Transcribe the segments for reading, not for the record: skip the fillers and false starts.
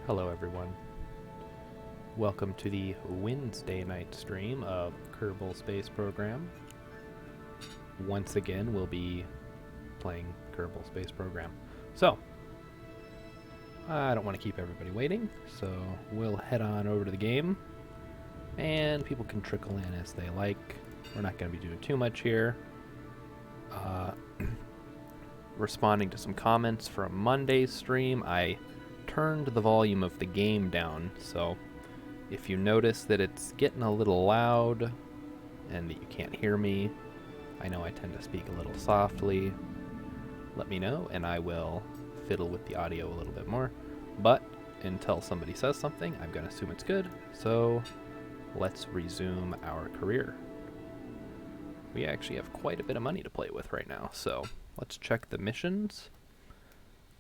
Hello everyone. Welcome to the Wednesday night stream of Kerbal Space Program. Once again, we'll be playing Kerbal Space Program. So, I don't want to keep everybody waiting, so we'll head on over to the game, and people can trickle in as they like. We're not going to be doing too much here. Responding to some comments from Monday's stream, I turned the volume of the game down, so if you notice that it's getting a little loud and that you can't hear me, I know I tend to speak a little softly, let me know and I will fiddle with the audio a little bit more. But until somebody says something, I'm going to assume it's good, so let's resume our career. We actually have quite a bit of money to play with right now, so let's check the missions.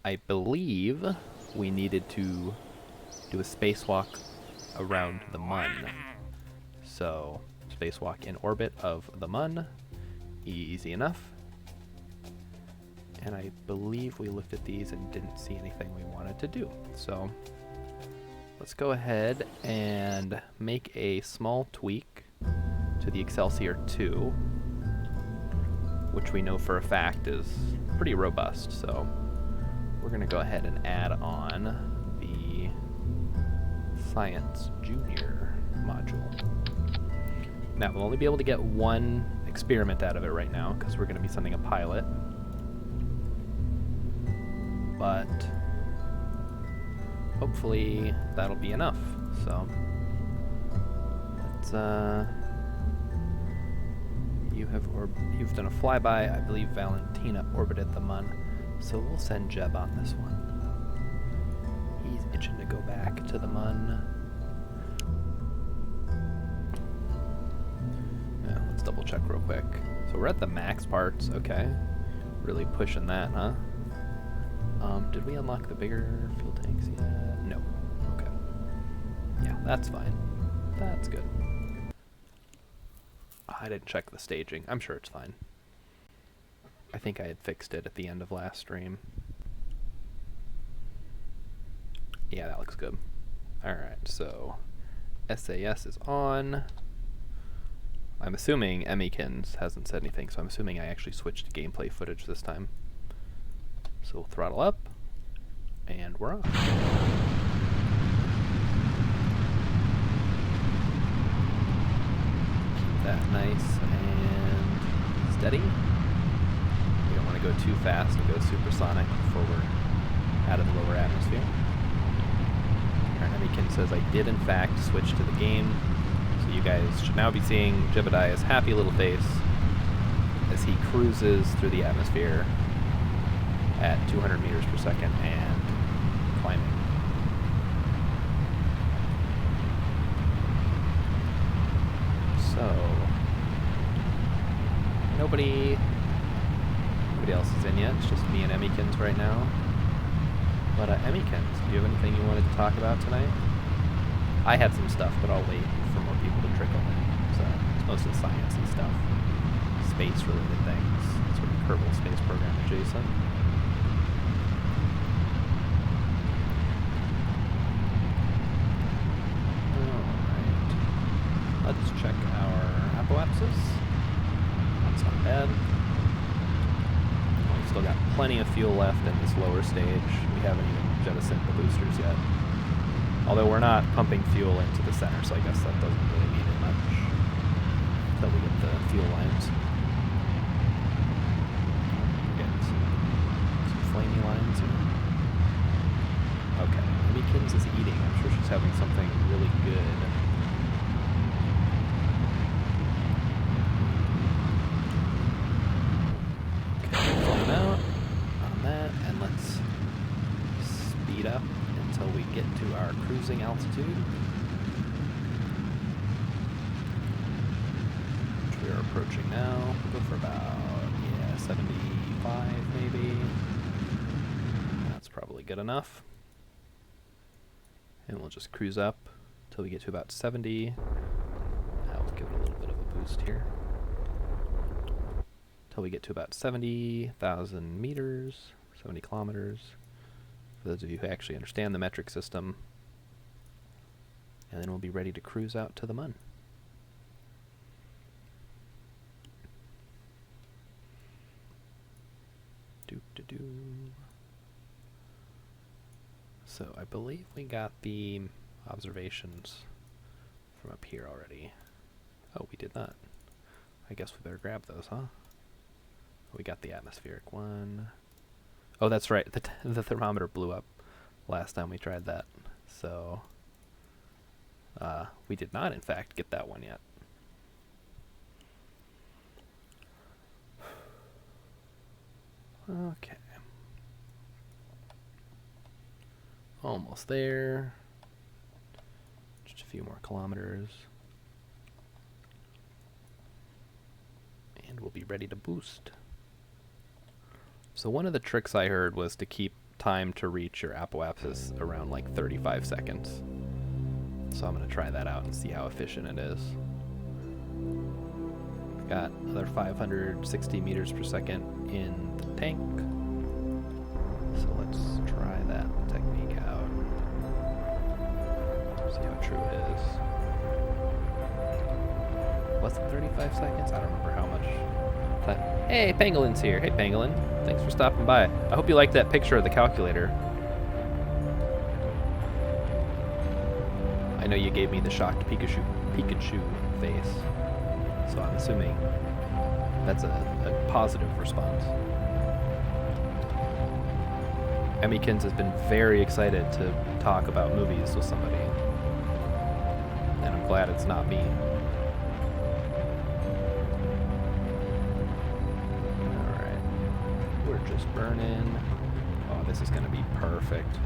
I believe we needed to do a spacewalk around the Mun. So, spacewalk in orbit of the Mun. Easy enough. And I believe we looked at these and didn't see anything we wanted to do. So, let's go ahead and make a small tweak to the Excelsior 2, which we know for a fact is pretty robust. So, we're going to go ahead and add on the Science Junior module. Now, we'll only be able to get one experiment out of it right now, because we're going to be sending a pilot. But hopefully that'll be enough. So, let's, you've done a flyby. I believe Valentina orbited the Mun. So we'll send Jeb on this one. He's itching to go back to the Mun. Yeah, let's double check real quick. So we're at the max parts, okay. Really pushing that, huh? Did we unlock the bigger fuel tanks yet? No. Okay. Yeah, that's fine. That's good. I didn't check the staging. I'm sure it's fine. I think I had fixed it at the end of last stream. Yeah, that looks good. Alright, so SAS is on. I'm assuming Emmykins hasn't said anything, so I'm assuming I actually switched to gameplay footage this time. So we'll throttle up, and we're on. Keep that nice and steady. We don't want to go too fast and go supersonic before we're out of the lower atmosphere. Anakin says I did in fact switch to the game, so you guys should now be seeing Jebediah's happy little face as he cruises through the atmosphere at 200 meters per second and climbing. So, nobody else is in yet. It's just me and Emmykins right now. But Emmykins, do you have anything you wanted to talk about tonight? I had some stuff, but I'll wait for more people to trickle in. So it's mostly science-y stuff, space-related things, sort of Kerbal Space Program adjacent. All right, let's check our apoapsis. That's not bad. Still got plenty of fuel left in this lower stage. We haven't even jettisoned the boosters yet. Although we're not pumping fuel into the center, so I guess that doesn't really mean it much until we get the fuel lines. We're getting some flamey lines here. Okay, Emmykins is eating. I'm sure she's having something really good. Up until we get to our cruising altitude, which we are approaching now. We'll go for about 75 maybe. That's probably good enough. And we'll just cruise up until we get to about 70. I'll give it a little bit of a boost here. Until we get to about 70,000 meters, 70 kilometers. For those of you who actually understand the metric system, And then we'll be ready to cruise out to the Mun. So I believe we got the observations from up here already. Oh, we did not. I guess we better grab those, huh? We got the atmospheric one. Oh, that's right. The thermometer blew up last time we tried that. So we did not, in fact, get that one yet. Okay. Almost there. Just a few more kilometers. And we'll be ready to boost. So one of the tricks I heard was to keep time to reach your apoapsis around like 35 seconds. So I'm going to try that out and see how efficient it is. We've got another 560 meters per second in the tank. So let's try that technique out. See how true it is. Was it 35 seconds? I don't remember how much time. Hey, Pangolin's here. Hey, Pangolin. Thanks for stopping by. I hope you liked that picture of the calculator. I know you gave me the shocked Pikachu face, so I'm assuming that's a positive response. Emmykins has been very excited to talk about movies with somebody, and I'm glad it's not me. Alright, we're just burning. Oh, this is going to be perfect.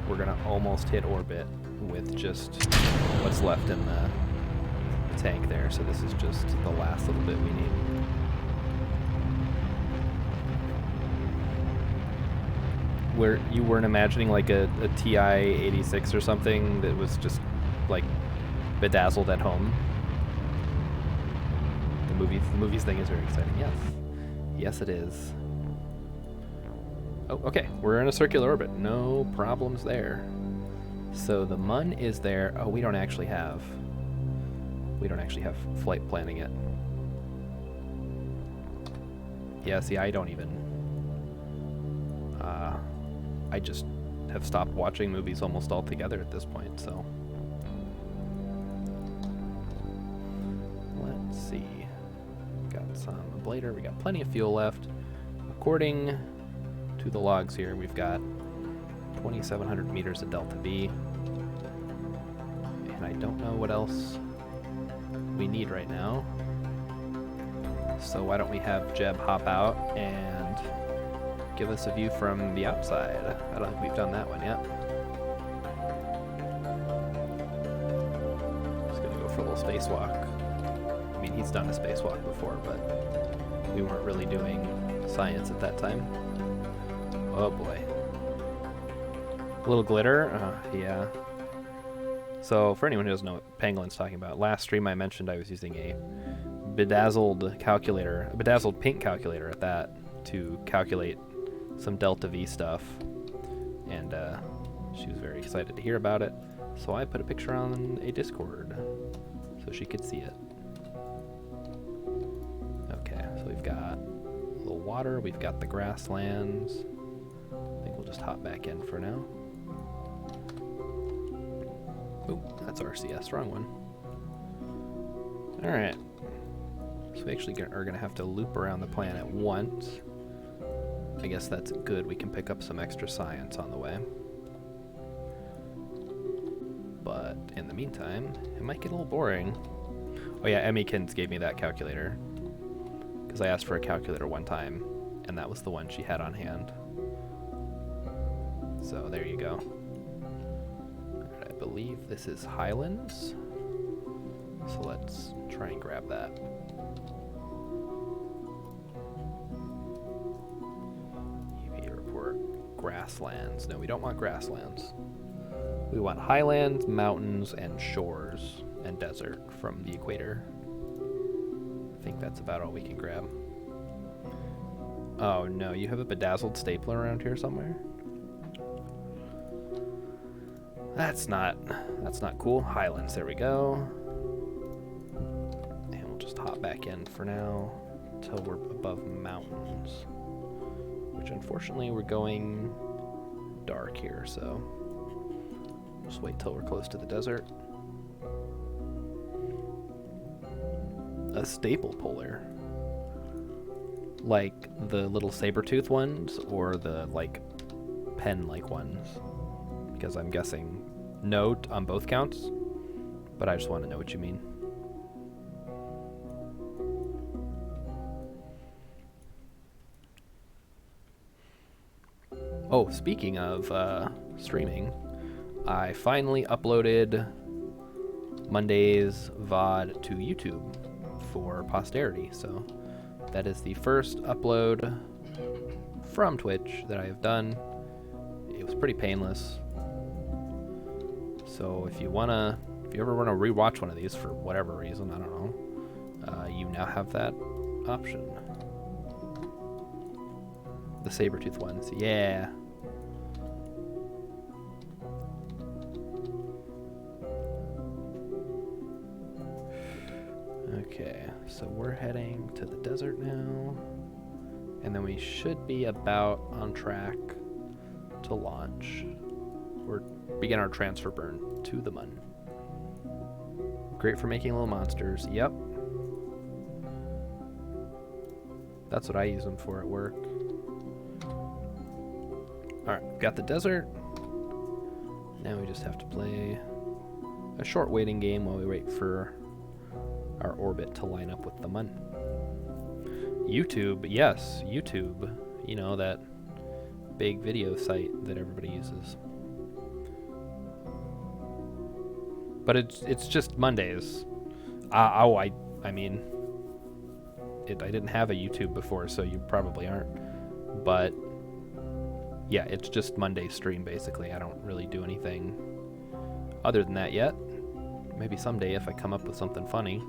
We're going to almost hit orbit with just what's left in the tank there, so this is just the last little bit we need. Where you weren't imagining like a TI-86 or something that was just like bedazzled at home? The movies thing is very exciting. Yes it is. Oh, okay, we're in a circular orbit, no problems there. So the Mun is there. Oh, we don't actually have flight planning yet. Yeah, see, I don't even. I just have stopped watching movies almost altogether at this point, so. Let's see. Got some ablator, we got plenty of fuel left. According to the logs here, we've got 2,700 meters of delta V. And I don't know what else we need right now. So why don't we have Jeb hop out and give us a view from the outside. I don't think we've done that one yet. Just gonna go for a little spacewalk. I mean, he's done a spacewalk before, but we weren't really doing science at that time. Oh boy. A little glitter? Yeah. So for anyone who doesn't know what Pangolin's talking about, last stream I mentioned I was using a bedazzled calculator, a bedazzled pink calculator at that, to calculate some delta V stuff, and she was very excited to hear about it, so I put a picture on a Discord so she could see it. Okay, so we've got a little water, we've got the grasslands. I think we'll just hop back in for now. Oop, that's RCS, wrong one. Alright, so we actually are going to have to loop around the planet once. I guess that's good. We can pick up some extra science on the way. But in the meantime, it might get a little boring. Oh yeah, Emmykins gave me that calculator, because I asked for a calculator one time, and that was the one she had on hand. So there you go. I believe this is Highlands. So let's try and grab that. Grasslands. No, we don't want grasslands. We want highlands, mountains, and shores, and desert from the equator. I think that's about all we can grab. Oh no, you have a bedazzled stapler around here somewhere? That's not cool. Highlands, there we go. And we'll just hop back in for now until we're above mountains. Which unfortunately we're going dark here, so just wait till we're close to the desert. A staple polar. Like the little saber-tooth ones or the like pen-like ones? Because I'm guessing no on both counts, but I just want to know what you mean. Oh, speaking of streaming, I finally uploaded Monday's VOD to YouTube for posterity, so that is the first upload from Twitch that I have done. It was pretty painless. So if you ever wanna rewatch one of these for whatever reason, I don't know, you now have that option. The saber-tooth ones, yeah. Okay, so we're heading to the desert now, and then we should be about on track to launch or begin our transfer burn to the Mun. Great for making little monsters. Yep. That's what I use them for at work. Alright, got the desert. Now we just have to play a short waiting game while we wait for our orbit to line up with the Mun. YouTube, yes, YouTube. You know, that big video site that everybody uses. But it's just Mondays. I mean, I didn't have a YouTube before, so you probably aren't. But yeah, it's just Monday stream basically. I don't really do anything other than that yet. Maybe someday if I come up with something funny.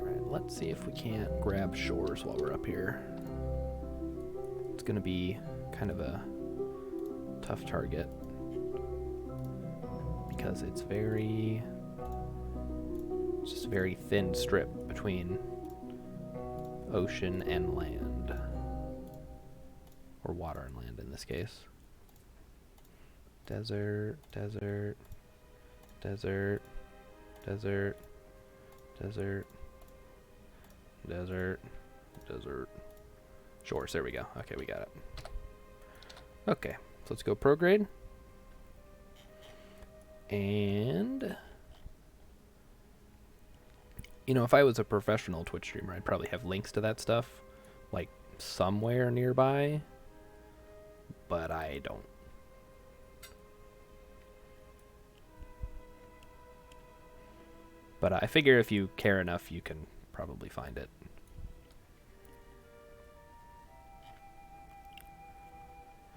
Alright, let's see if we can't grab shores while we're up here. It's gonna be kind of a tough target because it's just a very thin strip between ocean and land, or water and land in this case. Desert, desert, desert, desert, desert, desert, desert, shores. There we go. Okay, we got it. Okay, so let's go prograde. And you know, if I was a professional Twitch streamer, I'd probably have links to that stuff, like, somewhere nearby, but I don't. But I figure if you care enough, you can probably find it.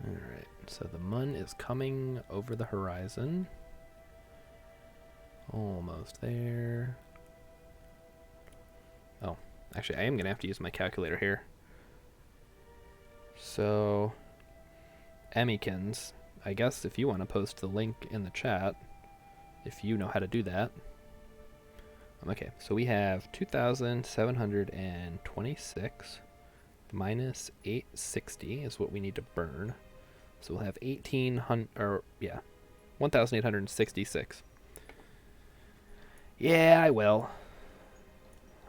Alright, so the Mun is coming over the horizon. Almost there. Oh, actually, I am going to have to use my calculator here. So, Emmykins, I guess if you want to post the link in the chat, if you know how to do that. Okay, so we have 2,726 minus 860 is what we need to burn. So we'll have 1,866. Yeah, I will.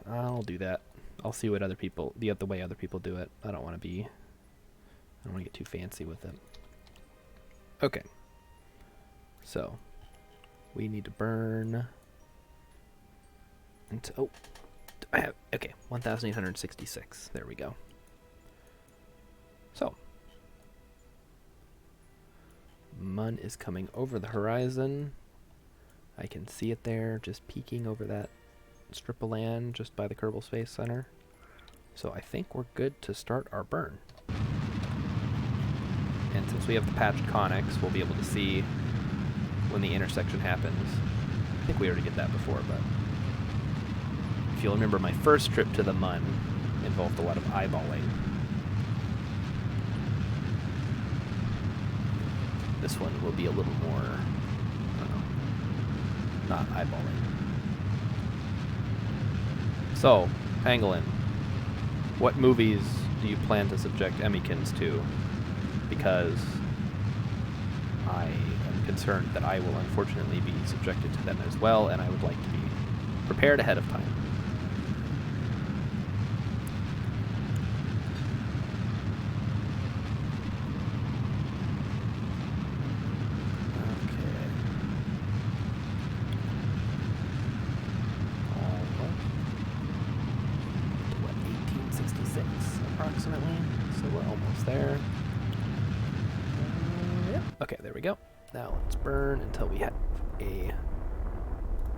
I'll do that. I'll see what the way other people do it. I don't want to get too fancy with it. Okay. So, we need to burn until, okay, 1,866. There we go. So, Mun is coming over the horizon. I can see it there, just peeking over that strip of land just by the Kerbal Space Center. So I think we're good to start our burn. And since we have the patched conics, we'll be able to see when the intersection happens. I think we already did that before, but if you'll remember, my first trip to the Mun involved a lot of eyeballing. this one will be a little more, I don't know, not eyeballing. So, Pangolin, what movies do you plan to subject Emmykins to? Because I am concerned that I will unfortunately be subjected to them as well, and I would like to be prepared ahead of time. Approximately, so we're almost there. Yep. Okay, there we go. Now let's burn until we have a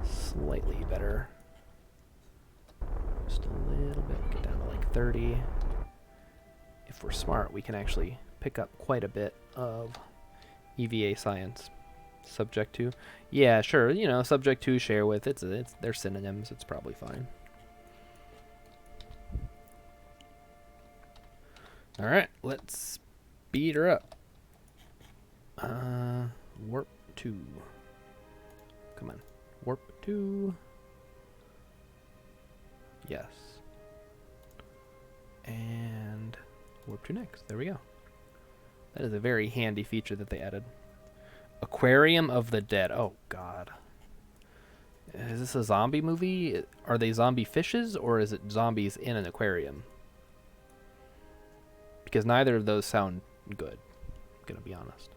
slightly better, just a little bit, get down to like 30. If we're smart, we can actually pick up quite a bit of EVA science. Subject to, yeah, sure, you know, subject to, share with, they're synonyms, it's probably fine. Alright, let's speed her up. Warp 2. Come on. Warp 2. Yes. And warp 2 next. There we go. That is a very handy feature that they added. Aquarium of the Dead. Oh, God. Is this a zombie movie? Are they zombie fishes, or is it zombies in an aquarium? Because neither of those sound good, I'm gonna be honest.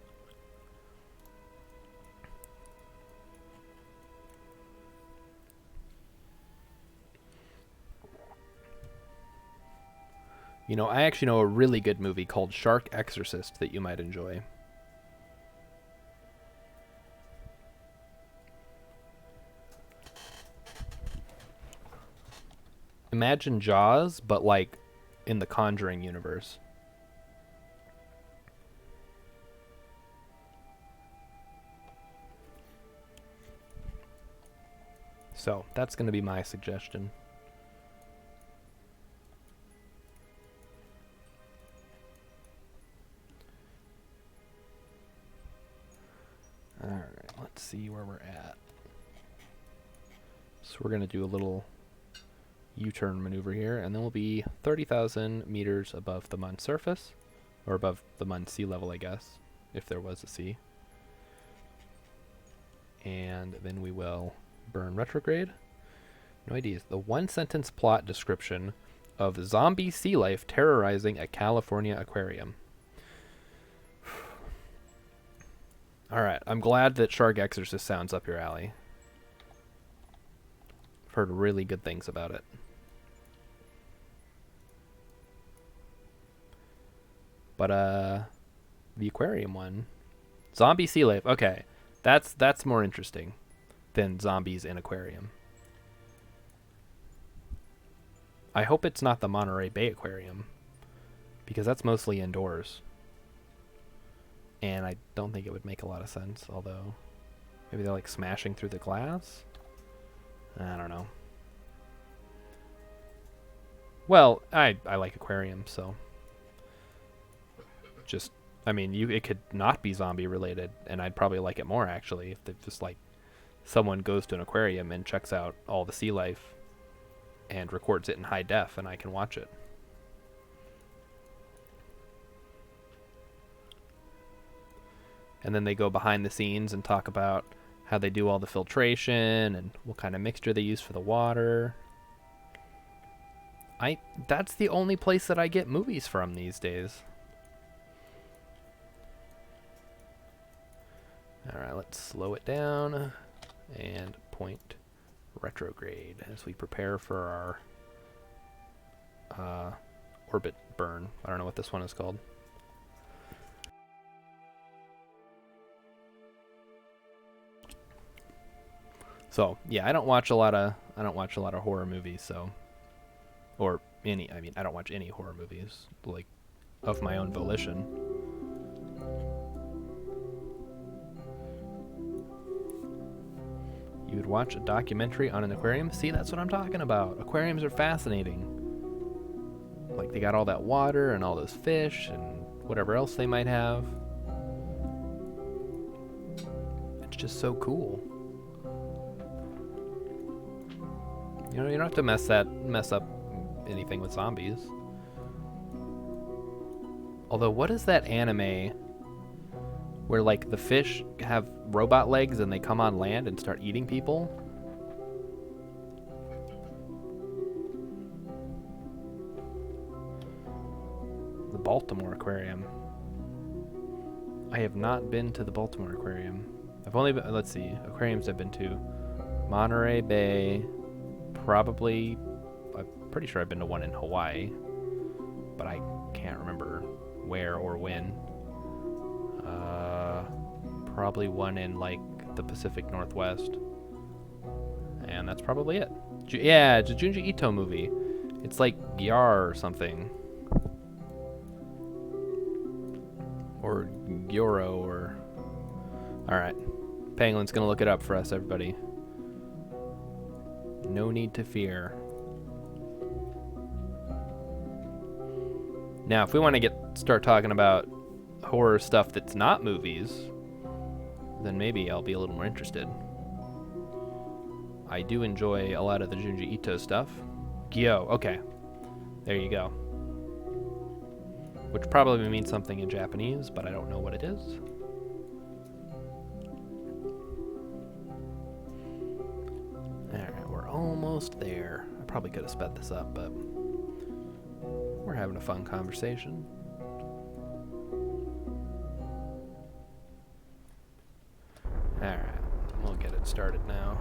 You know, I actually know a really good movie called Shark Exorcist that you might enjoy. Imagine Jaws, but like in the Conjuring universe. So, that's going to be my suggestion. Alright, let's see where we're at. So we're going to do a little U-turn maneuver here, and then we'll be 30,000 meters above the Mun surface, or above the Mun sea level, I guess, if there was a sea. And then we will burn retrograde. No ideas. The one-sentence plot description of zombie sea life terrorizing a California aquarium. Alright, I'm glad that Shark Exorcist sounds up your alley. I've heard really good things about it. But, the aquarium one. Zombie sea life. Okay, that's more interesting than zombies in aquarium. I hope it's not the Monterey Bay Aquarium, because that's mostly indoors. And I don't think it would make a lot of sense, although maybe they're like smashing through the glass? I don't know. Well, I like aquariums, so just, I mean, it could not be zombie related, and I'd probably like it more actually if they just like someone goes to an aquarium and checks out all the sea life and records it in high def, and I can watch it. And then they go behind the scenes and talk about how they do all the filtration and what kind of mixture they use for the water. That's the only place that I get movies from these days. Alright, let's slow it down and point retrograde as we prepare for our orbit burn. I don't know what this one is called. So yeah, I don't watch a lot of horror movies, so I don't watch any horror movies like of my own volition. You would watch a documentary on an aquarium? See, that's what I'm talking about. Aquariums are fascinating. Like, they got all that water and all those fish and whatever else they might have. just so cool. You know, you don't have to mess up anything with zombies. Although, what is that anime where, like, the fish have robot legs and they come on land and start eating people? The Baltimore Aquarium. I have not been to the Baltimore Aquarium. I've only been, let's see, aquariums I've been to. Monterey Bay, probably, I'm pretty sure I've been to one in Hawaii, but I can't remember where or when. Probably one in, like, the Pacific Northwest. And that's probably it. Yeah, it's a Junji Ito movie. It's like Gyar or something. Or Gyoro or... Alright. Penguin's gonna look it up for us, everybody. No need to fear. Now, if we want to start talking about horror stuff that's not movies, then maybe I'll be a little more interested. I do enjoy a lot of the Junji Ito stuff. Gyo, okay. There you go. Which probably means something in Japanese, but I don't know what it is. Alright, we're almost there. I probably could have sped this up, but we're having a fun conversation. Alright, we'll get it started now.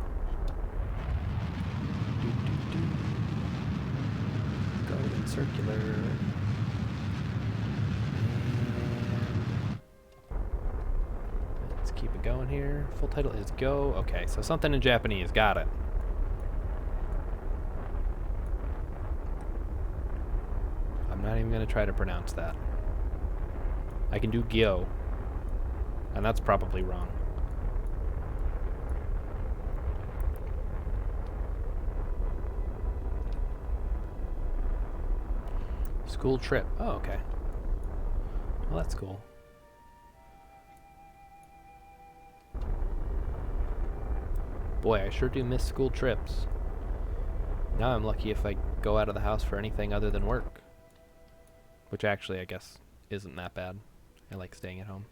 Going circular. Let's keep it going here. Full title is Go. Okay, so something in Japanese. Got it. I'm not even going to try to pronounce that. I can do Gyo. And that's probably wrong. School trip. Oh, okay. Well, that's cool. Boy, I sure do miss school trips. Now I'm lucky if I go out of the house for anything other than work. Which actually, I guess, isn't that bad. I like staying at home.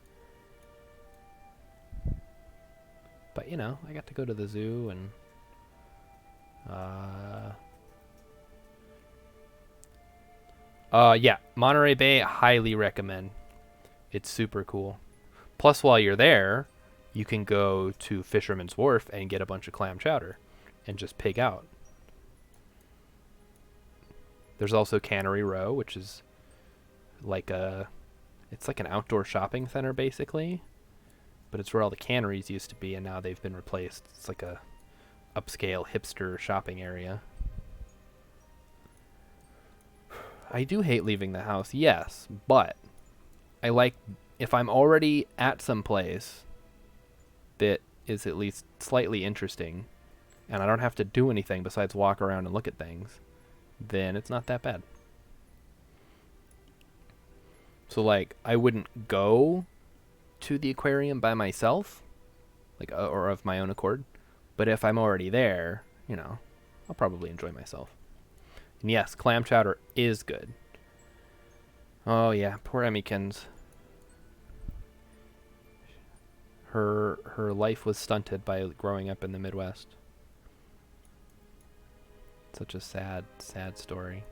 But, you know, I got to go to the zoo and... yeah, Monterey Bay, highly recommend. It's super cool. Plus, while you're there, you can go to Fisherman's Wharf and get a bunch of clam chowder and just pig out. There's also Cannery Row, which is like it's like an outdoor shopping center, basically. But it's where all the canneries used to be, and now they've been replaced. It's like a upscale hipster shopping area. I do hate leaving the house, yes, but I like, if I'm already at some place that is at least slightly interesting, and I don't have to do anything besides walk around and look at things, then it's not that bad. So, like, I wouldn't go to the aquarium by myself, like, or of my own accord, but if I'm already there, you know, I'll probably enjoy myself. And yes, clam chowder is good. Oh yeah, poor Emmykins. Her life was stunted by growing up in the Midwest. Such a sad, sad story,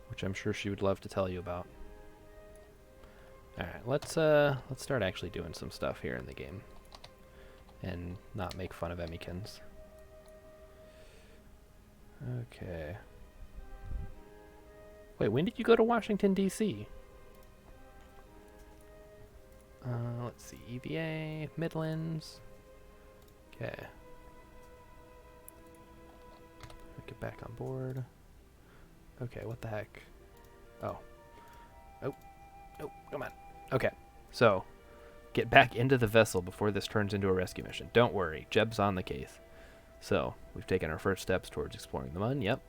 which I'm sure she would love to tell you about. All right, let's start actually doing some stuff here in the game, and not make fun of Emmykins. Okay. Wait, when did you go to Washington, D.C.? Let's see. EVA, Midlands. Okay. Get back on board. Okay, what the heck? Oh. Oh. Oh, come on. Okay, so get back into the vessel before this turns into a rescue mission. Don't worry, Jeb's on the case. So, we've taken our first steps towards exploring the Mun, yep.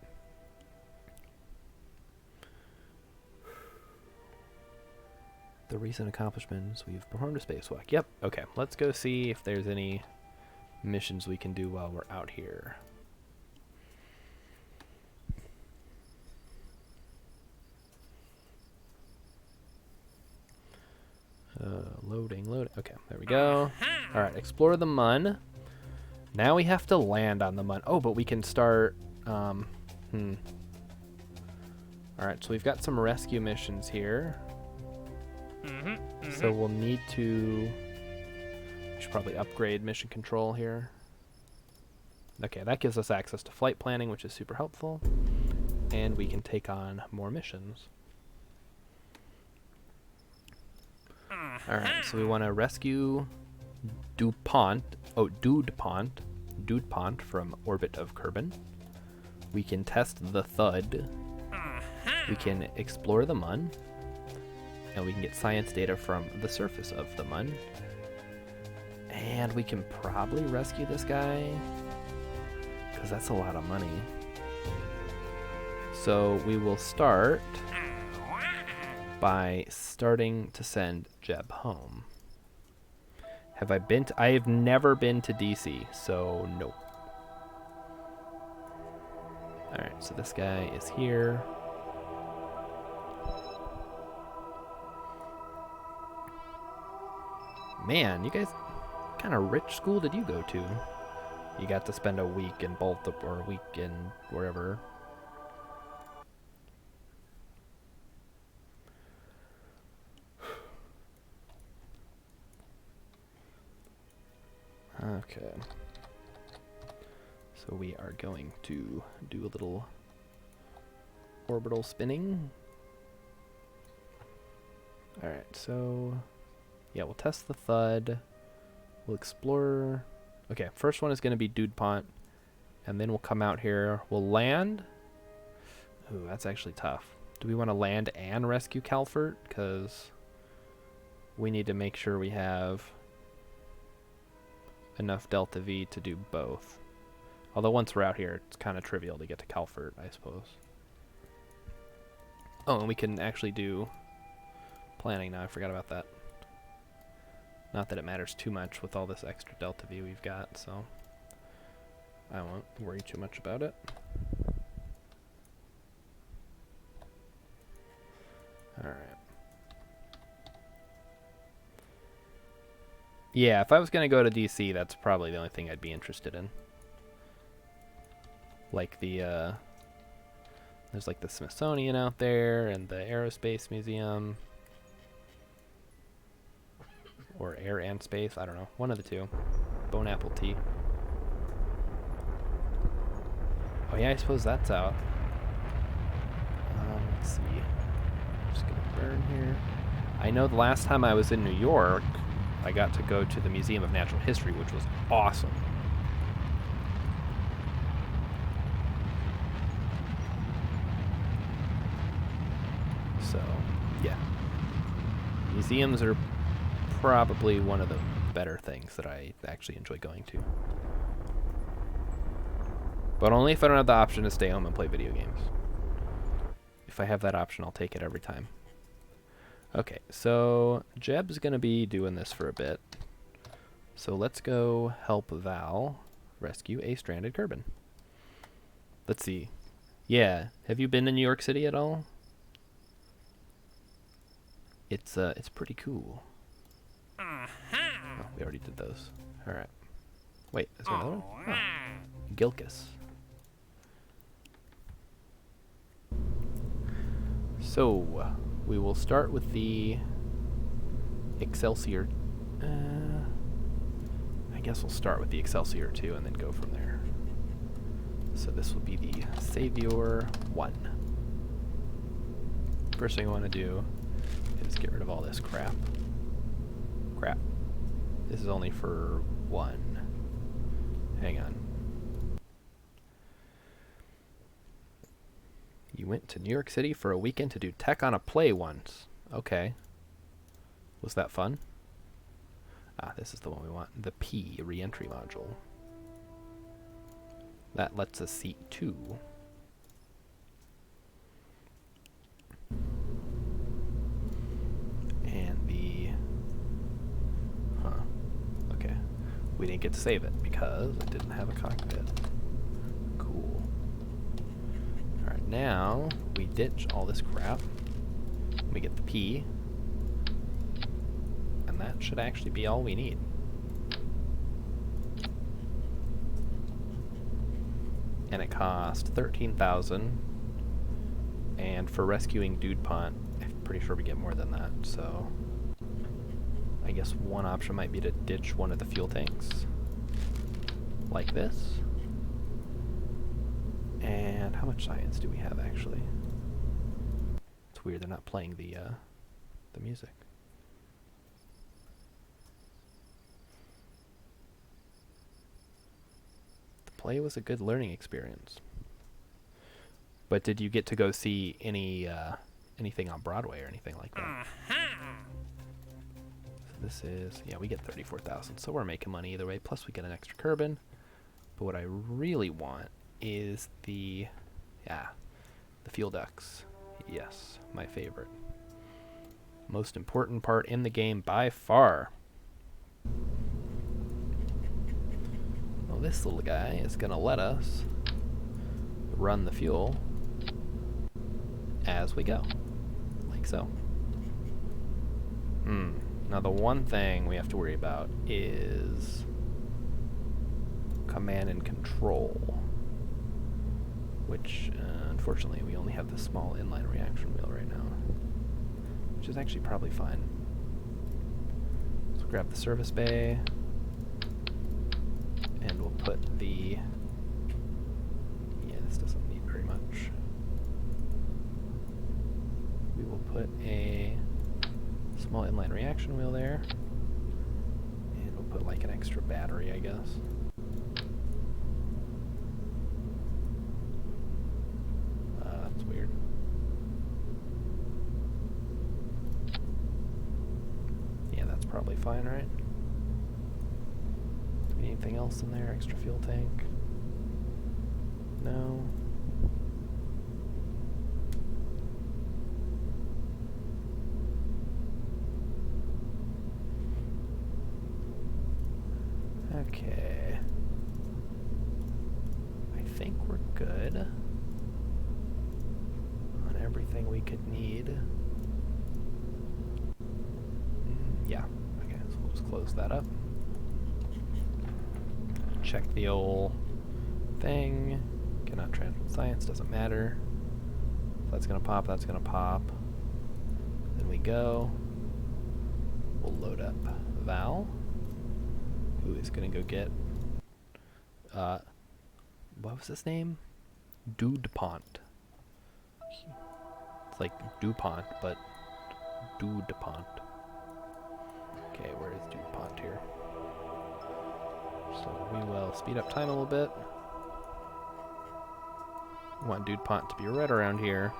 The recent accomplishments, we've performed a spacewalk. Yep, okay. Let's go see if there's any missions we can do while we're out here. Loading. Okay, there we go. Alright, explore the Mun. Now we have to land on the Mun. Oh, but we can start... Alright, so we've got some rescue missions here. So we'll need to... We should probably upgrade mission control here. Okay, that gives us access to flight planning, which is super helpful. And we can take on more missions. Alright, so we want to rescue DuPont from orbit of Kerbal. We can test the Thud. We can explore the Mun. And we can get science data from the surface of the Mun. And we can probably rescue this guy, because that's a lot of money. So we will start by starting to send Jeb home. Have I been to... I have never been to DC, so nope. Alright, so this guy is here. Man, you guys... What kind of rich school did you go to? You got to spend a week in Baltimore, or a week in wherever. Okay. So we are going to do a little orbital spinning. Alright, so... Yeah, we'll test the Thud. We'll explore... Okay, first one is going to be DuPont. And then we'll come out here. We'll land. Ooh, that's actually tough. Do we want to land and rescue Calvert? Because we need to make sure we have enough Delta V to do both. Although once we're out here, it's kind of trivial to get to Calvert, I suppose. Oh, and we can actually do planning now. I forgot about that. Not that it matters too much with all this extra Delta V we've got, so I won't worry too much about it. Alright. Yeah, if I was going to go to DC, that's probably the only thing I'd be interested in. Like the, there's like the Smithsonian out there, and the Aerospace Museum. Or Air and Space, I don't know. One of the two. Bone Apple Tea. Oh yeah, I suppose that's out. Let's see. I'm just gonna burn here. I know the last time I was in New York, I got to go to the Museum of Natural History, which was awesome. So, yeah. Museums are probably one of the better things that I actually enjoy going to. But only if I don't have the option to stay home and play video games. If I have that option, I'll take it every time. Okay, so Jeb's gonna be doing this for a bit. So let's go help Val rescue a stranded Kerbal. Let's see. Yeah, have you been to New York City at all? It's pretty cool. Oh, we already did those. Alright. Wait, is there another one? Oh. Gilkis. So, we will start with the Excelsior. I guess we'll start with the Excelsior 2 and then go from there. So this will be the Savior 1. First thing I want to do is get rid of all this crap. This is only for 1. Hang on. You went to New York City for a weekend to do tech on a play once. Okay. Was that fun? Ah, this is the one we want. The P re-entry module. That lets us seat 2. And didn't get to save it because it didn't have a cockpit. Cool. Alright, now we ditch all this crap. We get the P. And that should actually be all we need. And it cost 13,000. And for rescuing Dude Pont, I'm pretty sure we get more than that, so I guess one option might be to ditch one of the fuel tanks. Like this. And how much science do we have actually? It's weird they're not playing the music. The play was a good learning experience. But did you get to go see anything on Broadway or anything like that? So this is, yeah, we get 34,000, so we're making money either way. Plus we get an extra Kerbin. But what I really want is the fuel ducts. Yes, my favorite. Most important part in the game by far. Well, this little guy is gonna let us run the fuel as we go, like so. Now the one thing we have to worry about is command and control, which unfortunately we only have the small inline reaction wheel right now, which is actually probably fine. So grab the service bay, and we'll put the, this doesn't need very much. We will put a small inline reaction wheel there, and we'll put like an extra battery, I guess. That's weird. Yeah, that's probably fine, right? Do we need anything else in there? Extra fuel tank? No. Okay. I think we're good on everything we could need. Yeah. Okay, so we'll just close that up. Check the old thing. Cannot transmit science, doesn't matter. If that's gonna pop, that's gonna pop. Then we go. We'll load up Val, who is gonna go get what was his name? DuPont. It's like DuPont, but DuPont. Okay, where is DuPont here? So we will speed up time a little bit. We want DuPont to be right around here.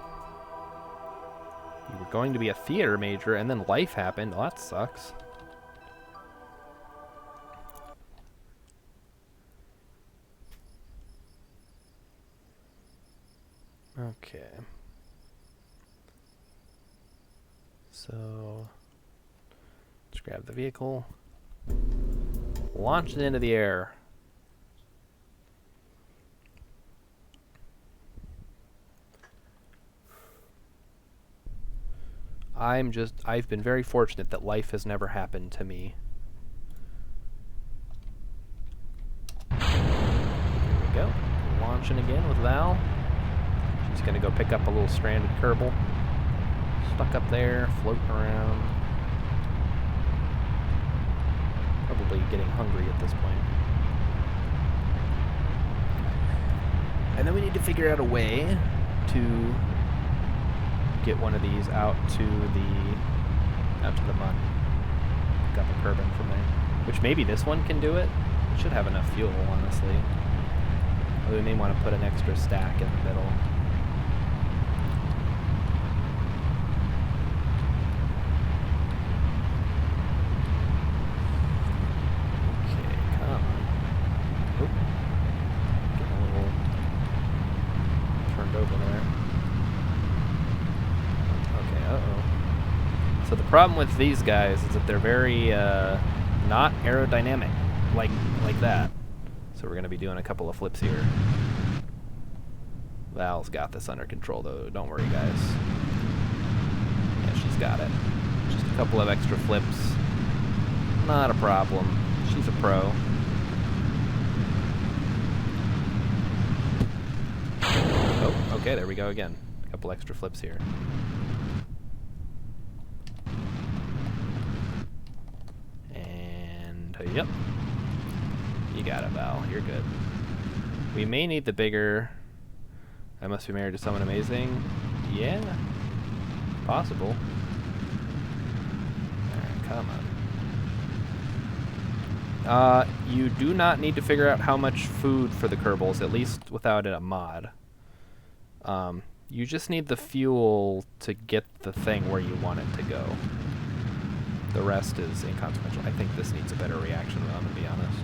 You were going to be a theater major, and then life happened. Oh, that sucks. Okay. So, let's grab the vehicle. Launch it into the air. I've been very fortunate that life has never happened to me. Here we go. Launching again with Val. She's gonna go pick up a little stranded Kerbal. Stuck up there, floating around. Probably getting hungry at this point. And then we need to figure out a way to get one of these out to the mud. Pick up a Kerbin from there. Which maybe this one can do it. It should have enough fuel, honestly. Or we may want to put an extra stack in the middle. So the problem with these guys is that they're very not aerodynamic. like that. So we're going to be doing a couple of flips here. Val's got this under control, though. Don't worry, guys. Yeah, she's got it. Just a couple of extra flips. Not a problem. She's a pro. Oh, okay, there we go again. A couple extra flips here. And, yep. You got it, Val. You're good. We may need the bigger... I must be married to someone amazing. Yeah. Possible. Alright, come on. You do not need to figure out how much food for the Kerbals, at least without a mod. You just need the fuel to get the thing where you want it to go. The rest is inconsequential. I think this needs a better reaction, I'm gonna be honest.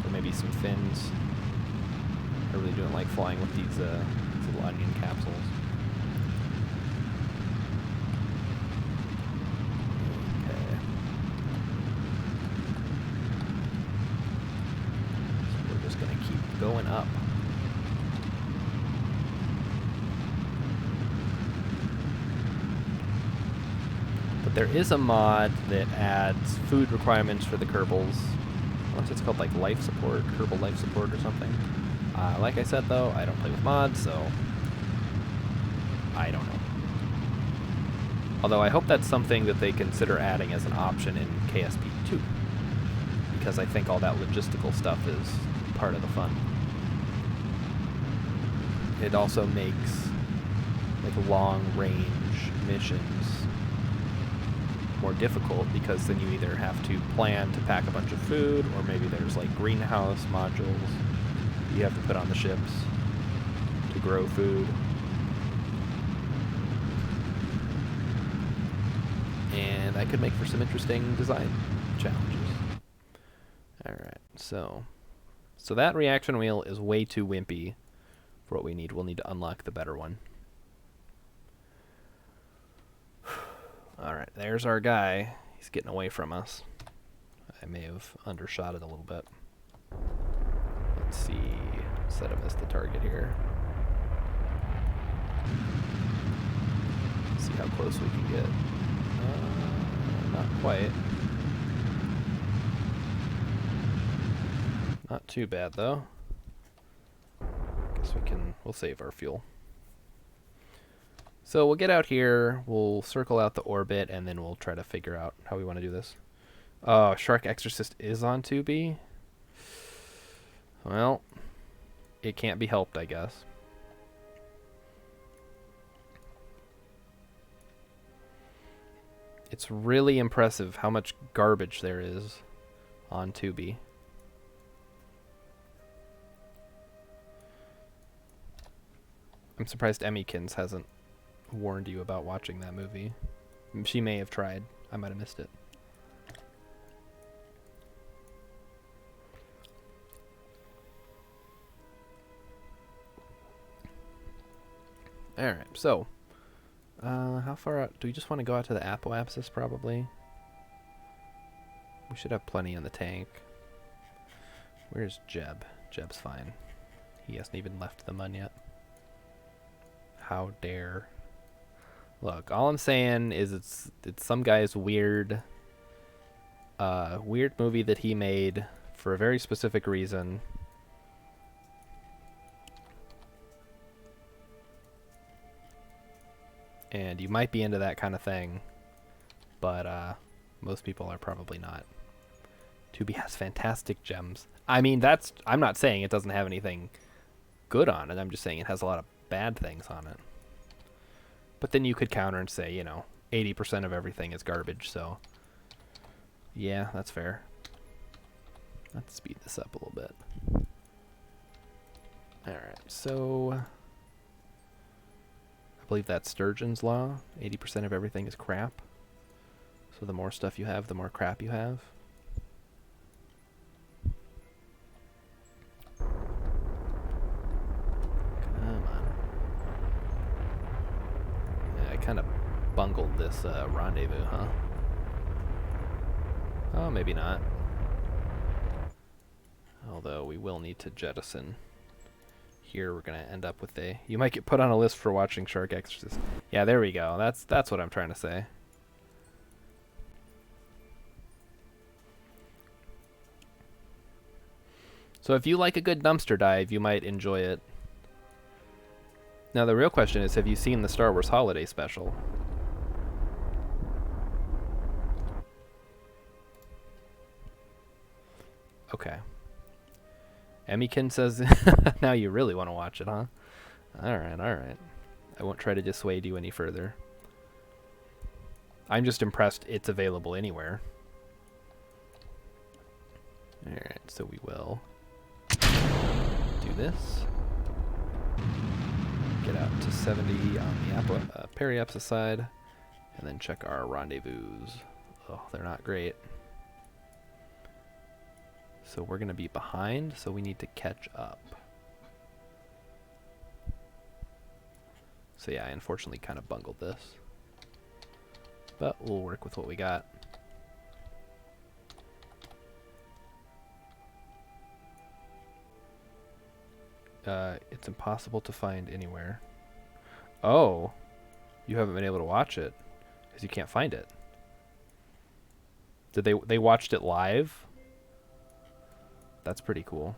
Or maybe some fins. I really don't like flying with these little onion capsules. Okay. So we're just gonna keep going up. But there is a mod that adds food requirements for the Kerbals. Unless it's called like life support, Kerbal life support or something. Like I said though, I don't play with mods, so I don't know. Although I hope that's something that they consider adding as an option in KSP2. Because I think all that logistical stuff is part of the fun. It also makes like long range missions more difficult because then you either have to plan to pack a bunch of food, or maybe there's like greenhouse modules you have to put on the ships to grow food. And that could make for some interesting design challenges. Alright, so that reaction wheel is way too wimpy for what we need. We'll need to unlock the better one. Alright, there's our guy. He's getting away from us. I may have undershot it a little bit. Let's see. Set him as the target here. See how close we can get. Not quite. Not too bad though. Guess we'll save our fuel. So we'll get out here, we'll circle out the orbit, and then we'll try to figure out how we want to do this. Oh, Shark Exorcist is on 2B? Well, it can't be helped, I guess. It's really impressive how much garbage there is on 2B. I'm surprised Emmykins hasn't warned you about watching that movie. She may have tried. I might have missed it. Alright, so how far out do we just want to go out to the apoapsis probably? We should have plenty in the tank. Where's Jeb? Jeb's fine. He hasn't even left the mun yet. How dare. Look, all I'm saying is it's some guy's weird movie that he made for a very specific reason. And you might be into that kind of thing, but most people are probably not. 2B has fantastic gems. I mean, I'm not saying it doesn't have anything good on it. I'm just saying it has a lot of bad things on it. But then you could counter and say, 80% of everything is garbage, so yeah, that's fair. Let's speed this up a little bit. Alright, so I believe that's Sturgeon's law. 80% of everything is crap. So the more stuff you have, the more crap you have. Kind of bungled this rendezvous, huh? Oh, maybe not. Although we will need to jettison. Here we're gonna end up with a. You might get put on a list for watching Shark Exorcist. Yeah, there we go. That's what I'm trying to say. So if you like a good dumpster dive, you might enjoy it. Now the real question is, have you seen the Star Wars Holiday Special? Okay. Emmykin says, now you really want to watch it, huh? Alright, alright. I won't try to dissuade you any further. I'm just impressed it's available anywhere. Alright, so we will do this. Get out to 70 on the Periapsa side, and then check our rendezvous. Oh, they're not great. So we're going to be behind, so we need to catch up. So yeah, I unfortunately kind of bungled this. But we'll work with what we got. It's impossible to find anywhere. Oh, you haven't been able to watch it because you can't find it. Did they watched it live? That's pretty cool.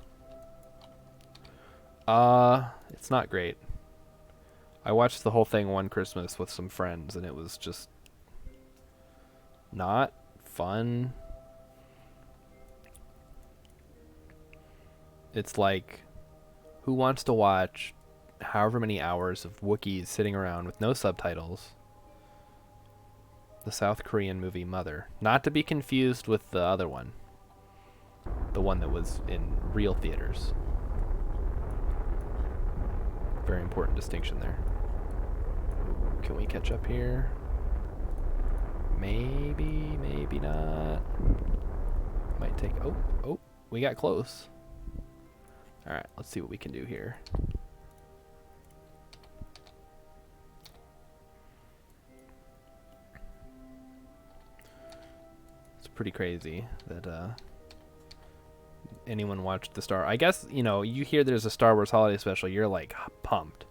It's not great. I watched the whole thing one Christmas with some friends and it was just not fun. It's like, who wants to watch however many hours of Wookiees sitting around with no subtitles? The South Korean movie Mother. Not to be confused with the other one. The one that was in real theaters. Very important distinction there. Can we catch up here? Maybe, maybe not. Might take... Oh, we got close. Alright, let's see what we can do here. It's pretty crazy that anyone watched the Star... I guess, you know, you hear there's a Star Wars Holiday Special, you're like pumped.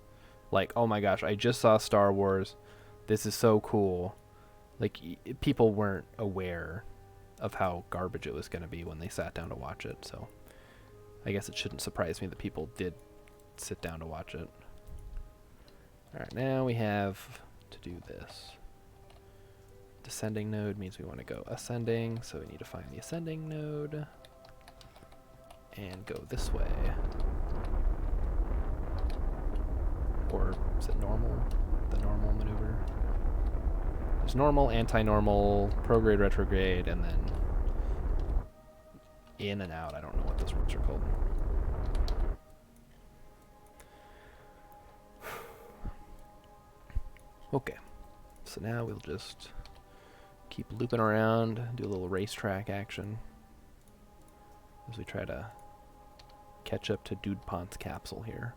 Like, oh my gosh, I just saw Star Wars. This is so cool. Like, people weren't aware of how garbage it was going to be when they sat down to watch it, so... I guess it shouldn't surprise me that people did sit down to watch it. Alright, now we have to do this. Descending node means we want to go ascending, so we need to find the ascending node. And go this way. Or is it normal? The normal maneuver? There's normal, anti-normal, prograde, retrograde, and then in and out. I don't know what those words are called. Okay, so now we'll just keep looping around, do a little racetrack action as we try to catch up to Dudepont's capsule here.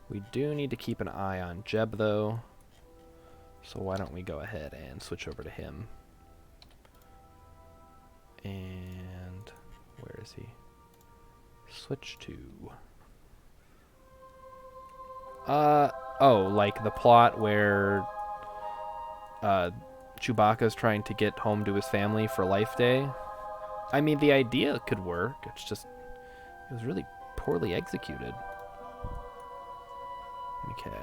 We do need to keep an eye on Jeb though, so why don't we go ahead and switch over to him. And where is he? Switch to... oh, like the plot where Chewbacca's trying to get home to his family for Life Day. I mean, the idea could work. It's just, it was really poorly executed. Okay.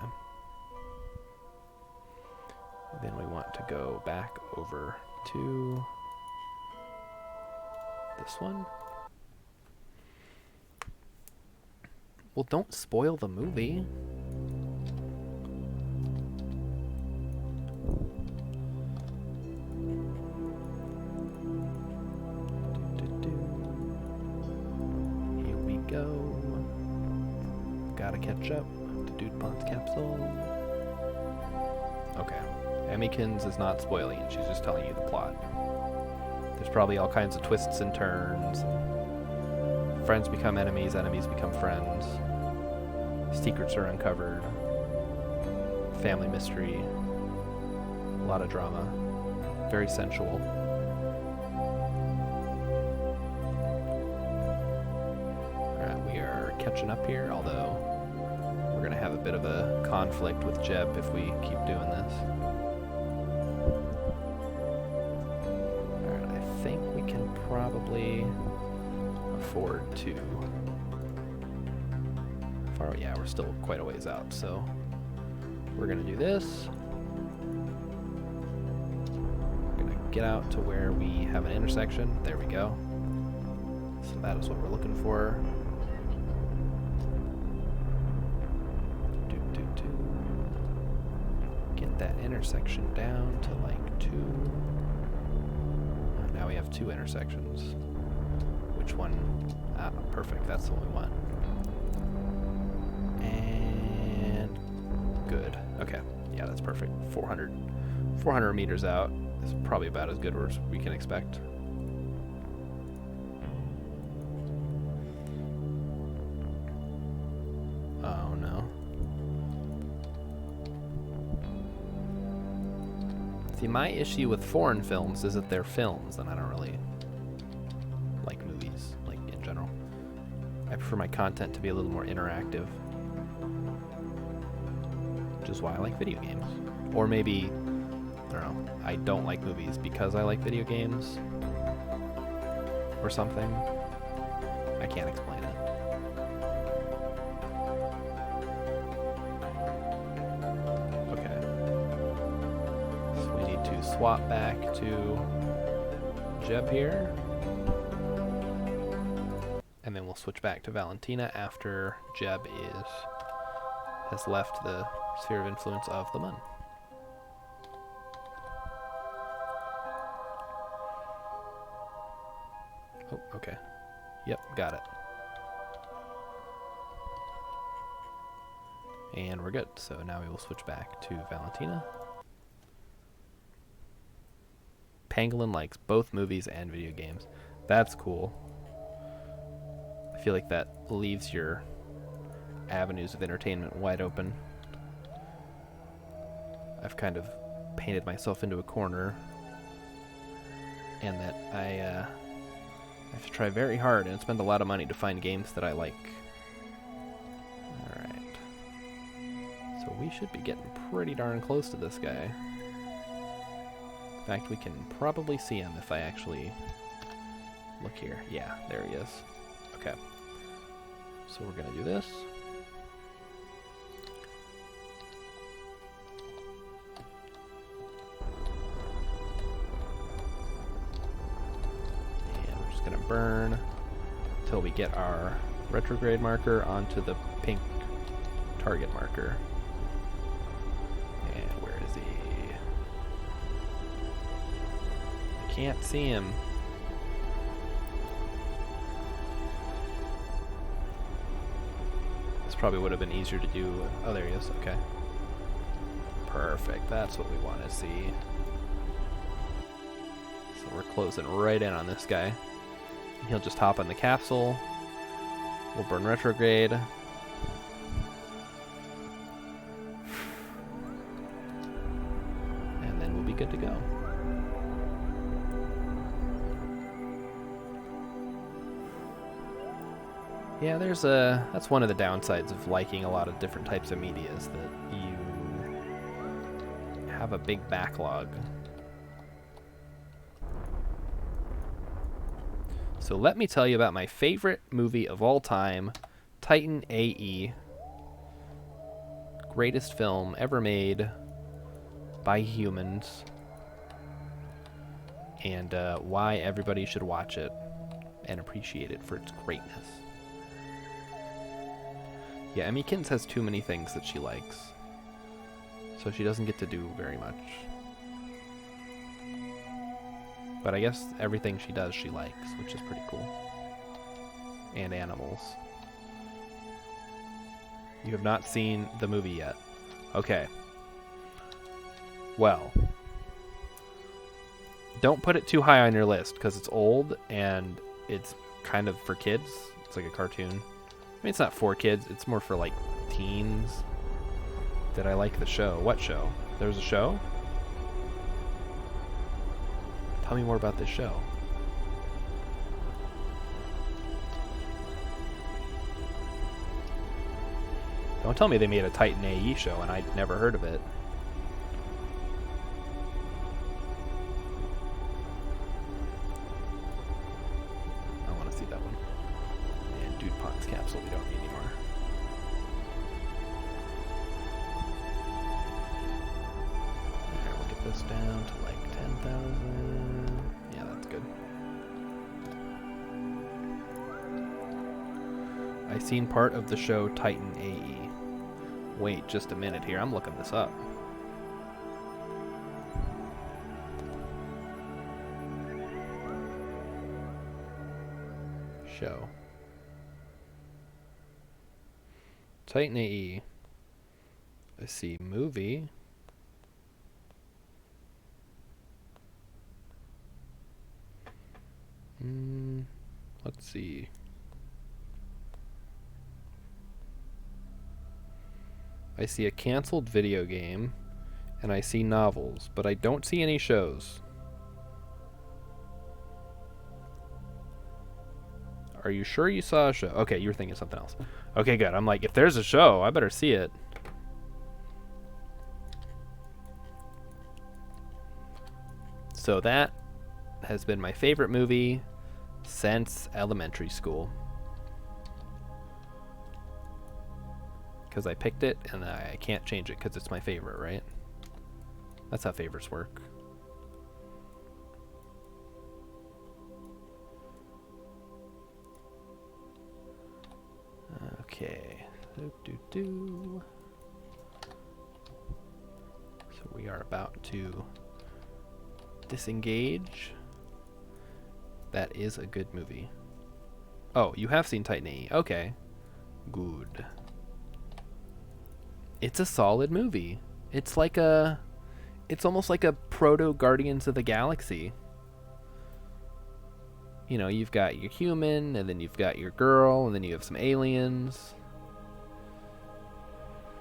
Then we want to go back over to this one. Well, don't spoil the movie. Here we go. Gotta catch up to Dudepont's capsule. Okay. Emmykins is not spoiling it, she's just telling you the plot. There's probably all kinds of twists and turns. Friends become enemies, enemies become friends. Secrets are uncovered. Family mystery. A lot of drama. Very sensual. catching up here, although we're going to have a bit of a conflict with Jeb if we keep doing this. Alright, I think we can probably afford to... Yeah, we're still quite a ways out, so we're going to do this. We're going to get out to where we have an intersection. There we go. So that is what we're looking for. Get that intersection down to like 2. Now we have 2 intersections. Which one? Ah, perfect. That's the one we want. And good. Okay. Yeah, that's perfect. 400 meters out is probably about as good as we can expect. Oh no. See, my issue with foreign films is that they're films, and I don't really like movies, like in general. I prefer my content to be a little more interactive, which is why I like video games. Or maybe, I don't know, I don't like movies because I like video games, or something. I can't explain it. Okay. So we need to swap back to Jeb here. And then we'll switch back to Valentina after Jeb has left the sphere of influence of the Mun. Oh, okay. Yep, got it. And we're good. So now we will switch back to Valentina. Pangolin likes both movies and video games. That's cool. I feel like that leaves your avenues of entertainment wide open. I've kind of painted myself into a corner, and that I have to try very hard and spend a lot of money to find games that I like. Alright. So we should be getting pretty darn close to this guy. In fact, we can probably see him if I actually look here. Yeah, there he is. Okay. So we're going to do this. And we're just going to burn until we get our retrograde marker onto the pink target marker. And where is he? I can't see him. Probably would have been easier to do. Oh, there he is. Okay. Perfect. That's what we want to see. So we're closing right in on this guy. He'll just hop on the capsule. We'll burn retrograde. And then we'll be good to go. Yeah, that's one of the downsides of liking a lot of different types of media, is that you have a big backlog. So let me tell you about my favorite movie of all time, Titan AE. Greatest film ever made by humans. And why everybody should watch it and appreciate it for its greatness. Yeah, Emmy Kittens has too many things that she likes, so she doesn't get to do very much. But I guess everything she does she likes, which is pretty cool. And animals. You have not seen the movie yet. Okay. Well, don't put it too high on your list, because it's old and it's kind of for kids. It's like a cartoon. I mean, it's not for kids, it's more for, like, teens. Did I like the show? What show? There was a show? Tell me more about this show. Don't tell me they made a Titan AE show and I'd never heard of it. I want to see that one. And DuPont's capsule we don't need anymore. Alright, we'll get this down to like 10,000. Yeah, that's good. I seen part of the show Titan AE. Wait just a minute here, I'm looking this up. Show. Titan AE. I see movie. Let's see. I see a canceled video game, and I see novels, but I don't see any shows. Are you sure you saw a show? Okay, you were thinking something else. Okay, good. I'm like, if there's a show, I better see it. So that has been my favorite movie since elementary school. Because I picked it, and I can't change it because it's my favorite, right? That's how favorites work. Okay. So we are about to disengage. That is a good movie. Oh, you have seen Titan AE. Okay. Good. It's a solid movie. It's like a... It's almost like a proto Guardians of the Galaxy. You know, you've got your human, and then you've got your girl, and then you have some aliens.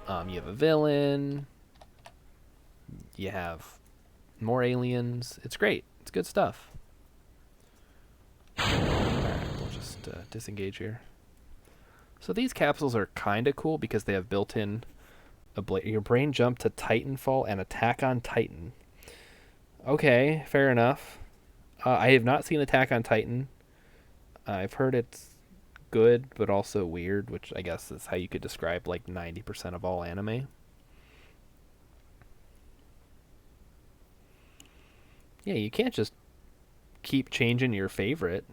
You have a villain. You have more aliens. It's great. It's good stuff. Alright, we'll just disengage here. So these capsules are kind of cool because they have built-in... your brain jump to Titanfall and Attack on Titan. Okay, fair enough. I have not seen Attack on Titan. I've heard it's good, but also weird, which I guess is how you could describe like 90% of all anime. Yeah, you can't just keep changing your favorite.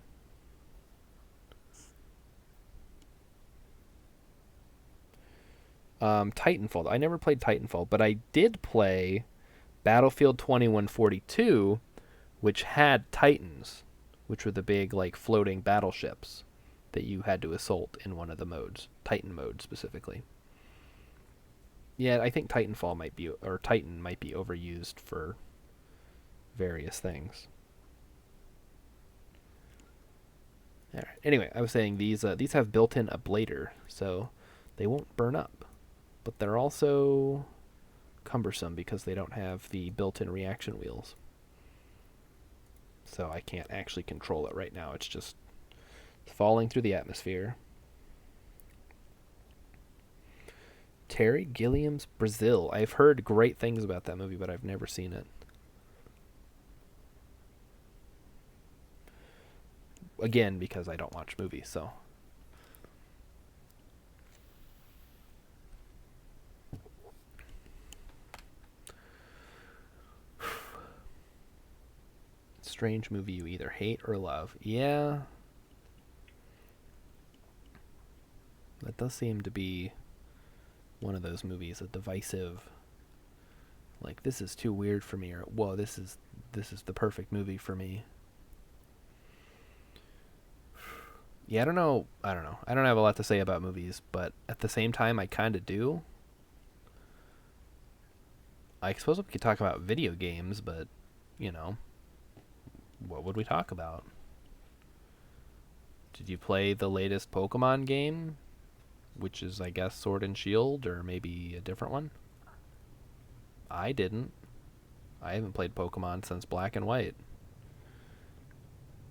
Titanfall. I never played Titanfall, but I did play Battlefield 2142, which had Titans, which were the big like floating battleships that you had to assault in one of the modes, Titan mode specifically. Yeah, I think Titanfall might be, or Titan might be overused for various things. All right. Anyway, I was saying these have built-in ablator, so they won't burn up. But they're also cumbersome because they don't have the built-in reaction wheels. So I can't actually control it right now. It's just falling through the atmosphere. Terry Gilliam's Brazil. I've heard great things about that movie, but I've never seen it. Again, because I don't watch movies, so... Strange movie you either hate or love. Yeah. That does seem to be one of those movies, a divisive, like, this is too weird for me, or, whoa, this is the perfect movie for me. Yeah, I don't know. I don't have a lot to say about movies, but at the same time, I kind of do. I suppose we could talk about video games, but, you know, what would we talk about? Did you play the latest Pokemon game? Which is, I guess, Sword and Shield, or maybe a different one? I didn't. I haven't played Pokemon since Black and White.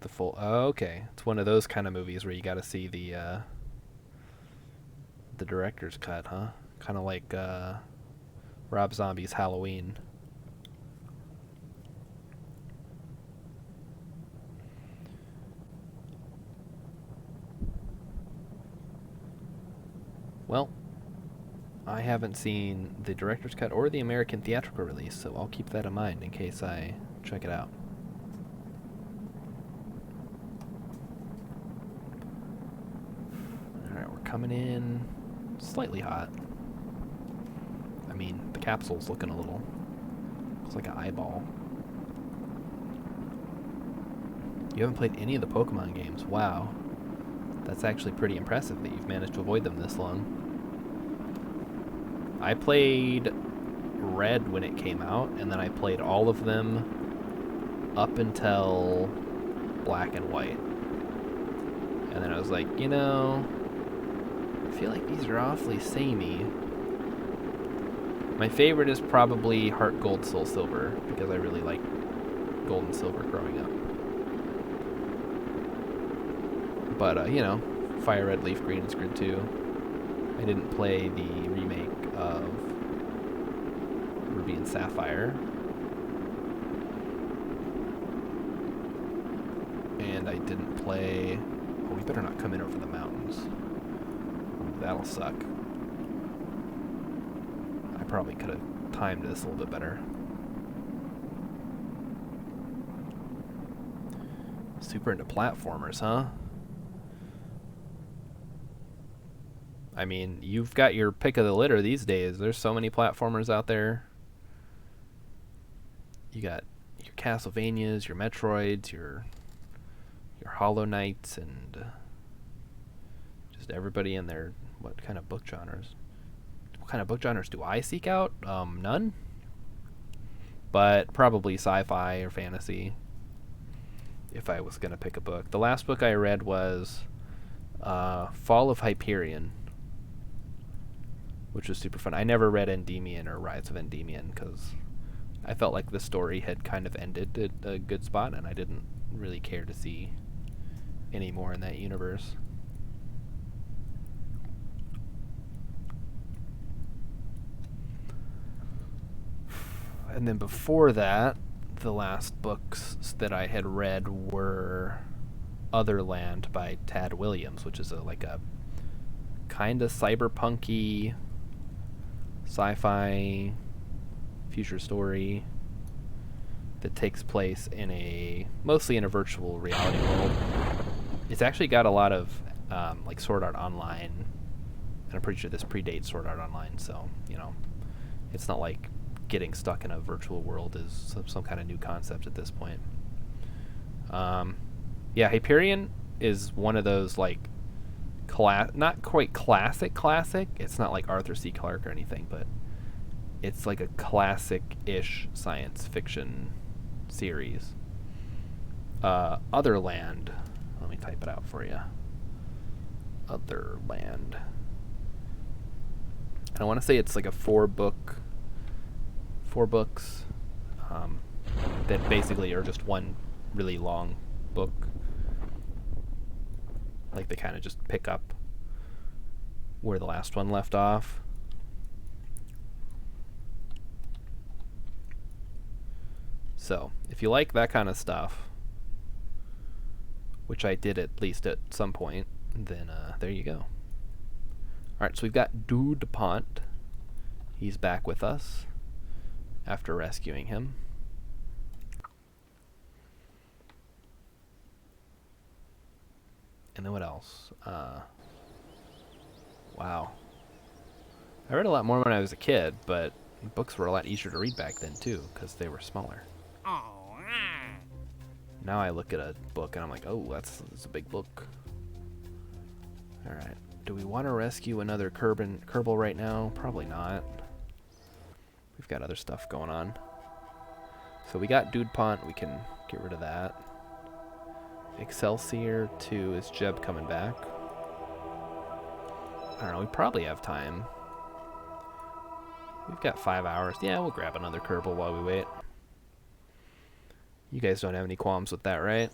The full... Oh, okay. It's one of those kind of movies where you gotta see the director's cut, huh? Kind of like Rob Zombie's Halloween. Well, I haven't seen the director's cut or the American theatrical release, so I'll keep that in mind in case I check it out. Alright, we're coming in slightly hot. I mean, the capsule's looking a little... looks like an eyeball. You haven't played any of the Pokemon games. Wow. That's actually pretty impressive that you've managed to avoid them this long. I played Red when it came out, and then I played all of them up until Black and White. And then I was like, you know, I feel like these are awfully samey. My favorite is probably Heart Gold, Soul Silver, because I really liked Gold and Silver growing up. But, you know, Fire Red, Leaf Green is good too. I didn't play the remake of Ruby and Sapphire. And I didn't play... oh, we better not come in over the mountains. Ooh, that'll suck. I probably could have timed this a little bit better. Super into platformers, huh? I mean, you've got your pick of the litter these days. There's so many platformers out there. You got your Castlevanias, your Metroids, your Hollow Knights, and just everybody in their what kind of book genres. What kind of book genres do I seek out? None. But probably sci-fi or fantasy if I was going to pick a book. The last book I read was Fall of Hyperion, which was super fun. I never read Endymion or Rise of Endymion because I felt like the story had kind of ended at a good spot, and I didn't really care to see any more in that universe. And then before that, the last books that I had read were Otherland by Tad Williams, which is like a kind of cyberpunky sci-fi future story that takes place in mostly in a virtual reality world. It's actually got a lot of like Sword Art Online, and I'm pretty sure this predates Sword Art Online, so you know, it's not like getting stuck in a virtual world is some kind of new concept at this point. Yeah, Hyperion is one of those like not quite classic. It's not like Arthur C. Clarke or anything, but it's like a classic-ish science fiction series. Otherland. Let me type it out for you. Otherland. And I want to say it's like a four books that basically are just one really long book. Like they kind of just pick up where the last one left off. So, if you like that kind of stuff, which I did at least at some point, then there you go. Alright, so we've got Dude Pont. He's back with us after rescuing him. And then what else? Wow. I read a lot more when I was a kid, but books were a lot easier to read back then too, because they were smaller. Now I look at a book and I'm like, oh, that's a big book. Alright. Do we want to rescue another Kerbal right now? Probably not. We've got other stuff going on. So we got Dude Pont. We can get rid of that. Excelsior 2. Is Jeb coming back? I don't know. We probably have time. We've got 5 hours. Yeah, we'll grab another Kerbal while we wait. You guys don't have any qualms with that, right?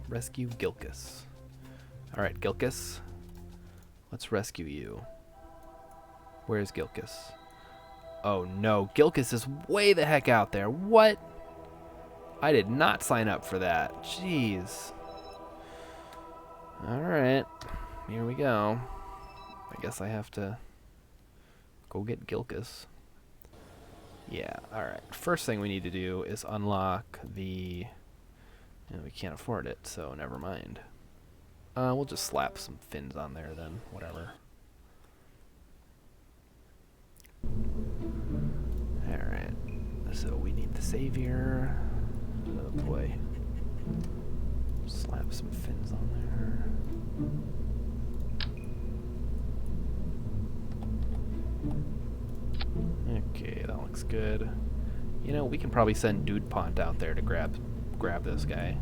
Rescue Gilkus. Alright, Gilkis. Let's rescue you. Where's Gilkis? Oh no, Gilkis is way the heck out there. What? I did not sign up for that. Jeez. Alright, here we go. I guess I have to go get Gilkis. Yeah, alright. First thing we need to do is unlock the... we can't afford it, so never mind. We'll just slap some fins on there then, whatever. Alright, so we need the savior. Oh boy. Slap some fins on there. Okay, that looks good. You know, we can probably send Dude Pont out there to grab this guy.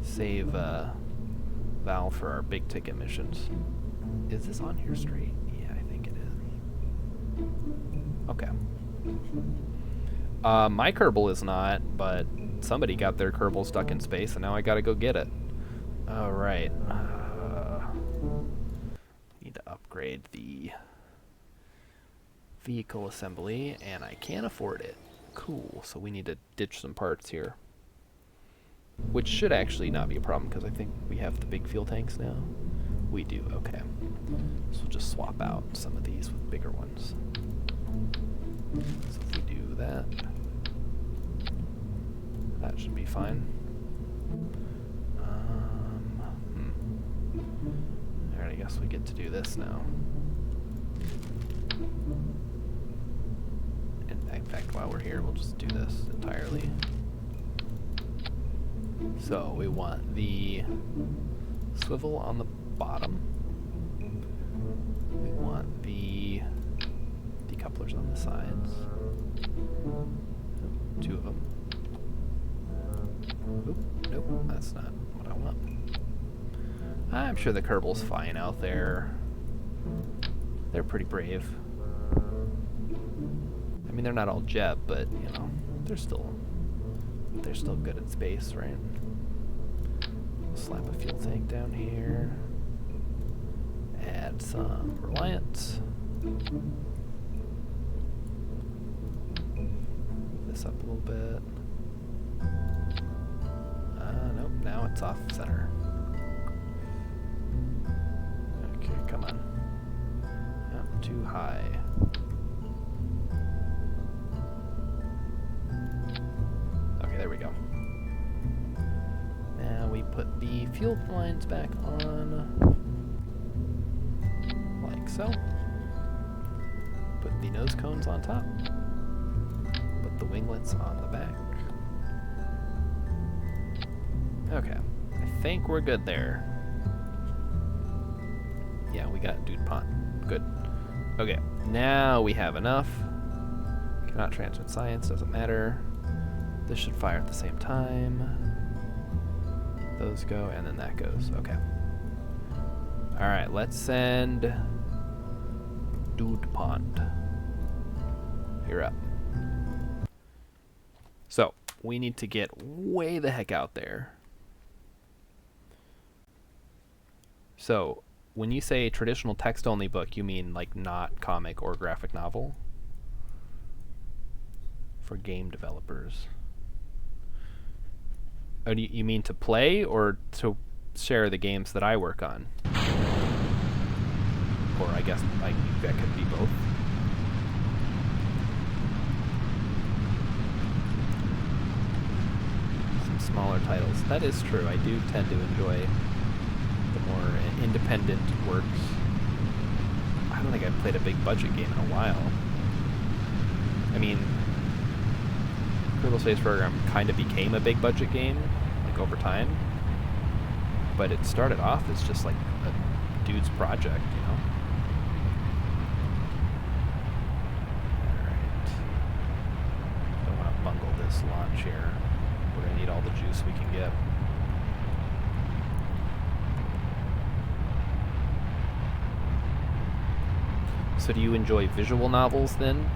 Save Val for our big ticket missions. Is this on here straight? Yeah, I think it is. Okay. My Kerbal is not, but somebody got their Kerbal stuck in space, and now I gotta go get it. Alright. Need to upgrade the vehicle assembly, and I can't afford it. Cool, so we need to ditch some parts here. Which should actually not be a problem, because I think we have the big fuel tanks now. We do, okay. So we'll just swap out some of these with bigger ones. So if we do that, that should be fine. Alright, I guess we get to do this now. In fact, while we're here, we'll just do this entirely. So we want the swivel on the bottom. We want the decouplers on the sides. Oop, 2 of them. Oop, nope, that's not what I want. I'm sure the Kerbal's fine out there. They're pretty brave. I mean, they're not all Jeb, but you know, they're still good at space, right? Slap a fuel tank down here. Add some Reliance. Move this up a little bit. Nope, now it's off center. Okay, come on. Not too high. Okay, there we go. Now we put the fuel lines back on, like so. Put the nose cones on top. Put the winglets on the back. Okay, I think we're good there. Yeah, we got Dude Pont. Good. Okay, now we have enough. Cannot transmit science, doesn't matter. This should fire at the same time. Those go, and then that goes. Okay. Alright, let's send Dude Pont. You're up. So, we need to get way the heck out there. So, when you say traditional text-only book, you mean like not comic or graphic novel? For game developers. Oh, you mean to play or to share the games that I work on? Or I guess that could be both. Some smaller titles. That is true. I do tend to enjoy the more independent works. I don't think I've played a big budget game in a while. I mean, Kerbal Space Program kind of became a big budget game, like over time. But it started off as just like a dude's project, you know? Alright. Don't want to bungle this launch here. We're going to need all the juice we can get. So do you enjoy visual novels then?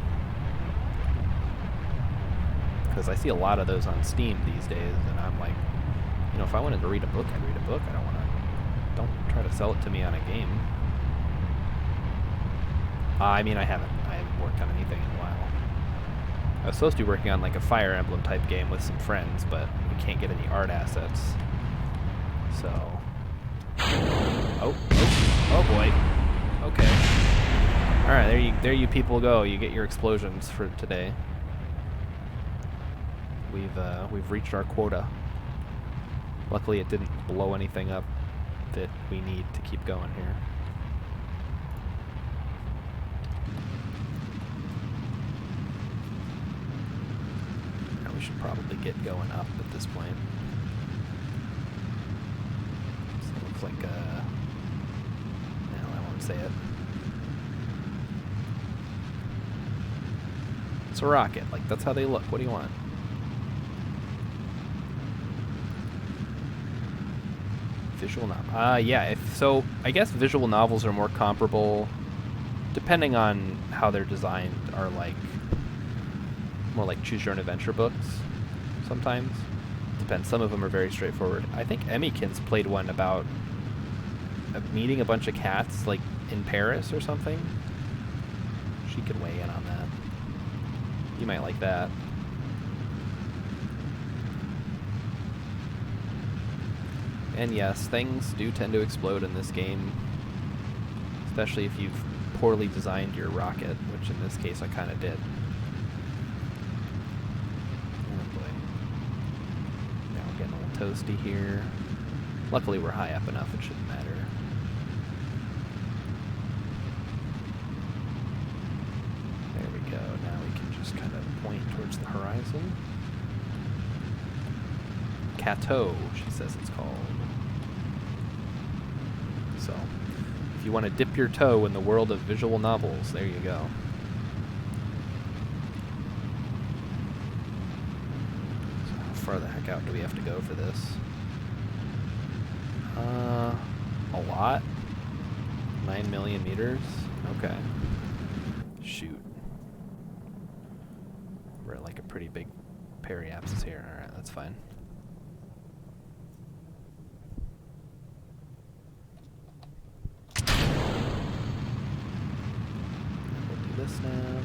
Because I see a lot of those on Steam these days, and I'm like, you know, if I wanted to read a book, I'd read a book. I Don't try to sell it to me on a game. I mean, I haven't worked on anything in a while. I was supposed to be working on like a Fire Emblem type game with some friends, but we can't get any art assets. So, oh boy. Okay. All right, there you people go. You get your explosions for today. We've reached our quota. Luckily, it didn't blow anything up that we need to keep going here. Now we should probably get going up at this point. So it looks like, no, I won't say it. It's a rocket. Like, that's how they look. What do you want? Visual novel. Yeah, so I guess visual novels are more comparable, depending on how they're designed, are like more like choose your own adventure books sometimes. Depends. Some of them are very straightforward. I think Emmykins played one about meeting a bunch of cats like in Paris or something. She could weigh in on that. You might like that. And yes, things do tend to explode in this game, especially if you've poorly designed your rocket, which in this case I kind of did. Oh boy. Now we're getting a little toasty here. Luckily we're high up enough, it shouldn't matter. There we go. Now we can just kind of point towards the horizon. Cateau, she says it's called. So, if you want to dip your toe in the world of visual novels, there you go. So how far the heck out do we have to go for this? A lot? 9 million meters? Okay. Shoot. We're at like a pretty big periapsis here. Alright, that's fine. This now.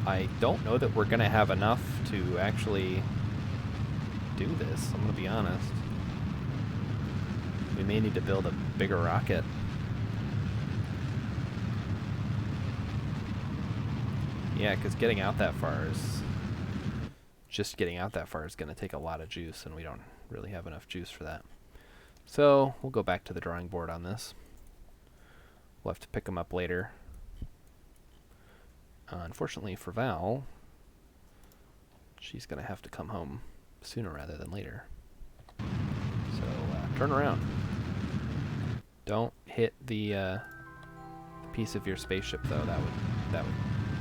I don't know that we're gonna have enough to actually do this, I'm gonna be honest. We may need to build a bigger rocket. Yeah, because getting out that far is gonna take a lot of juice, and we don't really have enough juice for that. So we'll go back to the drawing board on this. We'll have to pick them up later. Unfortunately for Val, she's going to have to come home sooner rather than later. So, turn around. Don't hit the piece of your spaceship, though. That would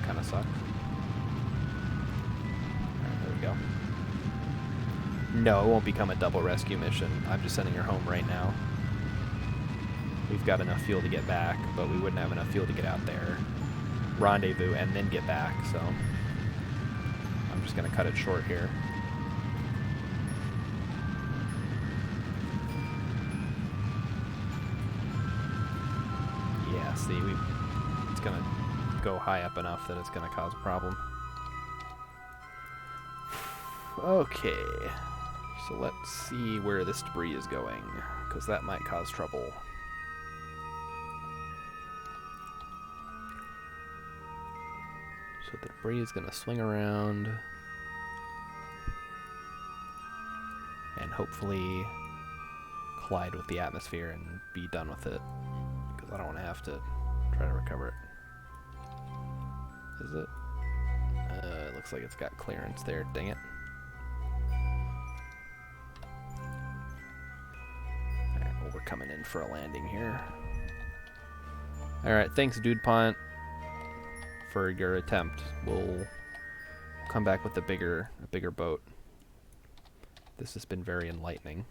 kind of suck. Alright, there we go. No, it won't become a double rescue mission. I'm just sending her home right now. We've got enough fuel to get back, but we wouldn't have enough fuel to get out there. Rendezvous and then get back, so I'm just gonna cut it short here. Yeah, see, it's gonna go high up enough that it's gonna cause a problem. Okay, so let's see where this debris is going, because that might cause trouble. So the debris is going to swing around and hopefully collide with the atmosphere and be done with it, because I don't want to have to try to recover it. Is it? It looks like it's got clearance there, dang it. Alright, well, we're coming in for a landing here. Alright, thanks, Dude Pont, for your attempt. We'll come back with a bigger boat. This has been very enlightening.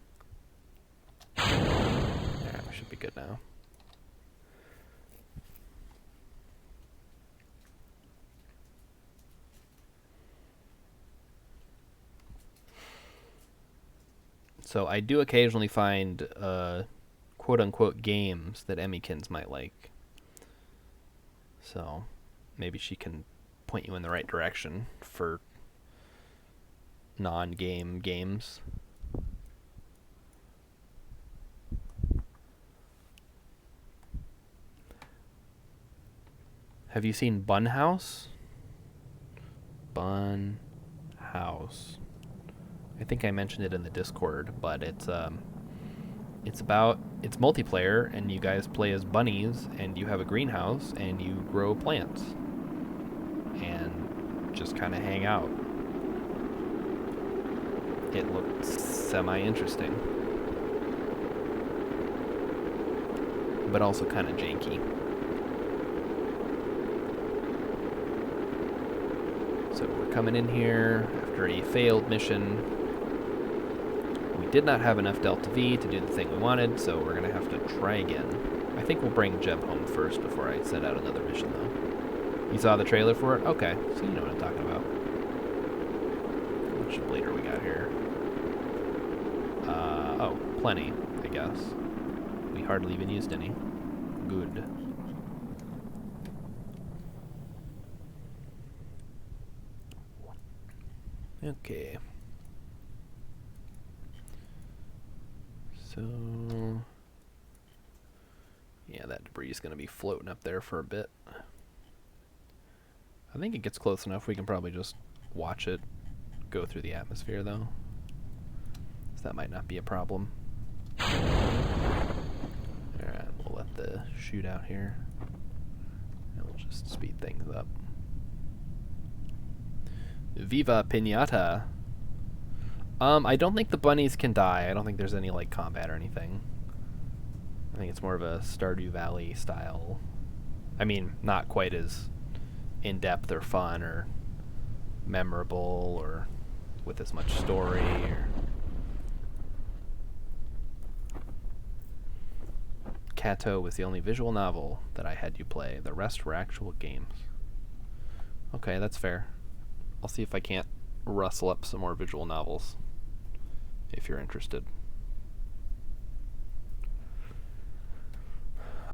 Yeah, we should be good now. So I do occasionally find quote-unquote games that Emmykins might like. So maybe she can point you in the right direction for non-game games. Have you seen Bun House? Bun House. I think I mentioned it in the Discord, but it's multiplayer, and you guys play as bunnies, and you have a greenhouse, and you grow plants, and just kind of hang out. It looks semi-interesting, but also kind of janky. So we're coming in here after a failed mission. We did not have enough Delta V to do the thing we wanted, so we're going to have to try again. I think we'll bring Jeb home first before I set out another mission, though. You saw the trailer for it? Okay, so you know what I'm talking about. How much later we got here? Oh, plenty, I guess. We hardly even used any. Good. Okay. So, yeah, that debris is going to be floating up there for a bit. I think it gets close enough we can probably just watch it go through the atmosphere, though. So that might not be a problem. Alright, we'll let the shootout here. And we'll just speed things up. Viva Pinata! I don't think the bunnies can die. I don't think there's any, like, combat or anything. I think it's more of a Stardew Valley style. I mean, not quite as in-depth or fun or memorable or with as much story or... Kato was the only visual novel that I had you play. The rest were actual games. Okay, that's fair. I'll see if I can't rustle up some more visual novels, if you're interested.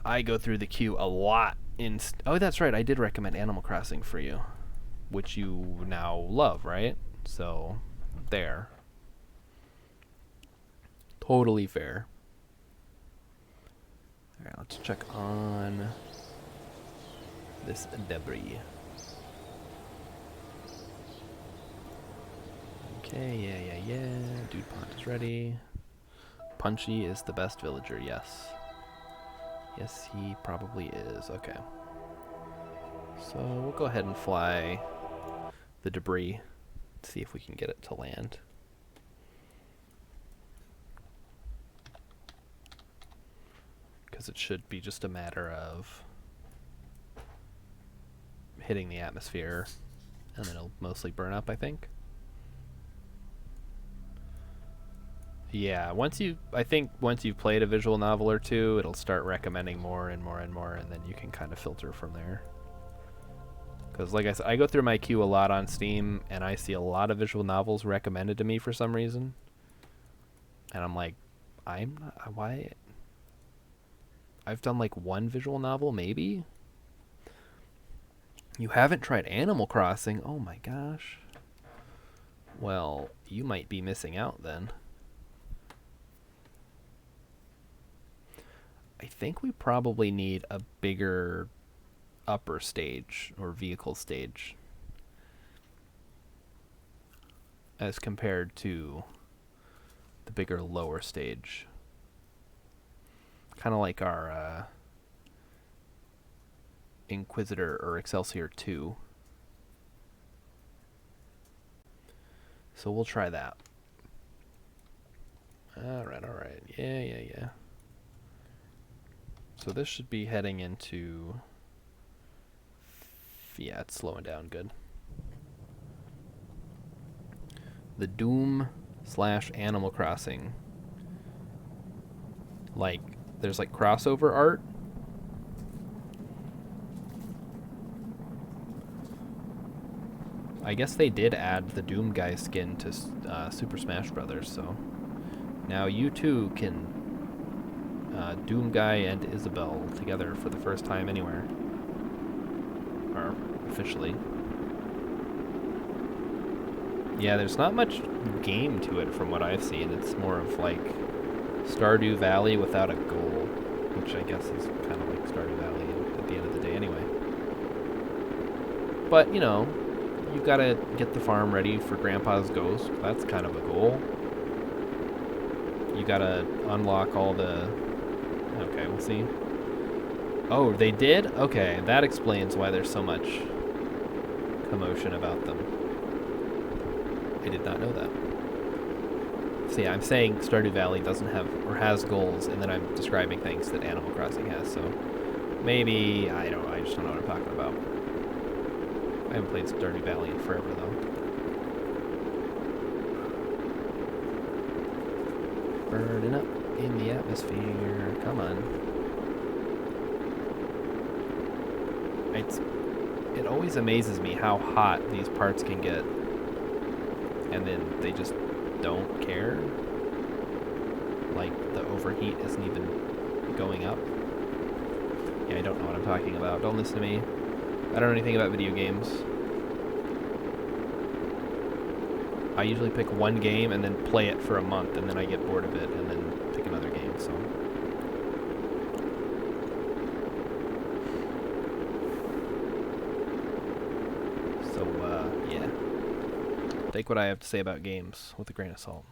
I go through the queue a lot in... Oh, that's right, I did recommend Animal Crossing for you, which you now love, right? So, there. Totally fair. Alright, let's check on this debris. Okay, yeah. Dude Pond is ready. Punchy is the best villager, yes. Yes, he probably is. Okay. So we'll go ahead and fly the debris, see if we can get it to land. Because it should be just a matter of hitting the atmosphere, and then it'll mostly burn up, I think. Yeah, I think once you've played a visual novel or two, it'll start recommending more and more and more, and then you can kind of filter from there. Because like I said, I go through my queue a lot on Steam, and I see a lot of visual novels recommended to me for some reason. And I'm like, why? I've done like one visual novel, maybe? You haven't tried Animal Crossing? Oh my gosh. Well, you might be missing out then. I think we probably need a bigger upper stage or vehicle stage as compared to the bigger lower stage. Kind of like our Inquisitor or Excelsior 2. So we'll try that. Alright. Yeah. So this should be heading into... Yeah, it's slowing down good. The Doom / Animal Crossing. Like, there's like crossover art. I guess they did add the Doom guy skin to Super Smash Brothers, so now you too can Doom Guy and Isabel together for the first time anywhere. Or officially. Yeah, there's not much game to it from what I've seen. It's more of like Stardew Valley without a goal, which I guess is kind of like Stardew Valley at the end of the day anyway. But, you know, you gotta get the farm ready for Grandpa's ghost. That's kind of a goal. You gotta unlock all the... Okay, we'll see. Oh, they did? Okay, that explains why there's so much commotion about them. I did not know that. See, I'm saying Stardew Valley doesn't have, or has goals, and then I'm describing things that Animal Crossing has, so maybe, I just don't know what I'm talking about. I haven't played Stardew Valley in forever, though. Burning up in the atmosphere. Come on. It always amazes me how hot these parts can get. And then they just don't care. Like, the overheat isn't even going up. Yeah, I don't know what I'm talking about. Don't listen to me. I don't know anything about video games. I usually pick one game and then play it for a month, and then I get bored of it, and then pick another game, so... yeah. Take what I have to say about games with a grain of salt.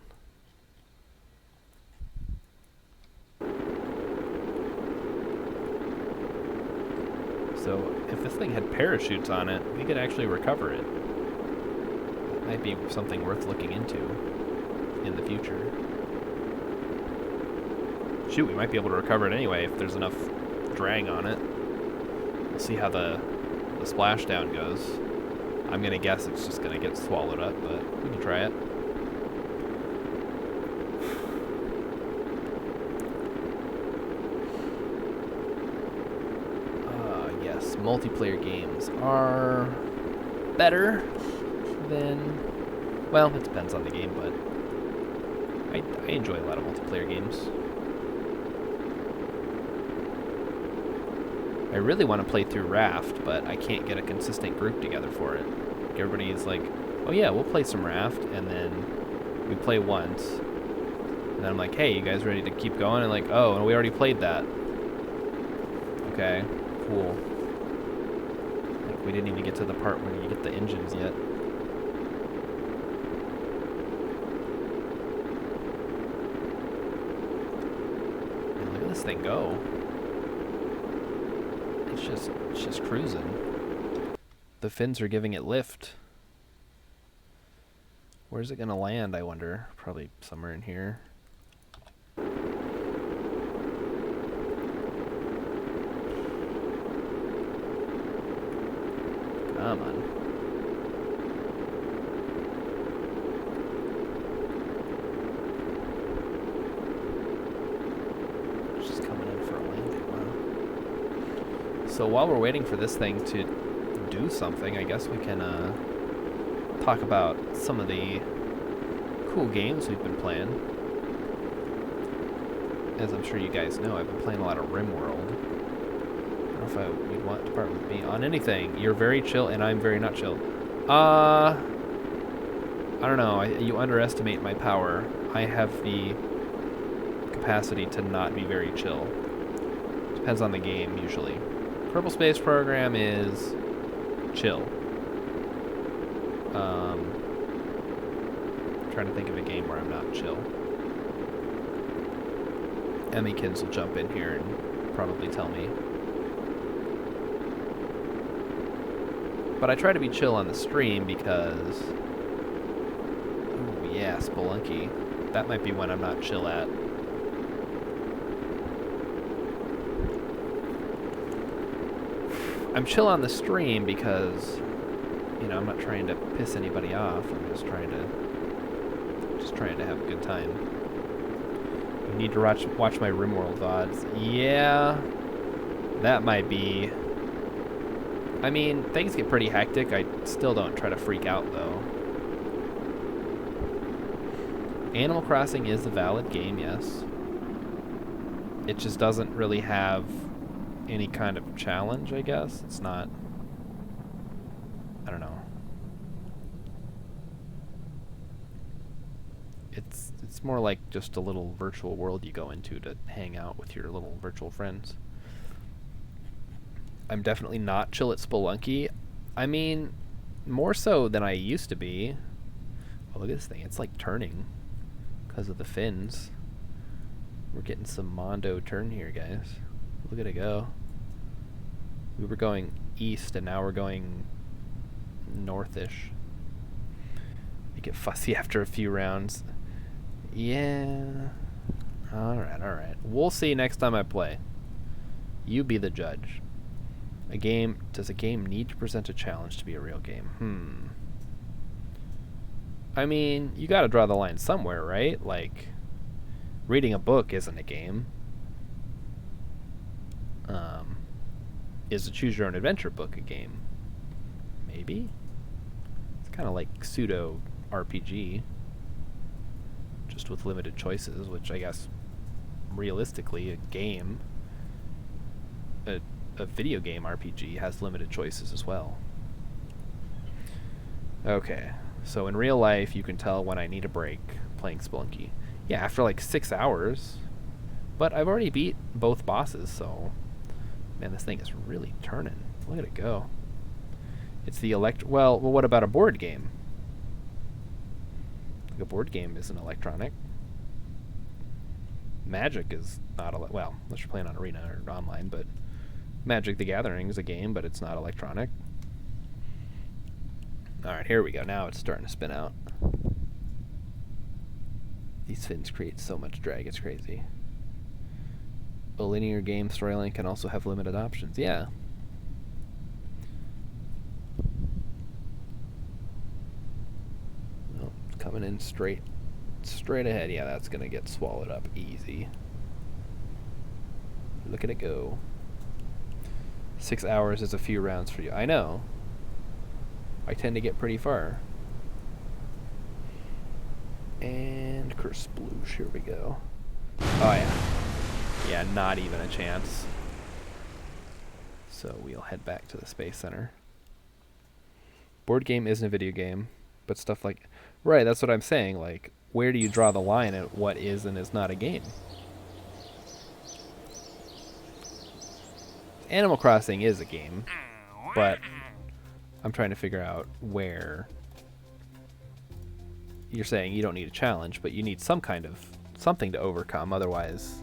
So, if this thing had parachutes on it, we could actually recover it. That might be something worth looking into in the future. Shoot, we might be able to recover it anyway if there's enough drag on it. We'll see how the splashdown goes. I'm gonna guess it's just gonna get swallowed up, but we can try it. Yes, multiplayer games are better than... Well, it depends on the game, but I enjoy a lot of multiplayer games. I really want to play through Raft, but I can't get a consistent group together for it. Everybody's like, oh yeah, we'll play some Raft, and then we play once, and then I'm like, hey, you guys ready to keep going? And like, oh, and we already played that. Okay, cool. Like, we didn't even get to the part where you get the engines yet. And look at this thing go. It's just cruising. The fins are giving it lift. Where's it gonna land, I wonder? Probably somewhere in here. Come on. It's just coming in for a landing, wow. So while we're waiting for this thing to do something, I guess we can talk about some of the cool games we've been playing. As I'm sure you guys know, I've been playing a lot of RimWorld. I don't know if you'd want to part with me on anything. You're very chill, and I'm very not chill. I don't know. You underestimate my power. I have the capacity to not be very chill. Depends on the game, usually. Kerbal Space Program is chill. Trying to think of a game where I'm not chill. Emmykins will jump in here and probably tell me. But I try to be chill on the stream because... Oh yeah, Spelunky. That might be when I'm not chill at. I'm chill on the stream because, you know, I'm not trying to piss anybody off. I'm just trying to have a good time. You need to watch my RimWorld VODs. Yeah, that might be. I mean, things get pretty hectic. I still don't try to freak out though. Animal Crossing is a valid game, yes. it just doesn't really have any kind of challenge, I guess. It's not, I don't know. It's more like just a little virtual world you go into to hang out with your little virtual friends. I'm definitely not chill at Spelunky. I mean, more so than I used to be. Oh, look at this thing. It's like turning because of the fins. We're getting some Mondo turn here, guys. Look at it go. We were going east, and now we're going northish. You get fussy after a few rounds. Yeah. Alright, alright. We'll see next time I play. You be the judge. Does a game need to present a challenge to be a real game? I mean, you gotta draw the line somewhere, right? Like, reading a book isn't a game. Is a choose your own adventure book a game? Maybe? It's kind of like pseudo RPG, just with limited choices, which I guess realistically a video game RPG has limited choices as well. Okay, so in real life you can tell when I need a break playing Spelunky. Yeah, after like 6 hours. But I've already beat both bosses, so... Man, this thing is really turning. Look at it go. It's the well, what about a board game? Like a board game isn't electronic. Magic is not well, unless you're playing on Arena or online, but Magic the Gathering is a game, but it's not electronic. Alright, here we go. Now it's starting to spin out. These fins create so much drag, it's crazy. A linear game storyline can also have limited options. Yeah. Well, it's coming in straight ahead. Yeah, that's gonna get swallowed up easy. Look at it go. 6 hours is a few rounds for you. I know. I tend to get pretty far. And curse sploosh. Here we go. Oh yeah. Yeah, not even a chance. So we'll head back to the Space Center. Board game isn't a video game, but stuff like... Right, that's what I'm saying. Like, where do you draw the line at what is and is not a game? Animal Crossing is a game, but I'm trying to figure out where... You're saying you don't need a challenge, but you need some kind of... something to overcome, otherwise...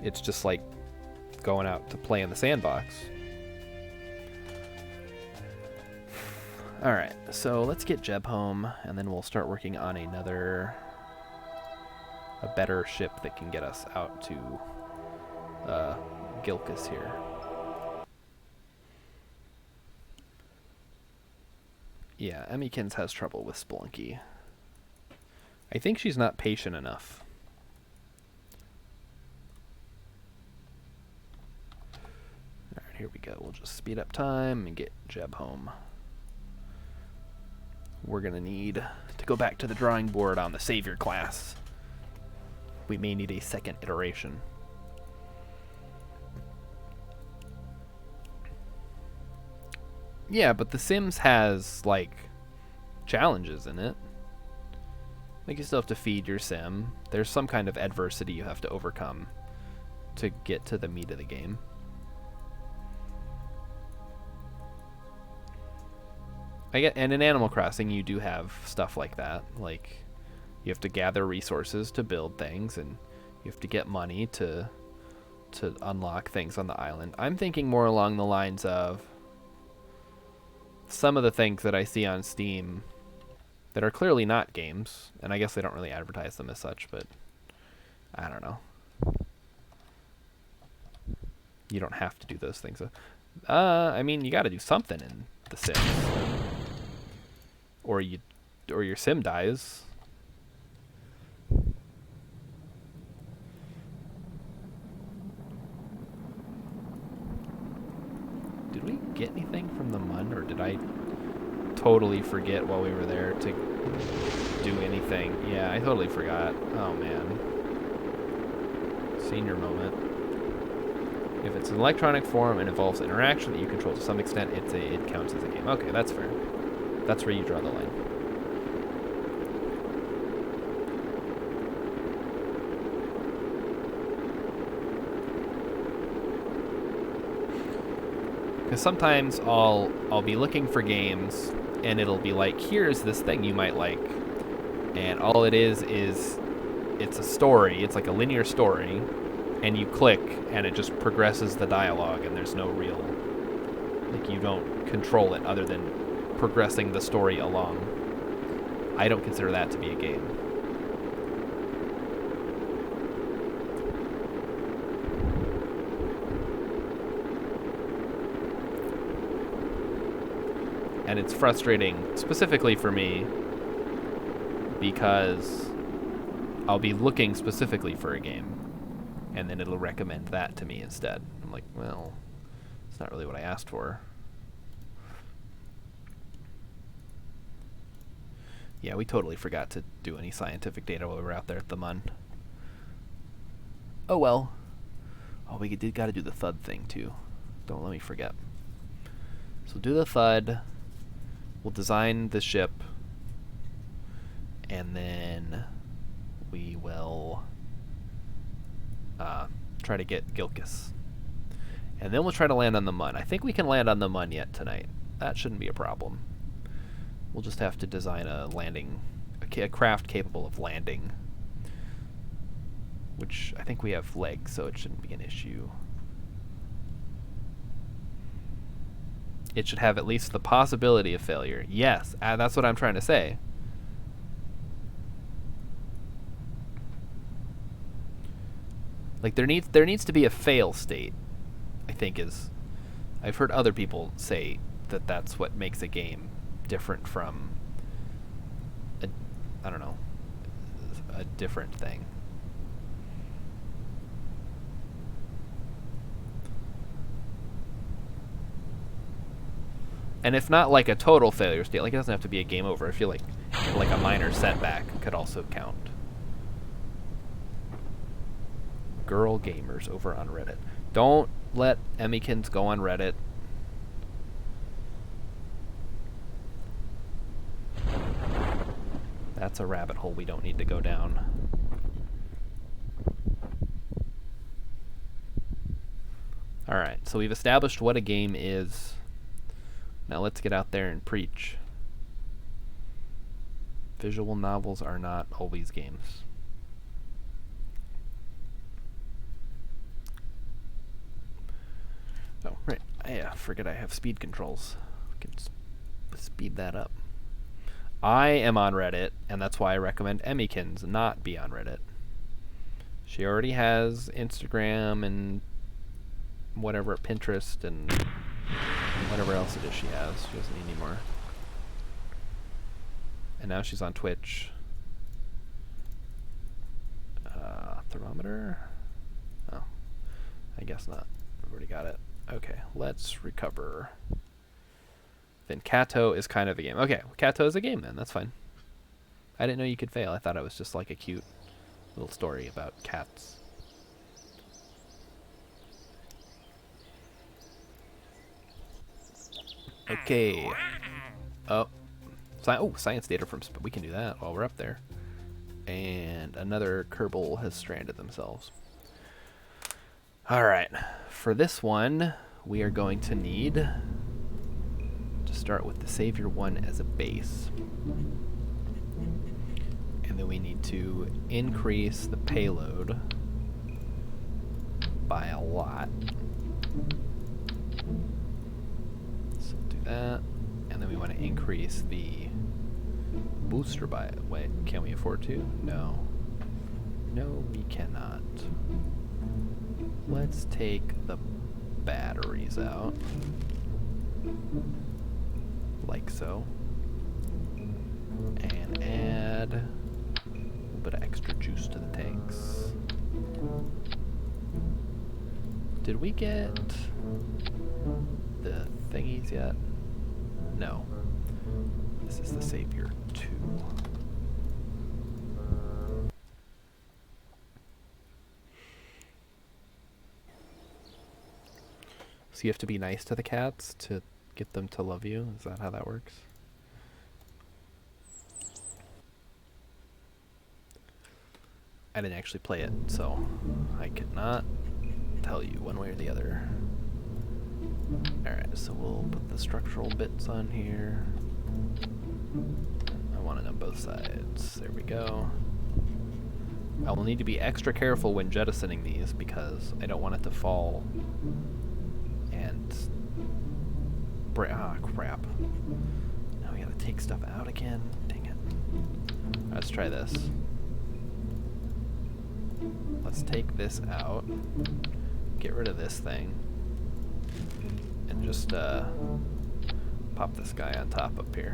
It's just like going out to play in the sandbox. Alright, so let's get Jeb home, and then we'll start working on a better ship that can get us out to Gilcus here. Yeah, Emmykins has trouble with Spelunky. I think she's not patient enough. Alright, here we go. We'll just speed up time and get Jeb home. We're going to need to go back to the drawing board on the Savior class. We may need a second iteration. Yeah, but The Sims has, like, challenges in it. Like, you still have to feed your sim. There's some kind of adversity you have to overcome to get to the meat of the game. And in Animal Crossing, you do have stuff like that. Like, you have to gather resources to build things, and you have to get money to unlock things on the island. I'm thinking more along the lines of some of the things that I see on Steam that are clearly not games, and I guess they don't really advertise them as such, but I don't know. You don't have to do those things. I mean, you got to do something in The Sims. Or your sim dies. Did we get anything from the Mun, or did I totally forget while we were there to do anything? Yeah, I totally forgot. Oh man. senior moment. If it's an electronic form and involves interaction that you control to some extent, it counts as a game. Okay, that's fair. That's where you draw the line. Because sometimes I'll be looking for games and it'll be like, here's this thing you might like, and all it is it's a story. It's like a linear story, and you click and it just progresses the dialogue, and there's no real, like, you don't control it other than progressing the story along. I don't consider that to be a game. And it's frustrating, specifically for me, because I'll be looking specifically for a game, and then it'll recommend that to me instead. I'm like, well, it's not really what I asked for. Yeah, we totally forgot to do any scientific data while we were out there at the MUN. Oh well. Oh, we did gotta do the thud thing too. Don't let me forget. So do the thud. We'll design the ship. And then we will try to get Gilkis. And then we'll try to land on the MUN. I think we can land on the MUN yet tonight. That shouldn't be a problem. We'll just have to design a landing, a craft capable of landing, which I think we have legs, so it shouldn't be an issue. It should have at least the possibility of failure. Yes, that's what I'm trying to say. Like, there needs to be a fail state, I think is... I've heard other people say that that's what makes a game different from I don't know, a different thing. And if not like a total failure state, like it doesn't have to be a game over. I feel like a minor setback could also count. Girl gamers over on Reddit. Don't let Emmykins go on Reddit. That's a rabbit hole we don't need to go down. Alright, so we've established what a game is. Now let's get out there and preach. Visual novels are not always games. Oh, right. I forget I have speed controls. We can speed that up. I am on Reddit, and that's why I recommend Emmykins not be on Reddit. She already has Instagram and whatever, Pinterest and whatever else it is she has. She doesn't need any more. And now she's on Twitch. Thermometer? Oh, I guess not. I've already got it. Okay, let's recover. Then Kato is kind of a game. Okay, well, Kato is a game then. That's fine. I didn't know you could fail. I thought it was just like a cute little story about cats. Okay. Oh, science data from... we can do that while we're up there. And another Kerbal has stranded themselves. Alright. For this one, we are going to need to start with the Savior 1 as a base. And then we need to increase the payload by a lot. So do that. And then we want to increase the booster by... wait, can we afford to? No. No, we cannot. Let's take the batteries out. Like so. And add a little bit of extra juice to the tanks. Did we get the thingies yet? No. This is the Savior 2. So you have to be nice to the cats to get them to love you? Is that how that works? I didn't actually play it, so I could not tell you one way or the other. Alright, so we'll put the structural bits on here. I want it on both sides. There we go. I will need to be extra careful when jettisoning these because I don't want it to fall and... Ah, crap. Now we gotta take stuff out again. Dang it. Let's try this. Let's take this out. Get rid of this thing. And just pop this guy on top up here.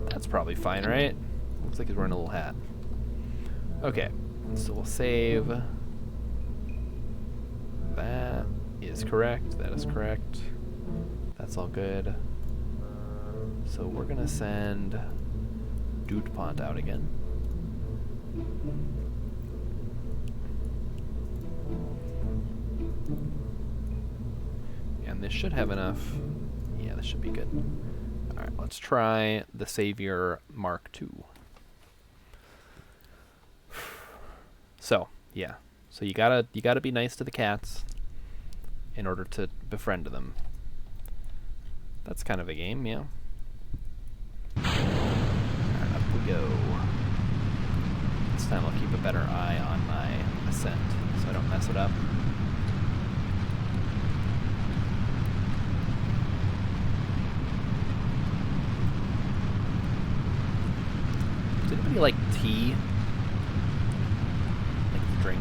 That's probably fine, right? Looks like he's wearing a little hat. Okay, so we'll save. That is correct. That is correct. That's all good. So we're gonna send Dudepont out again. And this should have enough. Yeah, this should be good. Alright, let's try the Savior Mark II. So, yeah. So you gotta be nice to the cats in order to befriend them. That's kind of a game, yeah. Alright, up we go. This time I'll keep a better eye on my ascent so I don't mess it up. Does anybody like tea? Like to drink?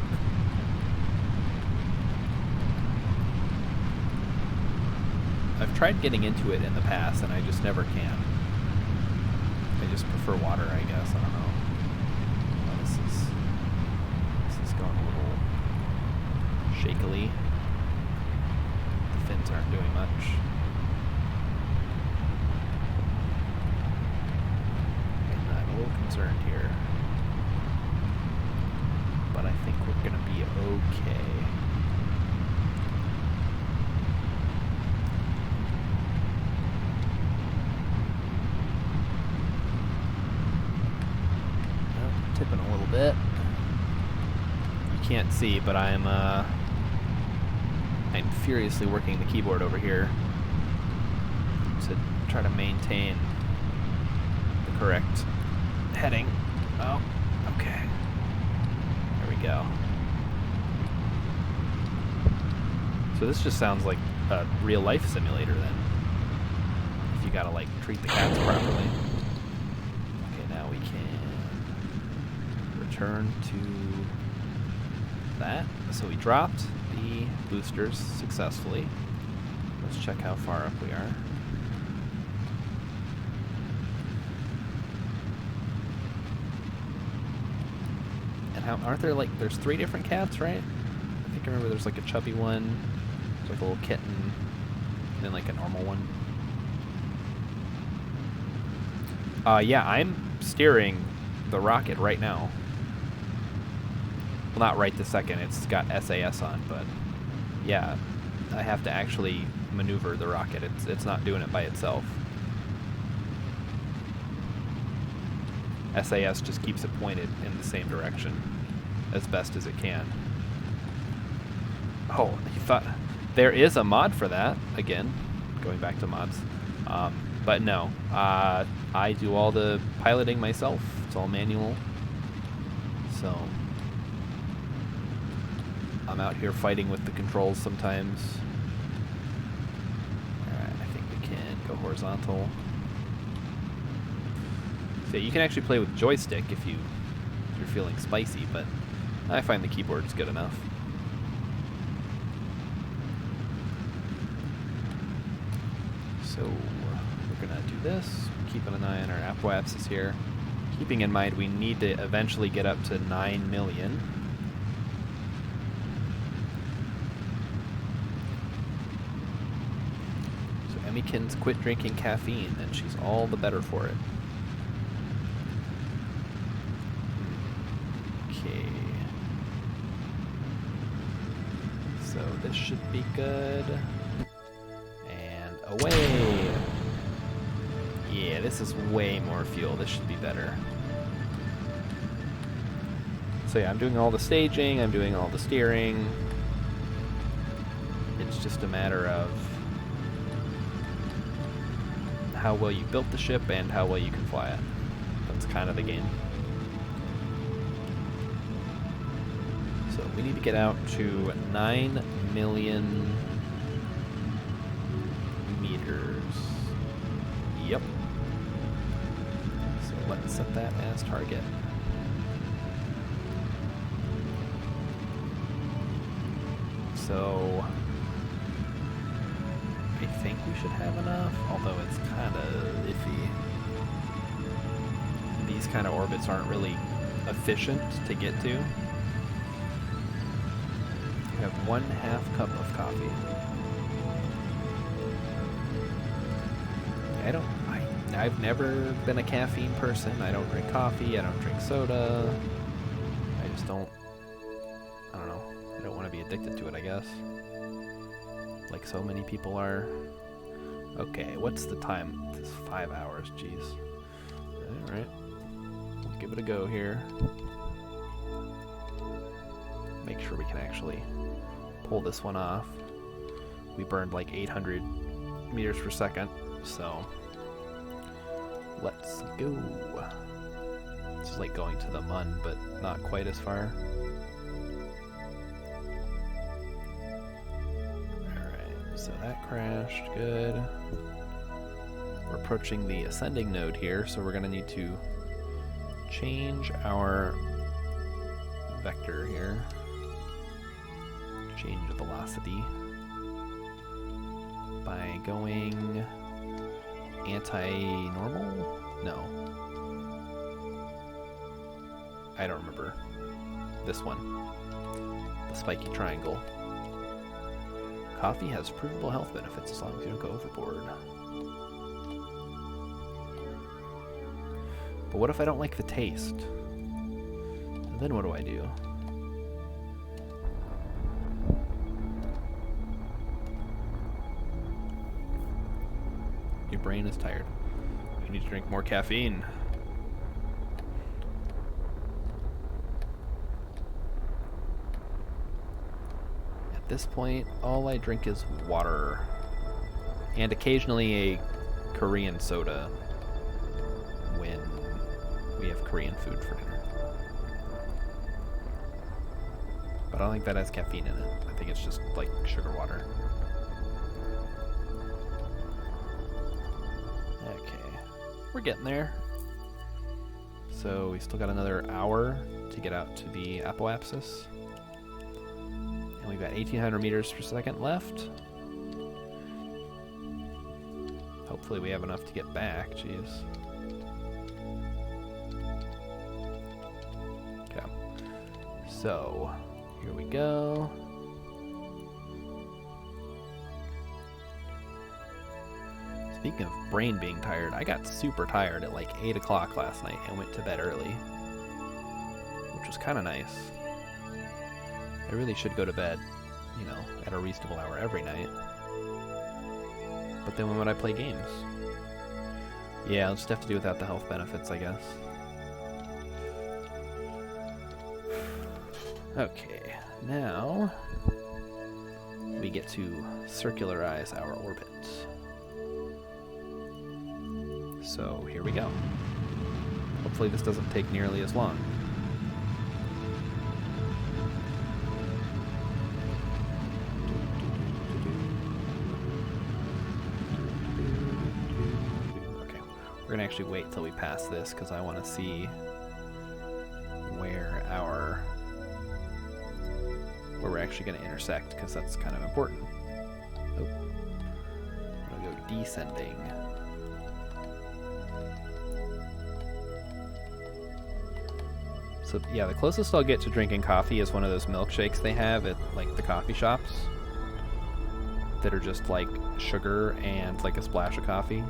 I've tried getting into it in the past and I just never can. I just prefer water, I guess. I don't know. Oh, this is going a little shakily. The fins aren't doing much. And I'm a little concerned here. But I think we're gonna be okay. Tipping a little bit. You can't see, but I'm furiously working the keyboard over here to try to maintain the correct heading. Oh, okay. There we go. So this just sounds like a real life simulator then. If you gotta like treat the cats properly. Okay, now we can return to that. So we dropped the boosters successfully. Let's check how far up we are. And how aren't there like there's 3 different cats, right? I think I remember there's like a chubby one, there's like a little kitten, and then like a normal one. Yeah, I'm steering the rocket right now. Well, not right this second, it's got SAS on, but yeah, I have to actually maneuver the rocket. It's not doing it by itself. SAS just keeps it pointed in the same direction as best as it can. Oh, you thought there is a mod for that, again, going back to mods. But no, I do all the piloting myself. It's all manual. So I'm out here fighting with the controls sometimes. Alright, I think we can go horizontal. So you can actually play with joystick if you're feeling spicy, but I find the keyboard's good enough. So we're gonna do this, keeping an eye on our apoapsis here. Keeping in mind we need to eventually get up to 9 million. Emmykin's quit drinking caffeine, and she's all the better for it. Okay. So this should be good. away. Yeah, this is way more fuel. This should be better. So yeah, I'm doing all the staging, I'm doing all the steering. It's just a matter of how well you built the ship and how well you can fly it. That's kind of the game. So we need to get out to 9 million meters. Yep. So let's set that as target. So I think we should have enough, although it's kind of iffy. These kind of orbits aren't really efficient to get to. We have 1/2 cup of coffee. I've never been a caffeine person. I don't drink coffee, I don't drink soda. I just don't know. I don't want to be addicted to it, I guess. Like so many people are. Okay, what's the time? It's 5 hours, jeez. Alright. We'll give it a go here. Make sure we can actually pull this one off. We burned like 800 meters per second, so let's go. This is like going to the Mun, but not quite as far. Alright, so that crashed, good. We're approaching the ascending node here, so we're going to need to change our vector here. Change the velocity by going anti-normal? No. I don't remember. This one. The spiky triangle. Coffee has provable health benefits as long as you don't go overboard. But what if I don't like the taste? And then what do I do? Your brain is tired. You need to drink more caffeine. At this point, all I drink is water. And occasionally a Korean soda when we have Korean food for dinner. But I don't think that has caffeine in it. I think it's just like sugar water. We're getting there. So we still got another hour to get out to the apoapsis. And we've got 1,800 meters per second left. Hopefully we have enough to get back, jeez. Okay. So, here we go. Speaking of brain being tired, I got super tired at like 8 o'clock last night and went to bed early, which was kind of nice. I really should go to bed, you know, at a reasonable hour every night. But then when would I play games? Yeah, I'll just have to do without the health benefits, I guess. Okay, now we get to circularize our orbit. So here we go. Hopefully this doesn't take nearly as long. Okay, we're gonna actually wait till we pass this because I want to see where we're actually going to intersect, because that's kind of important. Oh, I'm gonna go descending. So yeah, the closest I'll get to drinking coffee is one of those milkshakes they have at like the coffee shops that are just like sugar and like a splash of coffee.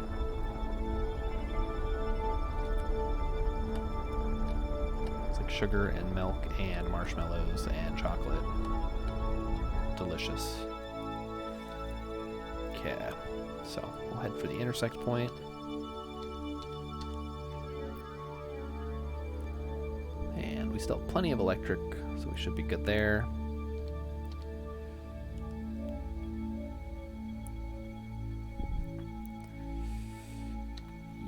It's like sugar and milk and marshmallows and chocolate. Delicious. Okay, so we'll head for the intersect point. And we still have plenty of electric, so we should be good there.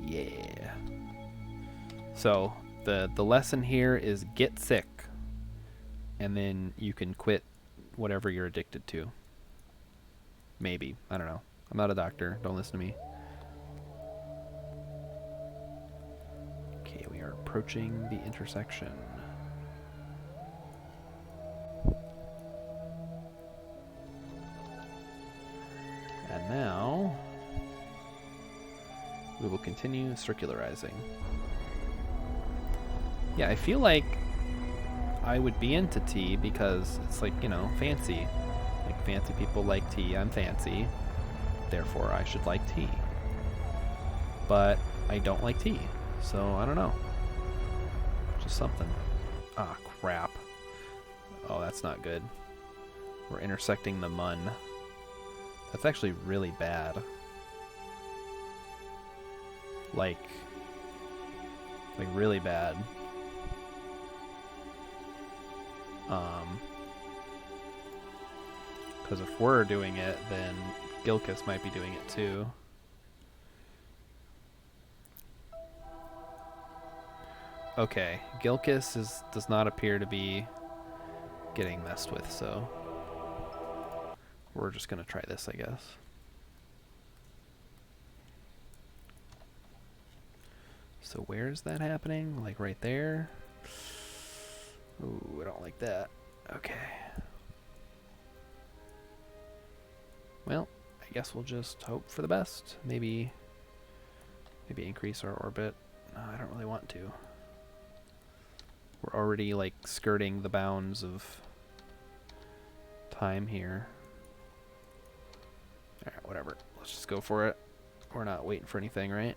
Yeah. So the lesson here is get sick, and then you can quit whatever you're addicted to. Maybe. I don't know. I'm not a doctor. Don't listen to me. Okay, we are approaching the intersection. And now we will continue circularizing. Yeah, I feel like I would be into tea because it's like, you know, fancy. Like fancy people like tea. I'm fancy. Therefore, I should like tea. But I don't like tea. So, I don't know. Just something. Ah, crap. Oh, that's not good. We're intersecting the mun. That's actually really bad. Like really bad. Because if we're doing it, then Gilkis might be doing it too. Okay, Gilkis does not appear to be getting messed with, so we're just gonna try this, I guess. So where's that happening? Like right there? Ooh, I don't like that. Okay. Well, I guess we'll just hope for the best. Maybe increase our orbit. No, I don't really want to. We're already like skirting the bounds of time here. Alright, whatever. Let's just go for it. We're not waiting for anything, right?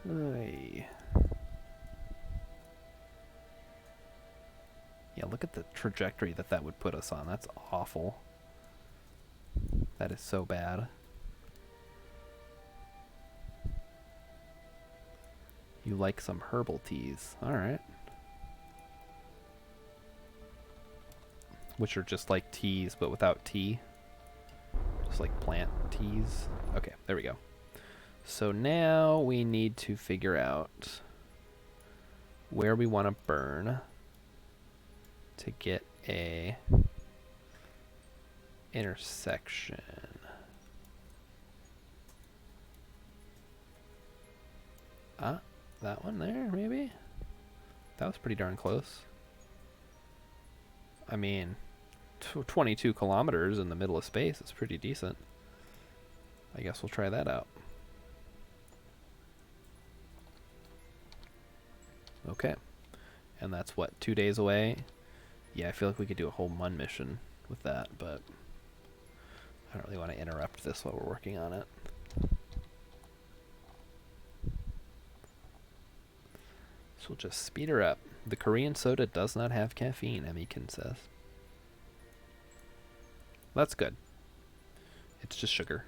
Oy. Yeah, look at the trajectory that would put us on. That's awful. That is so bad. You like some herbal teas. Alright. Which are just like teas, but without tea. Just like plant teas. Okay, there we go. So now we need to figure out where we want to burn to get a intersection. Ah, that one there, maybe? That was pretty darn close. I mean, 22 kilometers in the middle of space is pretty decent. I guess we'll try that out. Okay. And that's what, 2 days away? Yeah, I feel like we could do a whole MUN mission with that, but I don't really want to interrupt this while we're working on it. So we'll just speed her up. The Korean soda does not have caffeine, Emikin says. That's good. It's just sugar.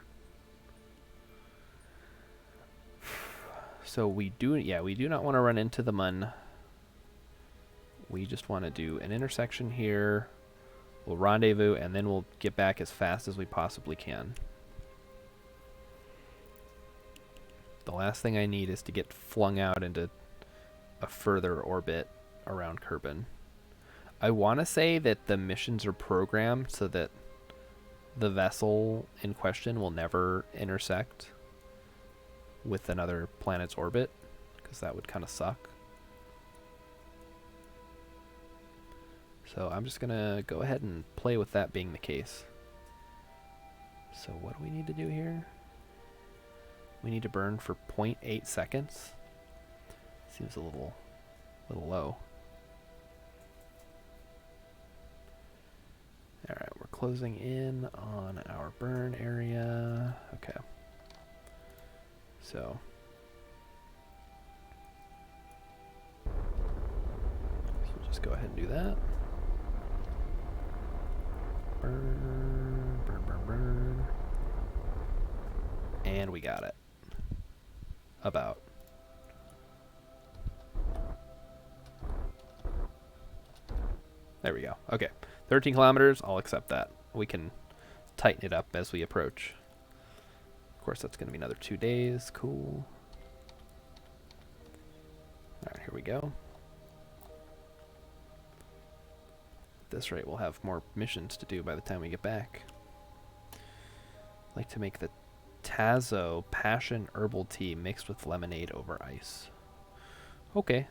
So we do not want to run into the MUN. We just want to do an intersection here. We'll rendezvous, and then we'll get back as fast as we possibly can. The last thing I need is to get flung out into a further orbit around Kerbal. I want to say that the missions are programmed so that the vessel in question will never intersect with another planet's orbit, because that would kind of suck. So I'm just going to go ahead and play with that being the case. So what do we need to do here? We need to burn for 0.8 seconds. Seems a little low. Alright, we're closing in on our burn area. Okay. So we'll just go ahead and do that. Burn, burn, burn, burn. And we got it. About. There we go. Okay. 13 kilometers. I'll accept that. We can tighten it up as we approach. Of course, that's going to be another 2 days. Cool. All right, here we go. At this rate, we'll have more missions to do by the time we get back. I'd like to make the Tazo Passion Herbal Tea mixed with lemonade over ice. Okay.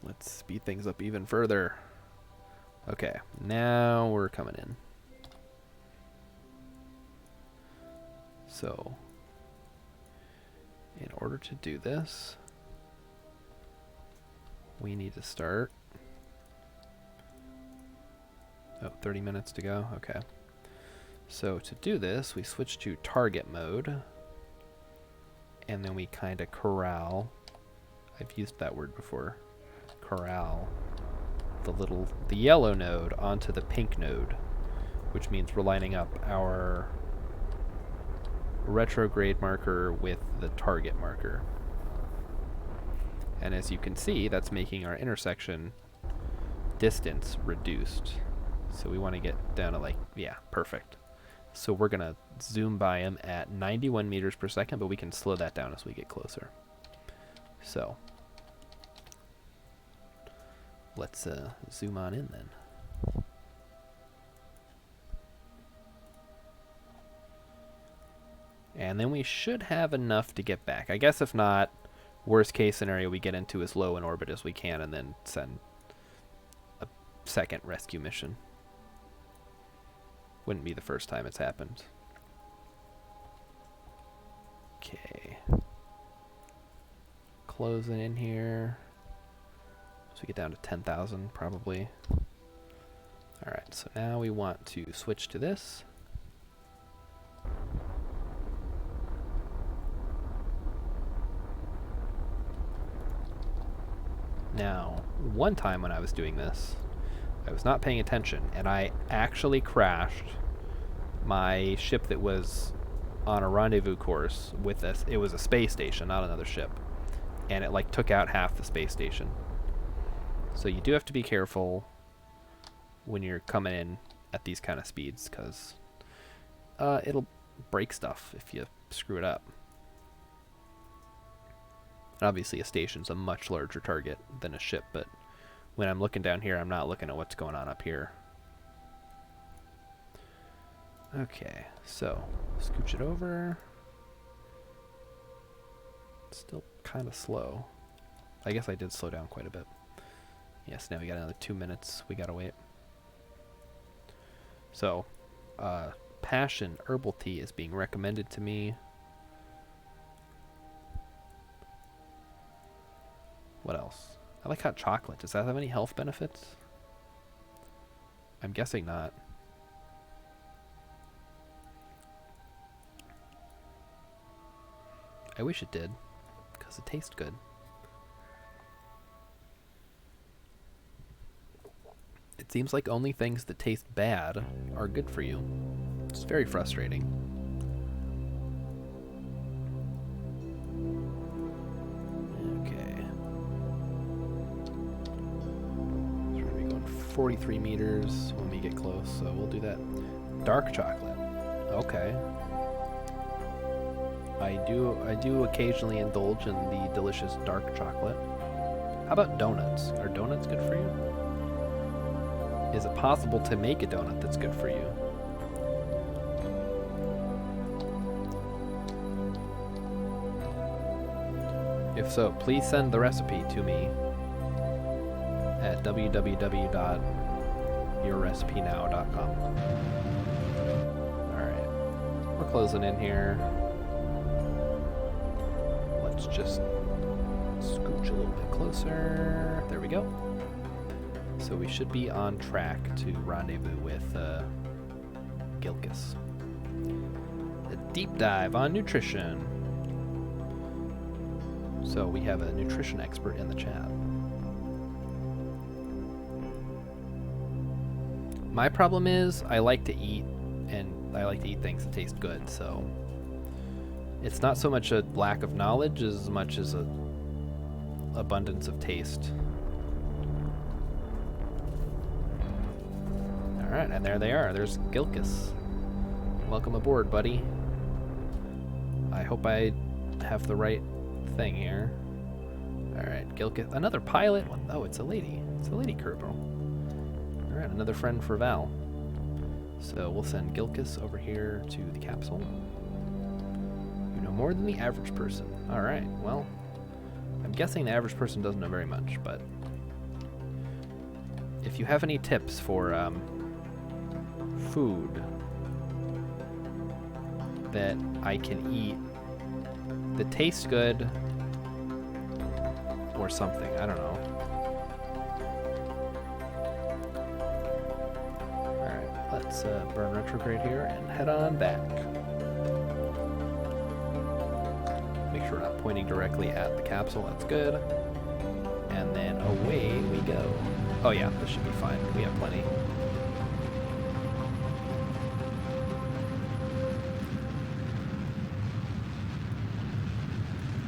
Let's speed things up even further. Okay, now we're coming in. So, in order to do this, we need to start. Oh, 30 minutes to go. Okay. So to do this, we switch to target mode. And then we kind of corral. I've used that word before. Corral the yellow node onto the pink node, which means we're lining up our retrograde marker with the target marker. And as you can see, that's making our intersection distance reduced. So we want to get down to like, yeah, perfect. So we're going to zoom by him at 91 meters per second, but we can slow that down as we get closer. So let's zoom on in then. And then we should have enough to get back. I guess if not, worst case scenario, we get into as low in orbit as we can and then send a second rescue mission. Wouldn't be the first time it's happened. Okay. Closing in here. So we get down to 10,000 probably. Alright, so now we want to switch to this. Now, one time when I was doing this, I was not paying attention, and I actually crashed my ship that was on a rendezvous course with this. It was a space station, not another ship. And it like took out half the space station. So you do have to be careful when you're coming in at these kind of speeds, because it'll break stuff if you screw it up. Obviously, a station's a much larger target than a ship, but when I'm looking down here, I'm not looking at what's going on up here. Okay, so scooch it over. It's still kind of slow. I guess I did slow down quite a bit. Yes, now we got another 2 minutes we gotta wait. So, Passion Herbal Tea is being recommended to me. What else? I like hot chocolate. Does that have any health benefits? I'm guessing not. I wish it did, because it tastes good. It seems like only things that taste bad are good for you. It's very frustrating. Okay. So we're going to be going 43 meters when we get close, so we'll do that. Dark chocolate. Okay. I do occasionally indulge in the delicious dark chocolate. How about donuts? Are donuts good for you? Is it possible to make a donut that's good for you? If so, please send the recipe to me at www.yourrecipenow.com. Alright, we're closing in here. Let's just scooch a little bit closer. There we go. So we should be on track to rendezvous with Gilkis. A deep dive on nutrition. So we have a nutrition expert in the chat. My problem is I like to eat, and I like to eat things that taste good, so it's not so much a lack of knowledge as much as a abundance of taste. Alright, and there they are. There's Gilkis. Welcome aboard, buddy. I hope I have the right thing here. Alright, Gilkis. Another pilot? Oh, it's a lady. It's a lady Kerbal. Alright, another friend for Val. So we'll send Gilkis over here to the capsule. You know more than the average person. Alright, well, I'm guessing the average person doesn't know very much, but if you have any tips for food that I can eat that tastes good or something, I don't know. Alright, let's burn retrograde here and head on back. Make sure we're not pointing directly at the capsule, that's good. And then away we go. Oh yeah, this should be fine, we have plenty.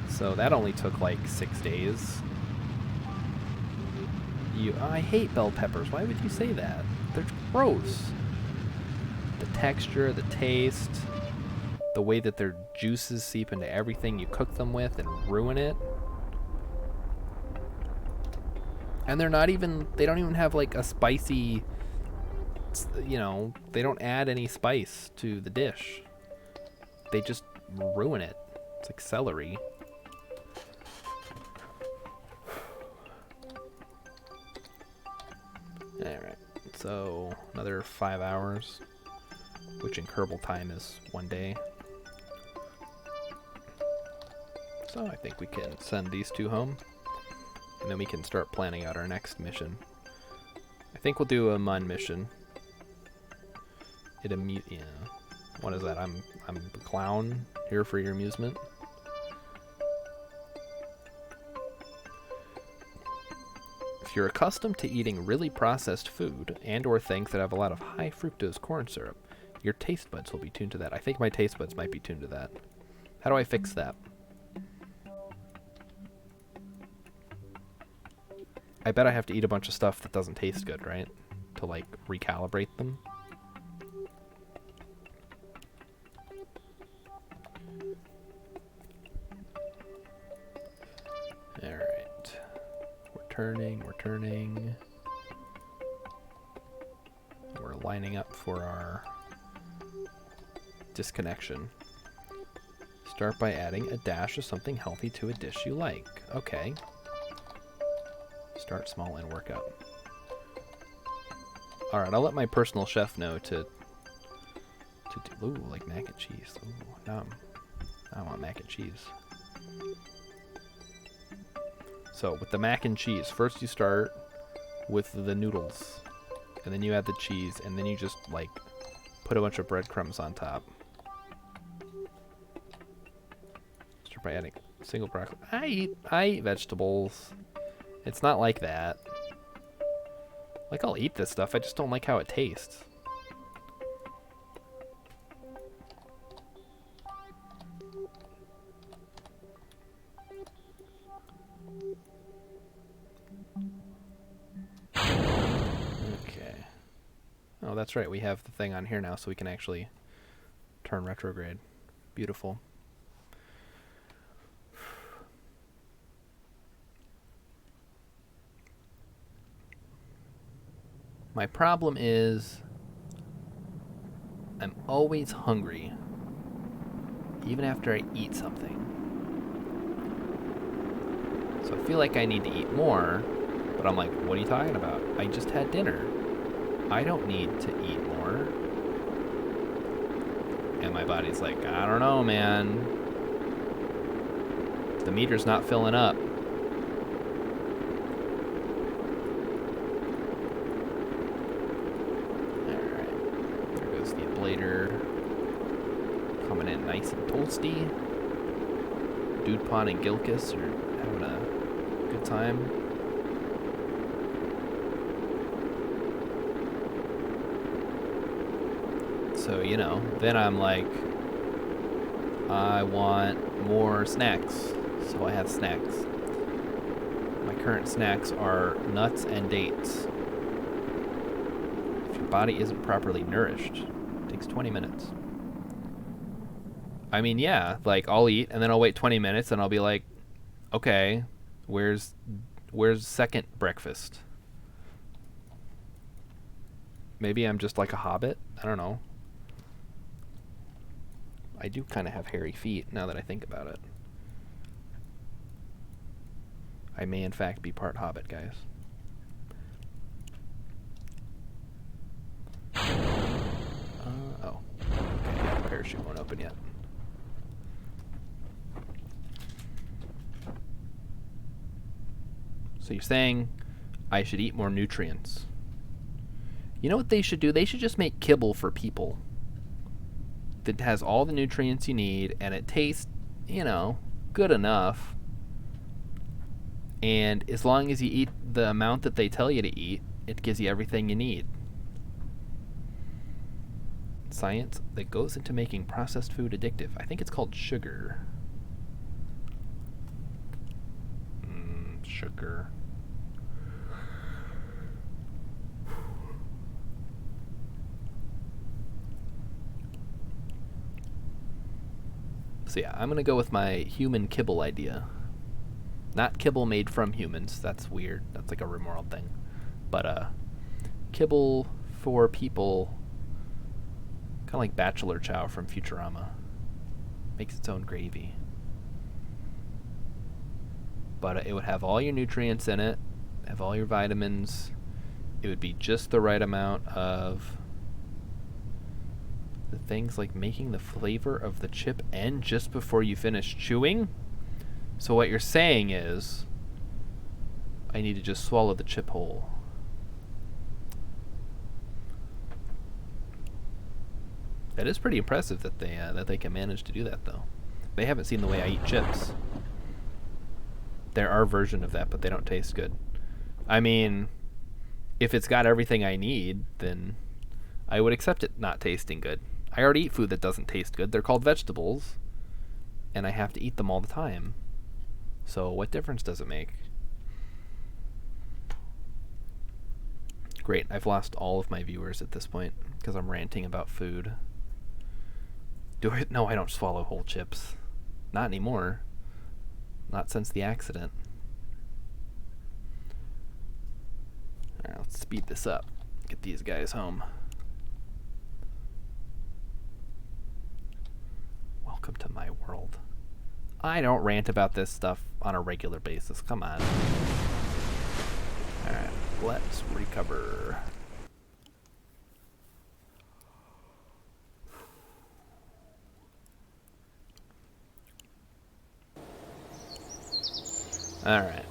So that only took like 6 days. I hate bell peppers. Why would you say that? They're gross. The texture, the taste, the way that their juices seep into everything you cook them with and ruin it. And they're not even, they don't even have like a spicy, you know, they don't add any spice to the dish. They just ruin it. It's like celery. Alright, so another 5 hours, which in Kerbal time is 1 day. So I think we can send these two home, and then we can start planning out our next mission. I think we'll do a Mun mission. Yeah. What is that? I'm the clown here for your amusement. If you're accustomed to eating really processed food and or things that have a lot of high fructose corn syrup, your taste buds will be tuned to that. I think my taste buds might be tuned to that. How do I fix that? I bet I have to eat a bunch of stuff that doesn't taste good, right? To like recalibrate them. Alright. We're turning. We're lining up for our disconnection. Start by adding a dash of something healthy to a dish you like. Okay. Start small and work up. Alright, I'll let my personal chef know to do, ooh, like mac and cheese. Ooh, now I want mac and cheese. So, with the mac and cheese, first you start with the noodles, and then you add the cheese, and then you just, like, put a bunch of breadcrumbs on top. Start by adding single broccoli. I eat vegetables. It's not like that. Like, I'll eat this stuff, I just don't like how it tastes. Okay. Oh, that's right, we have the thing on here now, so we can actually turn retrograde. Beautiful. My problem is I'm always hungry, even after I eat something. So I feel like I need to eat more, but I'm like, what are you talking about? I just had dinner. I don't need to eat more. And my body's like, I don't know, man. The meter's not filling up. Ablator. Coming in nice and toasty. Dude Pond and Gilkis are having a good time. So, you know, then I'm like, I want more snacks. So I have snacks. My current snacks are nuts and dates. If your body isn't properly nourished, it takes 20 minutes. I mean, yeah, like I'll eat and then I'll wait 20 minutes and I'll be like, okay, where's second breakfast? Maybe I'm just like a hobbit. I don't know. I do kind of have hairy feet now that I think about it. I may in fact be part hobbit, guys. Oh. Okay, yeah, the parachute won't open yet. So you're saying I should eat more nutrients. You know what they should do? They should just make kibble for people that has all the nutrients you need and it tastes, you know, good enough. And as long as you eat the amount that they tell you to eat, it gives you everything you need. Science that goes into making processed food addictive. I think it's called sugar. Sugar. So yeah, I'm gonna go with my human kibble idea. Not kibble made from humans. That's weird. That's like a remoral thing. But kibble for people, kind of like Bachelor Chow from Futurama. Makes its own gravy. But it would have all your nutrients in it, have all your vitamins. It would be just the right amount of the things like making the flavor of the chip end just before you finish chewing. So what you're saying is I need to just swallow the chip whole. That is pretty impressive that they can manage to do that, though. They haven't seen the way I eat chips. There are versions of that, but they don't taste good. I mean, if it's got everything I need, then I would accept it not tasting good. I already eat food that doesn't taste good. They're called vegetables, and I have to eat them all the time. So what difference does it make? Great, I've lost all of my viewers at this point because I'm ranting about food. No, I don't swallow whole chips. Not anymore. Not since the accident. Alright, let's speed this up. Get these guys home. Welcome to my world. I don't rant about this stuff on a regular basis. Come on. Alright, let's recover. Alright,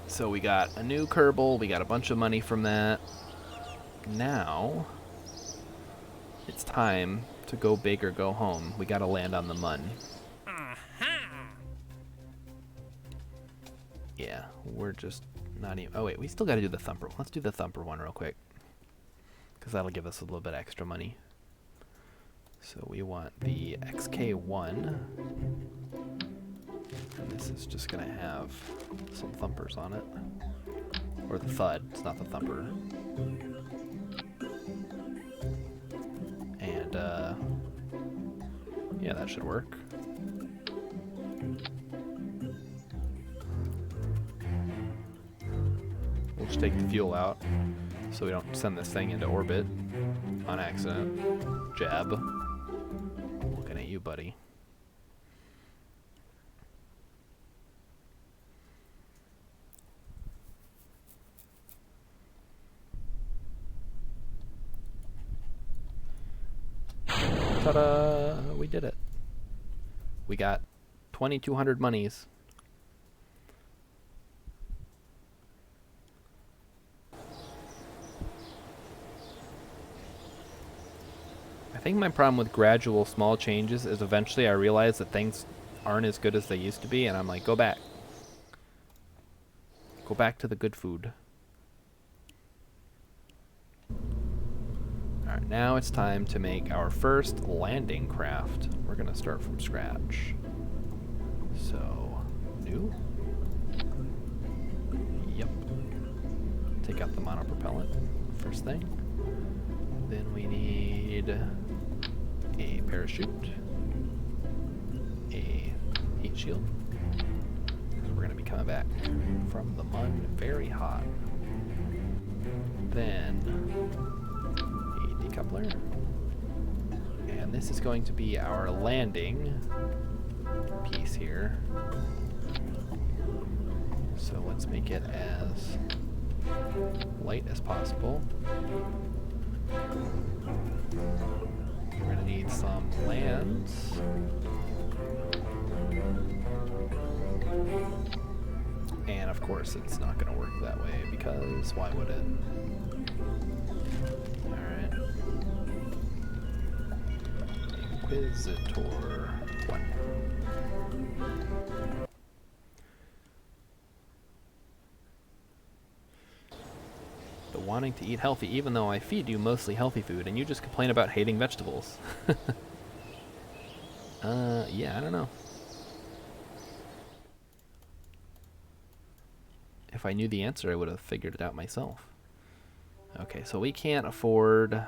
so we got a new Kerbal, we got a bunch of money from that. Now, it's time to go big or go home. We gotta land on the mun. Yeah, we're just not even... Oh wait, we still gotta do the thumper. Let's do the thumper one real quick, because that'll give us a little bit extra money. So we want the XK1. And this is just gonna have some thumpers on it. Or the thud, it's not the thumper. And, yeah, that should work. We'll just take the fuel out so we don't send this thing into orbit on accident. Jab. Looking at you, buddy. Ta-da! We did it. We got 2,200 monies. think my problem with gradual small changes is eventually I realize that things aren't as good as they used to be, and I'm like, go back. Go back to the good food. Alright, now it's time to make our first landing craft. We're gonna start from scratch. So, new? Yep. Take out the monopropellant, first thing. Then we need a parachute, a heat shield. We're gonna be coming back from the mud very hot. Then a decoupler. And this is going to be our landing piece here. So let's make it as light as possible. We're gonna need some lands. And of course it's not gonna work that way because why would it? Alright. Inquisitor 1. The wanting to eat healthy even though I feed you mostly healthy food and you just complain about hating vegetables. Yeah, I don't know. If I knew the answer, I would have figured it out myself. Okay, so we can't afford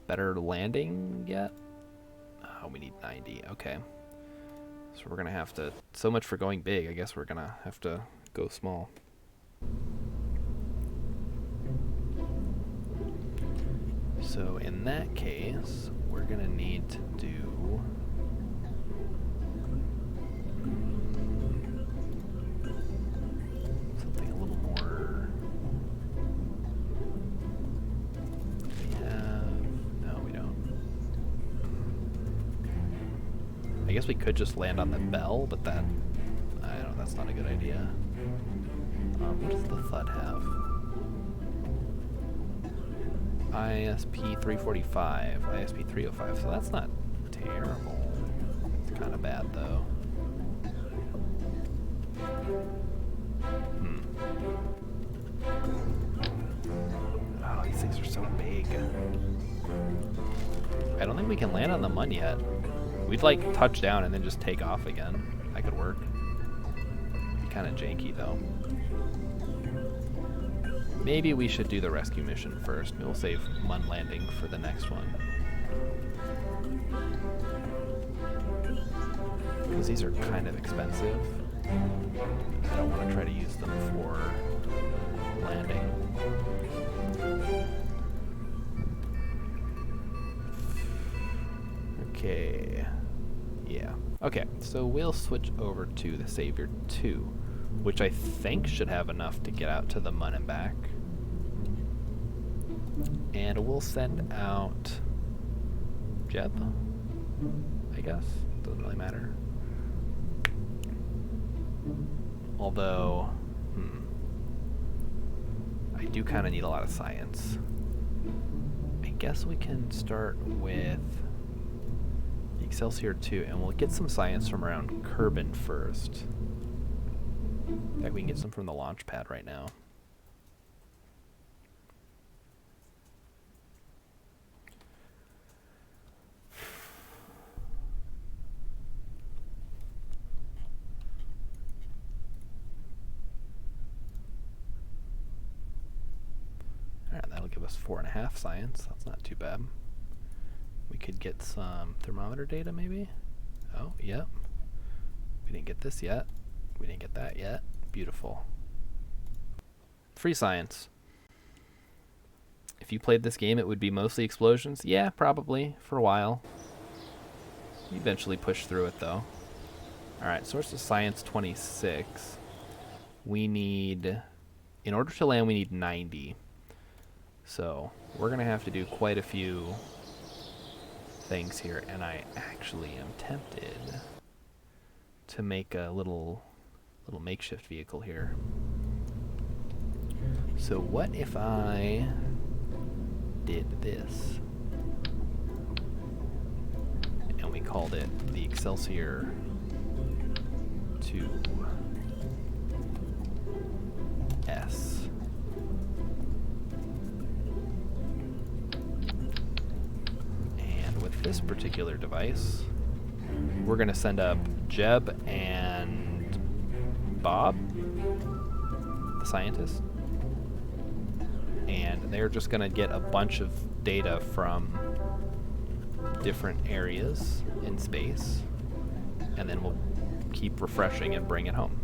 better landing yet. Oh, we need 90. Okay. So we're going to have to... So much for going big. I guess we're going to have to go small. So in that case, we're going to need to do... something a little more... We have... No, we don't. I guess we could just land on the bell, but that... I don't know, that's not a good idea. What does the thud have? ISP 345, ISP 305, so that's not terrible. It's kind of bad though. Oh, these things are so big. I don't think we can land on the mun yet. We'd like touch down and then just take off again. That could work. Be kind of janky though. Maybe we should do the rescue mission first. We'll save mun landing for the next one. Because these are kind of expensive. I don't want to try to use them for landing. Okay. Yeah. Okay, so we'll switch over to the Savior 2, which I think should have enough to get out to the mun and back. And we'll send out Jeb, I guess. Doesn't really matter. Although, I do kind of need a lot of science. I guess we can start with the Excelsior 2, and we'll get some science from around Kerbal first. In fact, we can get some from the launch pad right now. Alright, that'll give us 4.5 science. That's not too bad. We could get some thermometer data, maybe? Oh, yep. We didn't get this yet. We didn't get that yet. Beautiful. Free science. If you played this game, it would be mostly explosions? Yeah, probably, for a while. You eventually push through it, though. Alright, source of science 26. We need... In order to land, we need 90. So, we're going to have to do quite a few things here, and I actually am tempted to make a little makeshift vehicle here. So what if I did this? called it the Excelsior 2S. And with this particular device, we're going to send up Jeb and Bob, the scientist, and they're just going to get a bunch of data from different areas in space, and then we'll keep refreshing and bring it home.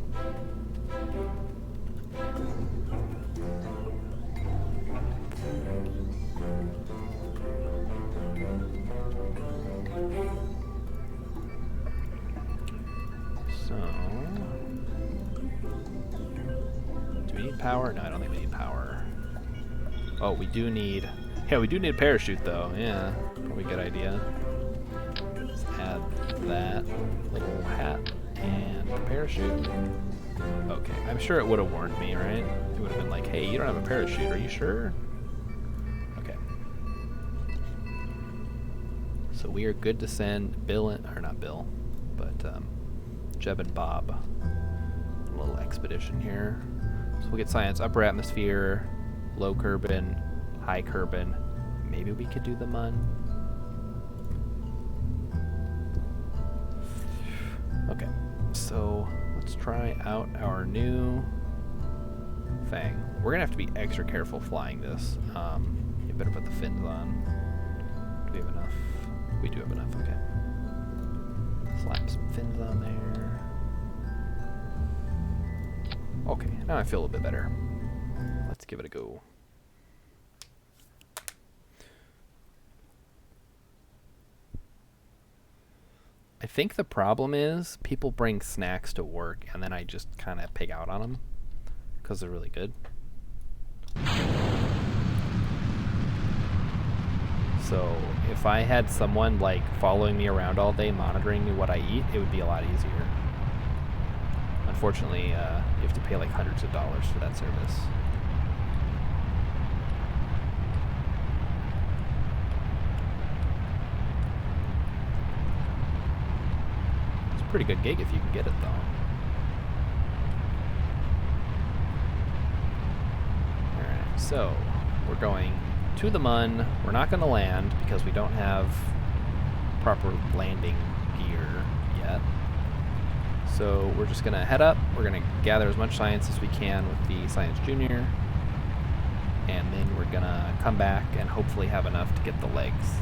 So, do we need power? No, I don't think we need power. Oh, we do need... Yeah, we do need a parachute, though. Yeah, probably a good idea. Let's add that little hat and the parachute. Okay, I'm sure it would have warned me, right? It would have been like, hey, you don't have a parachute, are you sure? Okay. So we are good to send Bill, or not Bill, but Jeb and Bob. A little expedition here. So we'll get science, upper atmosphere, low Kerbin, high Kerbin. Maybe we could do the Mun. Okay, so let's try out our new thing. We're gonna have to be extra careful flying this. You better put the fins on. Do we have enough? We do have enough, okay. Slap some fins on there. Okay, now I feel a little bit better. Let's give it a go. I think the problem is people bring snacks to work and then I just kind of pig out on them because they're really good. So if I had someone like following me around all day monitoring me what I eat, it would be a lot easier. Unfortunately, you have to pay like hundreds of dollars for that service. Pretty good gig if you can get it, though. Alright, so we're going to the Mun. We're not going to land because we don't have proper landing gear yet. So we're just going to head up. We're going to gather as much science as we can with the Science Junior. And then we're going to come back and hopefully have enough to get the legs.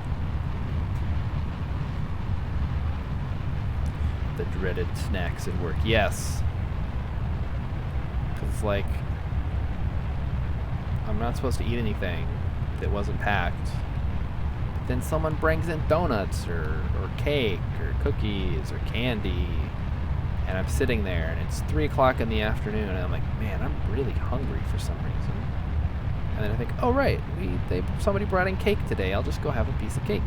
The dreaded snacks at work. Yes. Because, like, I'm not supposed to eat anything that wasn't packed. But then someone brings in donuts or cake or cookies or candy. And I'm sitting there and it's 3 o'clock in the afternoon and I'm like, man, I'm really hungry for some reason. And then I think, oh, right, somebody brought in cake today. I'll just go have a piece of cake.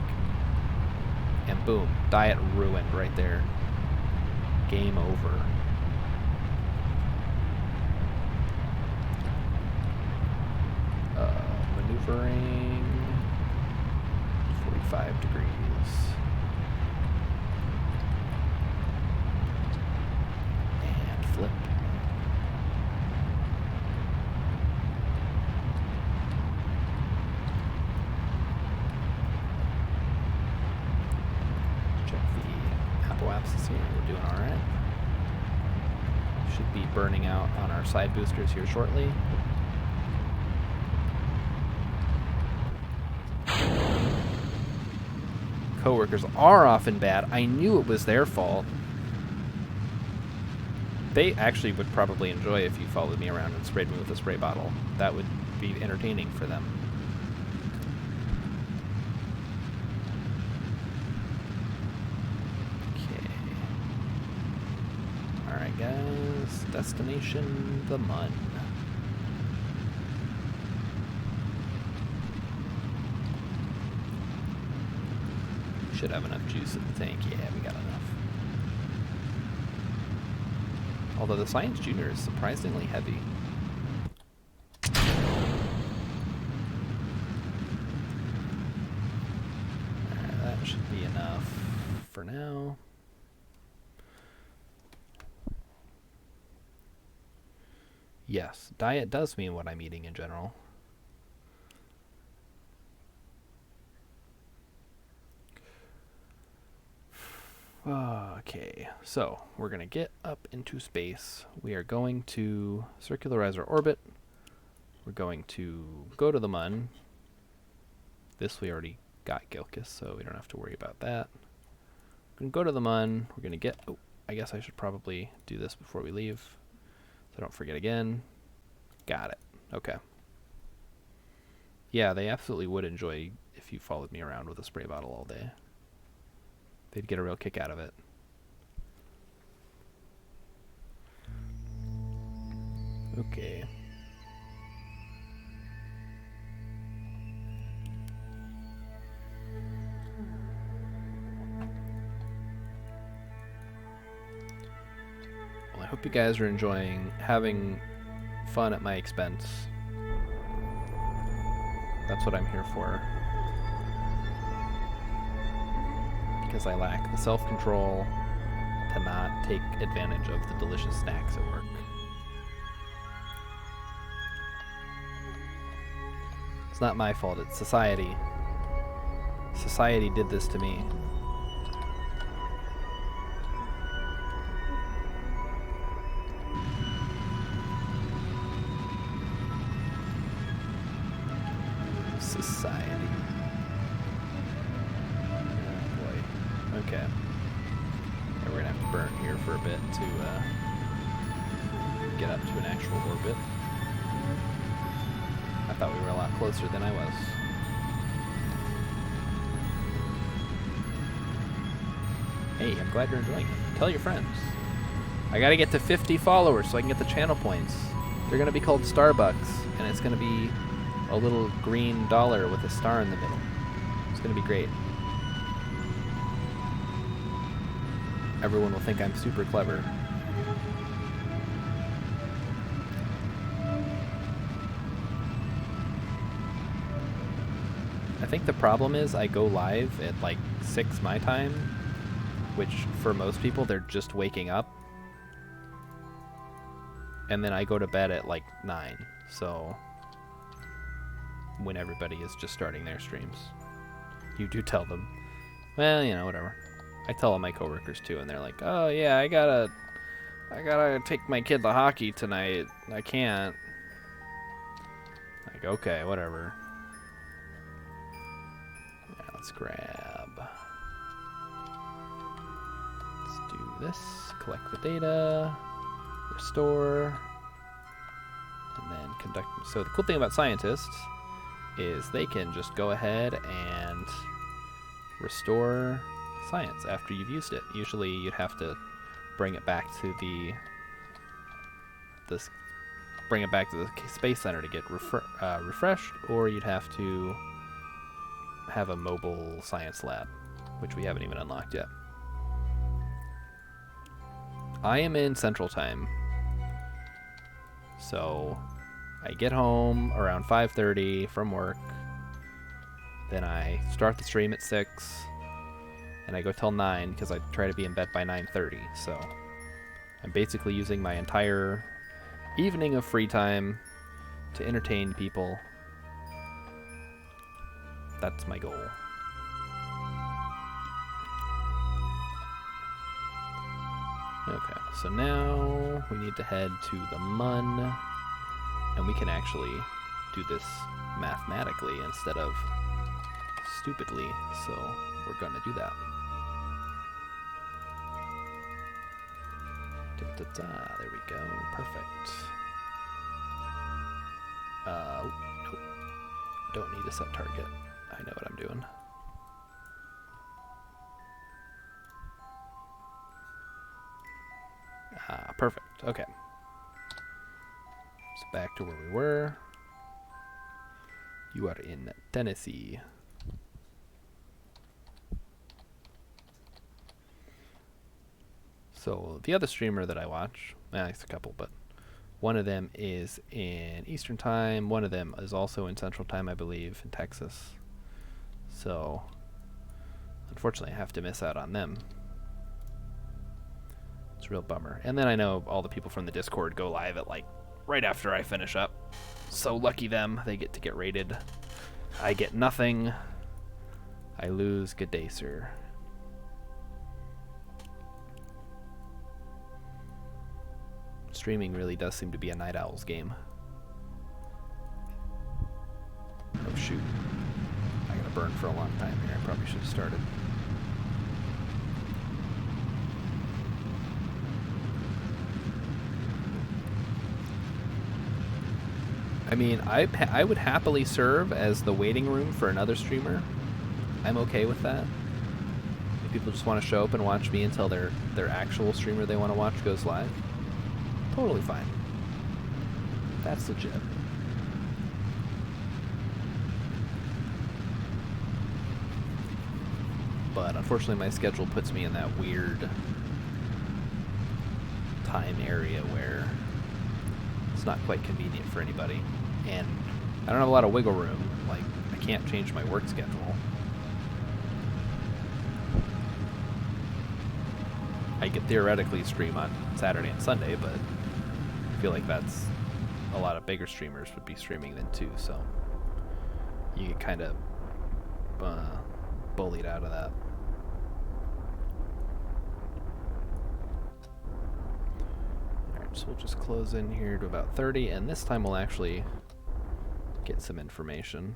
And boom, diet ruined right there. Game over. Maneuvering 45 degrees. And flip. Check the Apple apps here. We're doing all right. Should be burning out on our side boosters here shortly. Coworkers are often bad. I knew it was their fault. They actually would probably enjoy if you followed me around and sprayed me with a spray bottle. That would be entertaining for them. Alright guys, destination the Mun. Should have enough juice in the tank. Yeah, we got enough. Although the Science Junior is surprisingly heavy. Alright, that should be enough for now. now. Yes, diet does mean what I'm eating in general. Okay, so we're going to get up into space. We are going to circularize our orbit. We're going to go to the Mun. This we already got Gilkis, so we don't have to worry about that. We're going to go to the Mun. We're going to get... Oh, I guess I should probably do this before we leave, so I don't forget again. Got it. Okay. Yeah, they absolutely would enjoy if you followed me around with a spray bottle all day. They'd get a real kick out of it. Okay. Well, I hope you guys are enjoying having fun at my expense. That's what I'm here for. Because I lack the self-control to not take advantage of the delicious snacks at work. It's not my fault, it's society. Society did this to me. Society. Oh boy. Okay. Yeah, we're gonna have to burn here for a bit to get up to an actual orbit. I thought we were a lot closer than I was. Hey, I'm glad you're enjoying it. Tell your friends. I gotta get to 50 followers so I can get the channel points. They're gonna be called Starbucks, and it's gonna be a little green dollar with a star in the middle. It's gonna be great. Everyone will think I'm super clever. I think the problem is I go live at like 6 my time, which for most people they're just waking up. And then I go to bed at like 9, so when everybody is just starting their streams. You do tell them. Well, you know, whatever. I tell all my coworkers too, and they're like, oh yeah, I gotta take my kid to hockey tonight. I can't. Like, okay, whatever. Yeah, let's grab. Let's do this. Collect the data. Restore. And then conduct. So the cool thing about scientists is they can just go ahead and restore science after you've used it. Usually you'd have to bring it back to the space center to get refreshed, or you'd have to have a mobile science lab, which we haven't even unlocked yet. I am in Central Time, so I get home around 5:30 from work, then I start the stream at 6, and I go till 9 because I try to be in bed by 9:30, so I'm basically using my entire evening of free time to entertain people. That's my goal. Okay, so now we need to head to the Mun, and we can actually do this mathematically instead of stupidly, so we're going to do that. There we go. Perfect. Nope. Don't need to set target. I know what I'm doing. Perfect. Okay. So back to where we were. You are in Tennessee. So the other streamer that I watch, it's a couple, but one of them is in Eastern Time. One of them is also in Central Time, I believe, in Texas. So unfortunately, I have to miss out on them. It's a real bummer. And then I know all the people from the Discord go live at like right after I finish up. So lucky them, they get to get rated. I get nothing. I lose. Good day, sir. Streaming really does seem to be a night owl's game. Oh shoot. I gotta burn for a long time here. I probably should have started. I mean, I would happily serve as the waiting room for another streamer. I'm okay with that. If people just want to show up and watch me until their actual streamer they want to watch goes live, totally fine. That's legit. But unfortunately my schedule puts me in that weird time area where it's not quite convenient for anybody. And I don't have a lot of wiggle room. Like, I can't change my work schedule. I could theoretically stream on Saturday and Sunday, but I feel like that's a lot of bigger streamers would be streaming then too, so you get kind of bullied out of that. Alright, so we'll just close in here to about 30, and this time we'll actually get some information.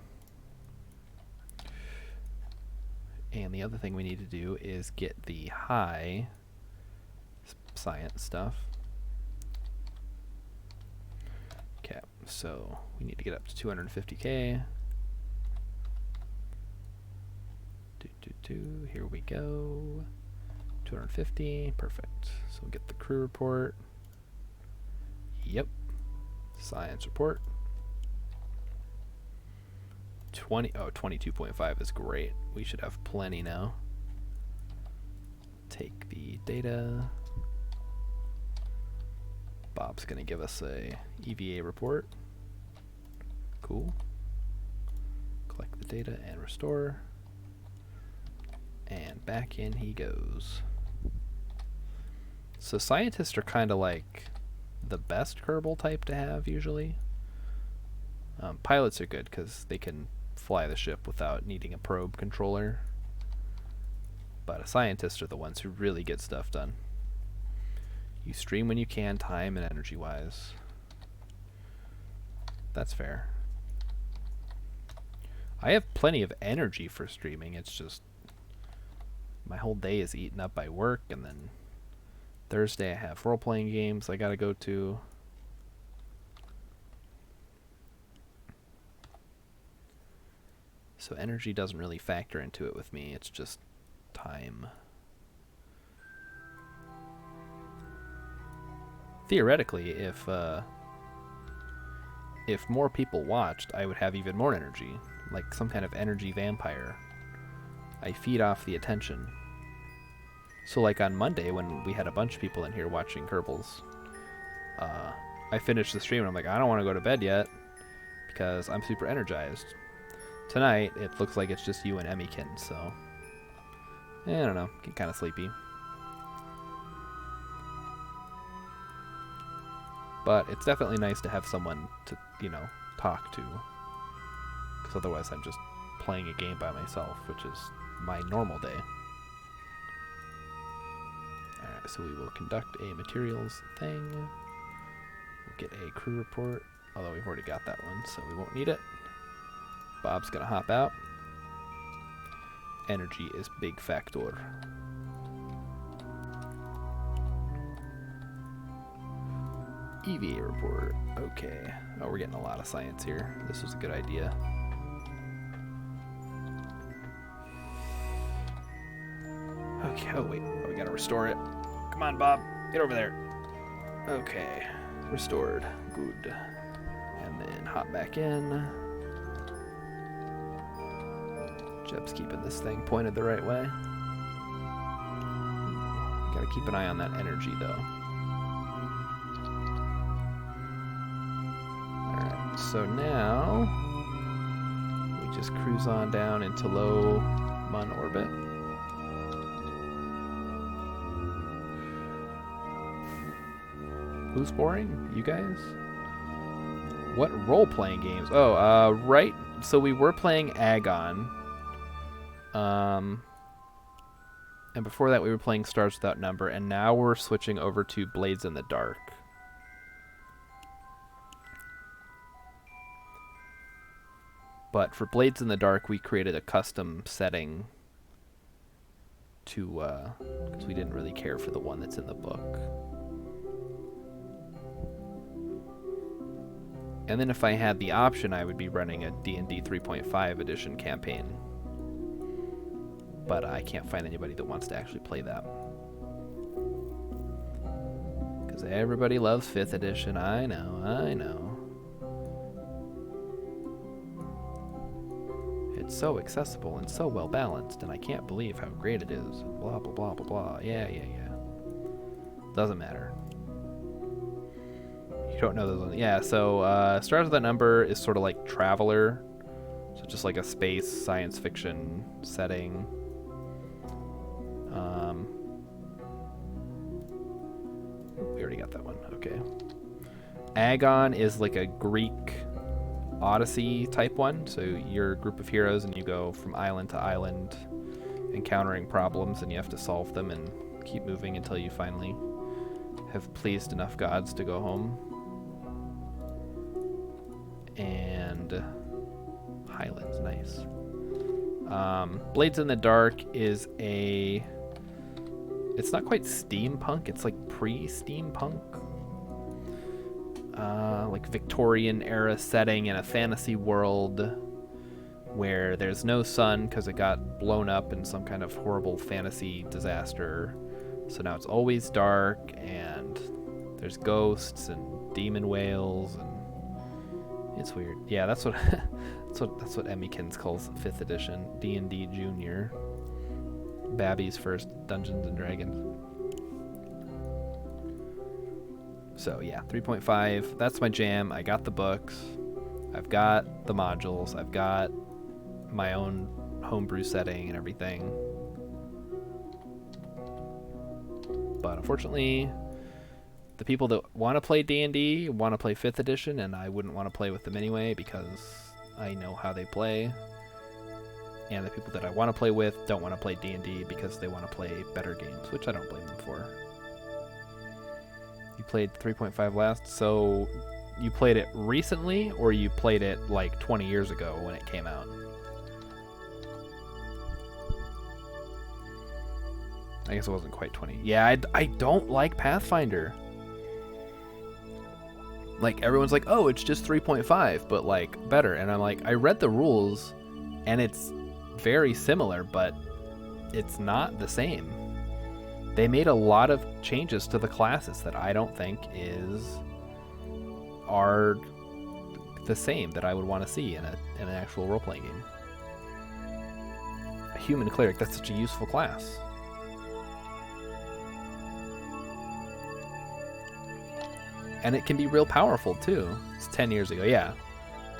And the other thing we need to do is get the high science stuff. Okay, so we need to get up to 250k. Here we go. 250, perfect. So we'll get the crew report. Yep. Science report. 22.5 is great. We should have plenty now. Take the data. Bob's gonna give us a EVA report. Cool. Collect the data and restore. And back in he goes. So scientists are kind of like the best Kerbal type to have usually. Pilots are good because they can fly the ship without needing a probe controller. But scientists are the ones who really get stuff done. You stream when you can, time and energy wise. That's fair. I have plenty of energy for streaming, it's just my whole day is eaten up by work, and then Thursday I have role-playing games I gotta go to. So energy doesn't really factor into it with me, it's just time. Theoretically, if more people watched, I would have even more energy, like some kind of energy vampire. I feed off the attention. So like on Monday when we had a bunch of people in here watching Kerbals, I finished the stream and I'm like, I don't want to go to bed yet because I'm super energized. Tonight it looks like it's just you and Emmykin, so I don't know, get kind of sleepy. But it's definitely nice to have someone to, you know, talk to, because otherwise I'm just playing a game by myself, which is my normal day. Alright, so we will conduct a materials thing. We'll get a crew report, although we've already got that one, so we won't need it. Bob's gonna hop out. Energy is big factor. EVA report. Okay. Oh, we're getting a lot of science here. This was a good idea. Okay, oh wait. Oh, we gotta restore it. Come on, Bob. Get over there. Okay. Restored. Good. And then hop back in. Jeb's keeping this thing pointed the right way. Gotta keep an eye on that energy, though. Alright, so now we just cruise on down into low Mun orbit. Who's boring? You guys? What role-playing games? Oh, right. So we were playing Agon. And before that we were playing Stars Without Number, and now we're switching over to Blades in the Dark. But for Blades in the Dark, we created a custom setting to, because we didn't really care for the one that's in the book. And then if I had the option, I would be running a D&D 3.5 edition campaign. But I can't find anybody that wants to actually play that. Because everybody loves 5th edition. I know. It's so accessible and so well balanced, and I can't believe how great it is. Blah, blah, blah, blah, blah. Yeah. Doesn't matter. You don't know those ones. Yeah, so Stars Without Number is sort of like Traveler. So just like a space science fiction setting. We already got that one. Okay. Agon is like a Greek Odyssey type one. So you're a group of heroes and you go from island to island encountering problems, and you have to solve them and keep moving until you finally have pleased enough gods to go home. And Highlands, nice. Blades in the Dark is it's not quite steampunk, it's like pre-steampunk. Like Victorian era setting in a fantasy world where there's no sun because it got blown up in some kind of horrible fantasy disaster. So now it's always dark, and there's ghosts and demon whales, and it's weird. Yeah, that's what that's what Emmykins calls 5th edition D&D Junior. Babby's first Dungeons and Dragons. So yeah, 3.5. That's my jam. I got the books. I've got the modules. I've got my own homebrew setting and everything. But unfortunately, the people that want to play D&D want to play 5th edition, and I wouldn't want to play with them anyway because I know how they play. And the people that I want to play with don't want to play D&D because they want to play better games, which I don't blame them for. You played 3.5 last, so you played it recently, or you played it like 20 years ago when it came out? I guess it wasn't quite 20. Yeah, I don't like Pathfinder. Like, everyone's like, oh, it's just 3.5, but like better. And I'm like, I read the rules, and it's very similar, but it's not the same. They made a lot of changes to the classes that I don't think are the same that I would want to see in an actual role-playing game. A human cleric, that's such a useful class. And it can be real powerful too. It's 10 years ago. Yeah,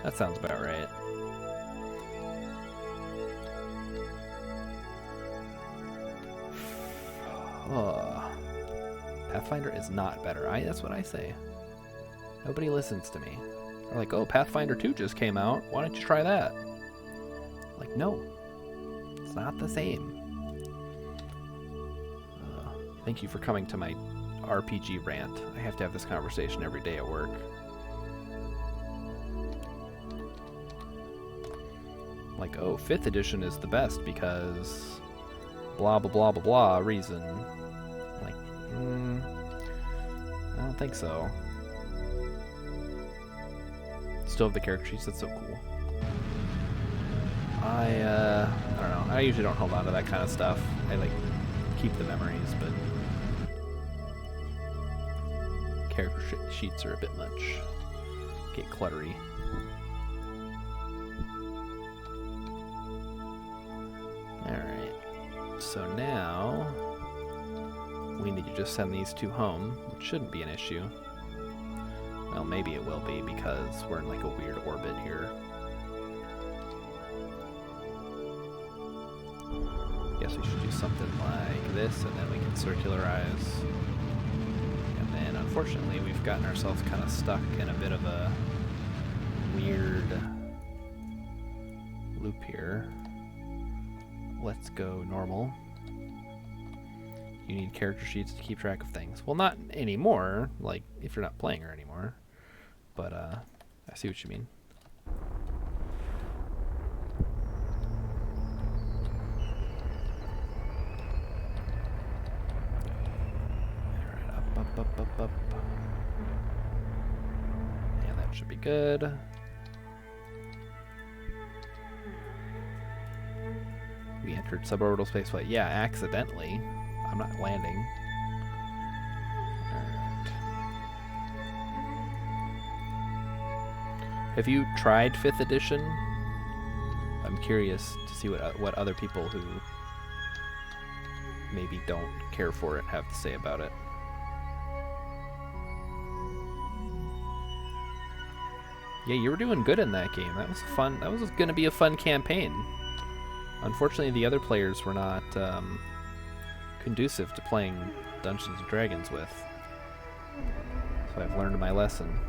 that sounds about right. Pathfinder is not better. That's what I say. Nobody listens to me. They're like, oh, Pathfinder 2 just came out. Why don't you try that? Like, no. It's not the same. Thank you for coming to my RPG rant. I have to have this conversation every day at work. Like, oh, 5th edition is the best because blah, blah, blah, blah, blah reason. Like, I don't think so. Still have the character sheets, that's so cool. I don't know. I usually don't hold on to that kind of stuff. I like keep the memories, but character sheets are a bit much. Get cluttery. Alright. So now we need to just send these two home, which shouldn't be an issue. Well, maybe it will be because we're in like a weird orbit here. Guess we should do something like this, and then we can circularize. And then, unfortunately, unfortunately, we've gotten ourselves kind of stuck in a bit of a weird loop here. Let's go normal. You need character sheets to keep track of things. Well, not anymore, like, if you're not playing her anymore. But, I see what you mean. Alright, up. Yeah, that should be good. We entered suborbital spaceflight. Yeah, accidentally. I'm not landing. Alright. Have you tried 5th edition? I'm curious to see what other people who maybe don't care for it have to say about it. Yeah, you were doing good in that game. That was fun. That was going to be a fun campaign. Unfortunately, the other players were not conducive to playing Dungeons & Dragons with. So I've learned my lesson.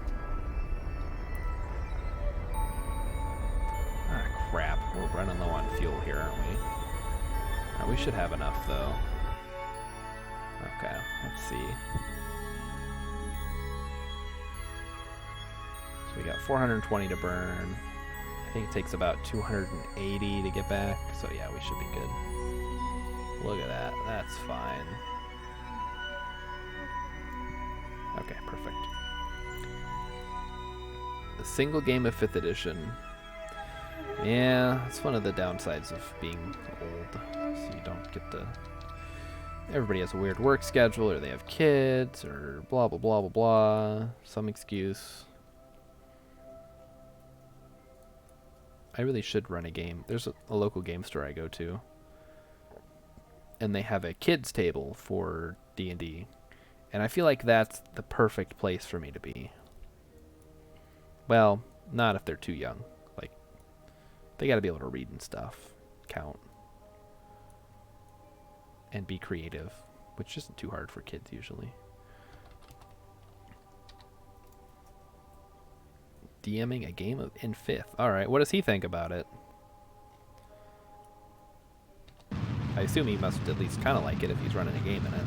Ah, crap. We're running low on fuel here, aren't we? We should have enough, though. Okay, let's see. So we got 420 to burn. I think it takes about 280 to get back, so yeah, we should be good. Look at that. That's fine. Okay, perfect. A single game of 5th edition. Yeah, it's one of the downsides of being old. So you don't get to... Everybody has a weird work schedule, or they have kids, or blah, blah, blah, blah, blah. Some excuse. I really should run a game. There's a local game store I go to, and they have a kids table for D&D, and I feel like that's the perfect place for me to be. Well, not if they're too young. Like, they got to be able to read and stuff, count, and be creative, which isn't too hard for kids usually. DMing a game in 5th. Alright, what does he think about it? I assume he must at least kind of like it if he's running a game in it.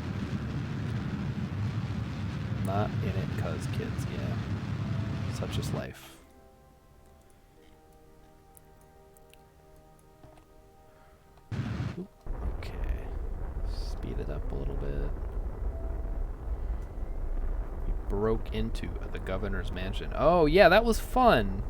Not in it because kids, yeah. Such is life. Ooh, okay. Speed it up a little bit. We broke into the governor's mansion. Oh, yeah, that was fun.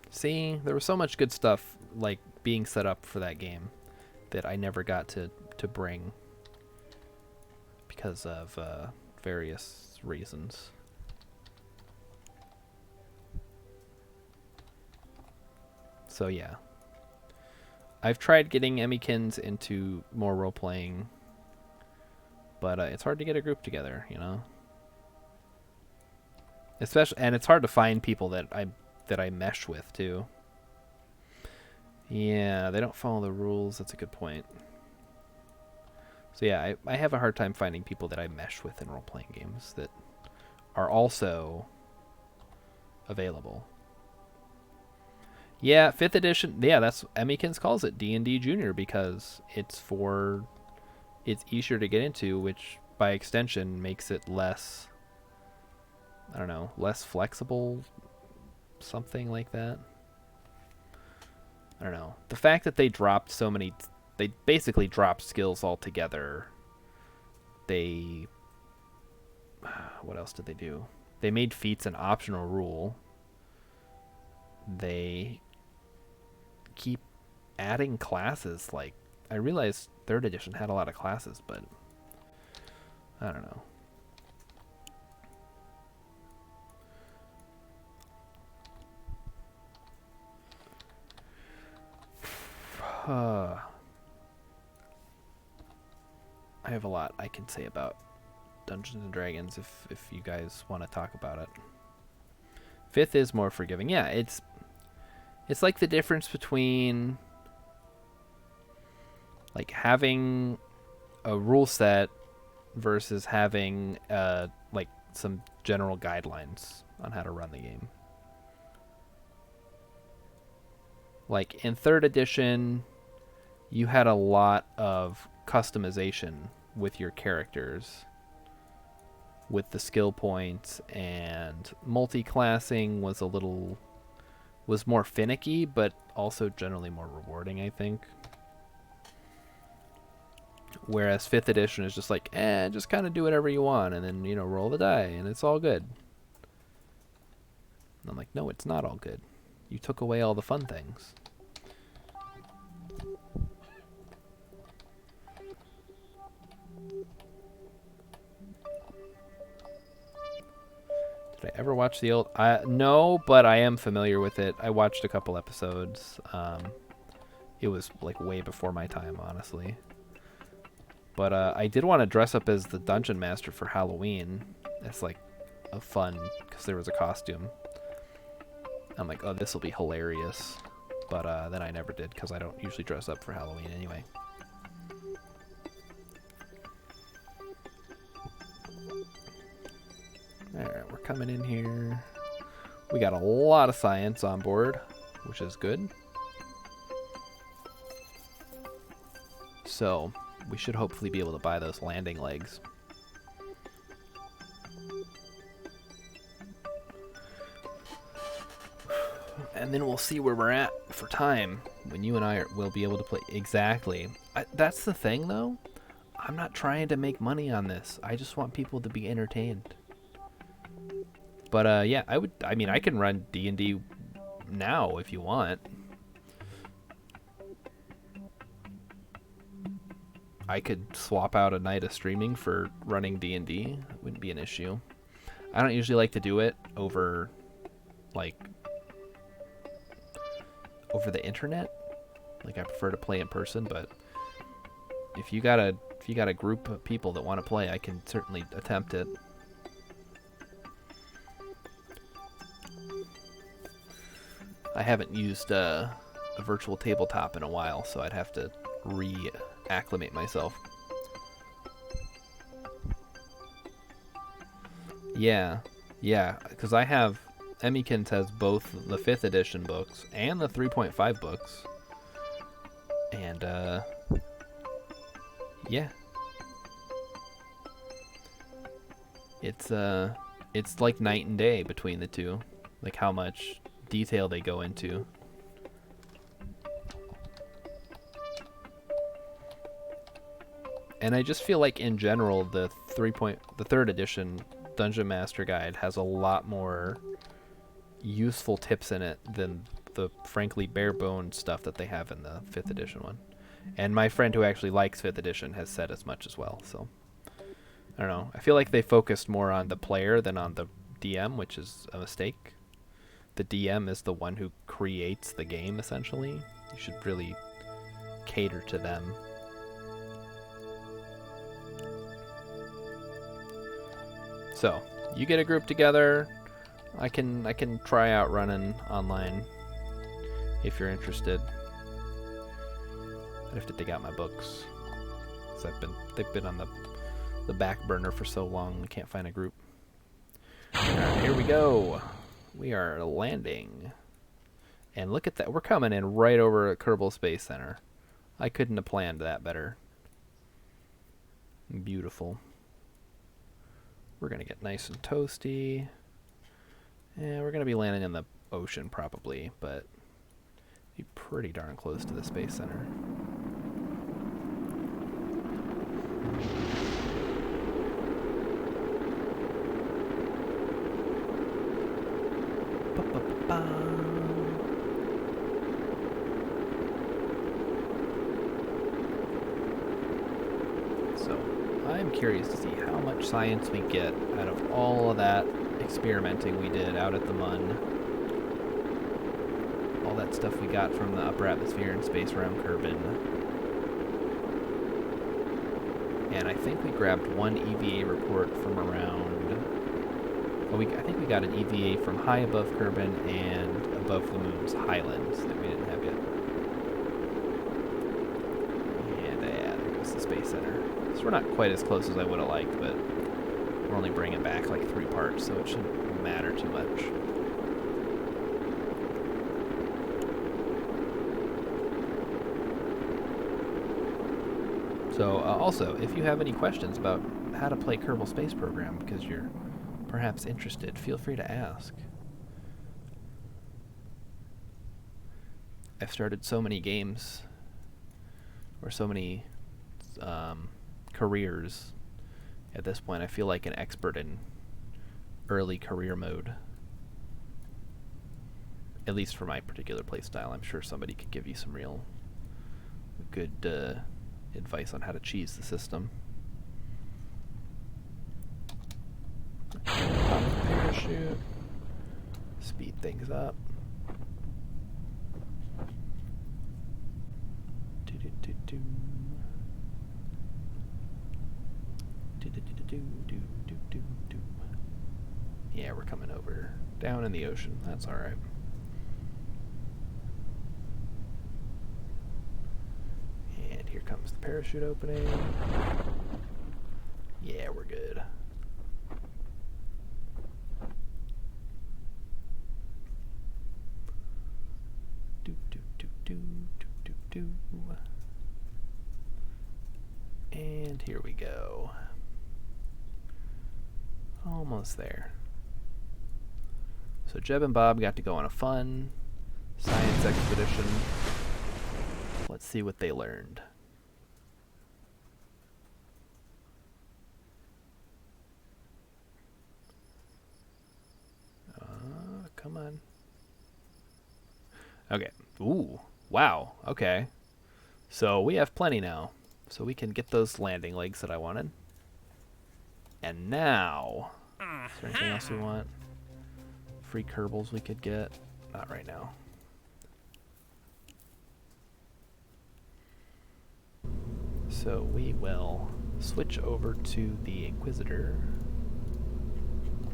See, there was so much good stuff like being set up for that game that I never got to bring because of various reasons. So yeah, I've tried getting Emmykins into more role-playing, but it's hard to get a group together, you know. Especially, and it's hard to find people that I mesh with too. Yeah, they don't follow the rules. That's a good point. So yeah, I have a hard time finding people that I mesh with in role-playing games that are also available. Yeah, 5th edition. Yeah, that's Emmykins calls it D&D Junior because it's easier to get into, which by extension makes it less, I don't know, less flexible, something like that. I don't know. The fact that they dropped so many, they basically dropped skills altogether. They, what else did they do? They made feats an optional rule. They keep adding classes. Like, I realized 3rd edition had a lot of classes, but I don't know. I have a lot I can say about Dungeons and Dragons if you guys want to talk about it. 5th is more forgiving. Yeah, it's like the difference between Like having a rule set versus having like some general guidelines on how to run the game. Like in 3rd edition, you had a lot of customization with your characters, with the skill points, and multi-classing was more finicky, but also generally more rewarding, I think. Whereas 5th edition is just like, just kind of do whatever you want, and then, roll the die, and it's all good. And I'm like, no, it's not all good. You took away all the fun things. Did I ever watch the old... no, but I am familiar with it. I watched a couple episodes. It was like way before my time, honestly. But I did want to dress up as the Dungeon Master for Halloween. It's like a fun, because there was a costume. I'm like, oh, this will be hilarious. But then I never did, because I don't usually dress up for Halloween anyway. Alright, we're coming in here. We got a lot of science on board, which is good. So, we should hopefully be able to buy those landing legs. And then we'll see where we're at for time when you and I will be able to play. Exactly. That's the thing, though. I'm not trying to make money on this. I just want people to be entertained. But yeah, I mean, I can run D&D now if you want. I could swap out a night of streaming for running D&D. It wouldn't be an issue. I don't usually like to do it over, like, over the internet. Like, I prefer to play in person, but if you got a group of people that want to play, I can certainly attempt it. I haven't used a virtual tabletop in a while, so I'd have to reacclimate myself. Yeah, because I have... Emmykins has both the 5th edition books and the 3.5 books. And, yeah. It's like night and day between the two. Like how much detail they go into. And I just feel like in general the 3rd edition Dungeon Master Guide has a lot more useful tips in it than the frankly bare bones stuff that they have in the 5th edition one. And my friend who actually likes 5th edition has said as much as well, so I don't know. I feel like they focused more on the player than on the DM, which is a mistake. The DM is the one who creates the game, essentially. You should really cater to them. So, you get a group together. I can try out running online if you're interested. I'd have to dig out my books, because they've been on the back burner for so long. I can't find a group. Alright, here we go. We are landing. And look at that. We're coming in right over at Kerbal Space Center. I couldn't have planned that better. Beautiful. We're going to get nice and toasty. And we're going to be landing in the ocean probably, but be pretty darn close to the Space Center. So, I'm curious to see how much science we get out of all of that experimenting we did out at the Mun. All that stuff we got from the upper atmosphere and space around Kerbin. And I think we grabbed one EVA report from around... Oh, I think we got an EVA from high above Kerbin and above the moon's highlands that we didn't have yet. And Space Center. So we're not quite as close as I would have liked, but we're only bringing back like 3 parts, so it shouldn't matter too much. So also, if you have any questions about how to play Kerbal Space Program because you're perhaps interested, feel free to ask. I've started so many games, or so many careers. At this point, I feel like an expert in early career mode. At least for my particular playstyle. I'm sure somebody could give you some real good advice on how to cheese the system. Pop the parachute. Speed things up. Do-do-do-do. Do-do-do-do-do-do-do-do. Yeah, we're coming over down in the ocean. That's all right. And here comes the parachute opening. Yeah, we're good. Do-do-do-do-do-do-do. And here we go. Almost there. So Jeb and Bob got to go on a fun science expedition. Let's see what they learned. Come on. Okay. Ooh. Wow. Okay. So we have plenty now. So we can get those landing legs that I wanted. And now, is there anything else we want? Free Kerbals we could get? Not right now. So we will switch over to the Inquisitor.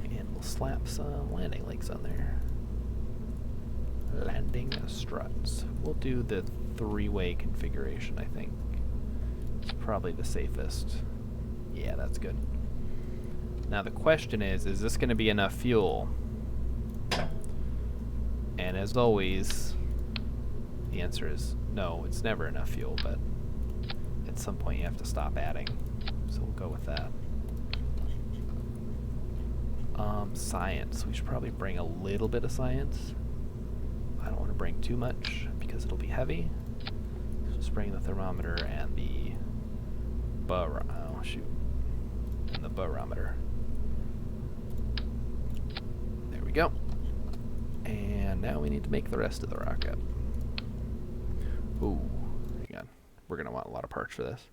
And we'll slap some landing legs on there. Landing struts. We'll do the 3-way configuration, I think. It's probably the safest. Yeah, that's good. Now the question is this going to be enough fuel? And as always, the answer is no, it's never enough fuel, but at some point you have to stop adding. So we'll go with that. Science. We should probably bring a little bit of science. I don't want to bring too much because it'll be heavy. So just bring the thermometer and the and the barometer. There we go. And now we need to make the rest of the rocket. Ooh, hang on. We're gonna want a lot of parts for this.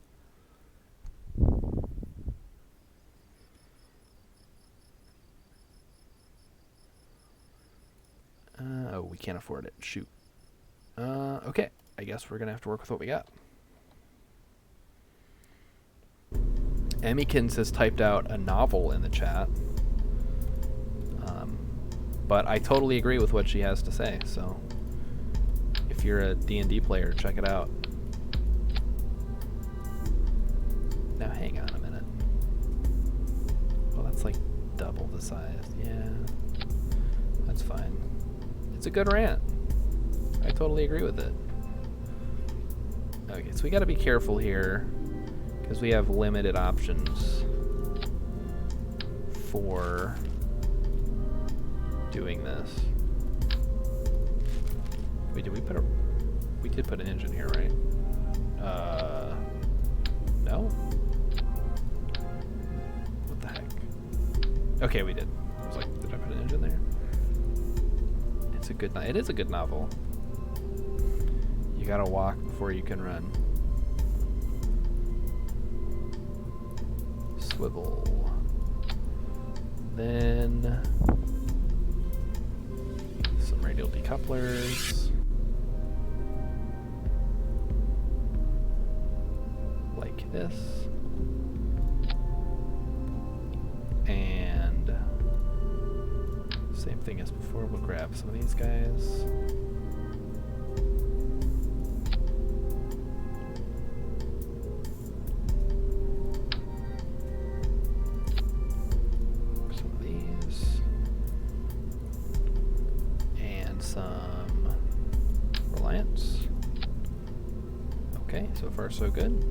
Oh, we can't afford it. Shoot. Okay. I guess we're gonna have to work with what we got. Emmykins has typed out a novel in the chat. But I totally agree with what she has to say, so if you're a D&D player, check it out. Now hang on a minute. Well, that's like double the size. Yeah, that's fine. It's a good rant. I totally agree with it. Okay, so we gotta be careful here because we have limited options for doing this. Wait, did we put a... We did put an engine here, right? No? What the heck? Okay, we did. I was like, did I put an engine there? It's a good... It is a good novel. You gotta walk before you can run. Swivel. Then... some radial decouplers. Like this. And... same thing as before, we'll grab some of these guys. Okay, so far so good.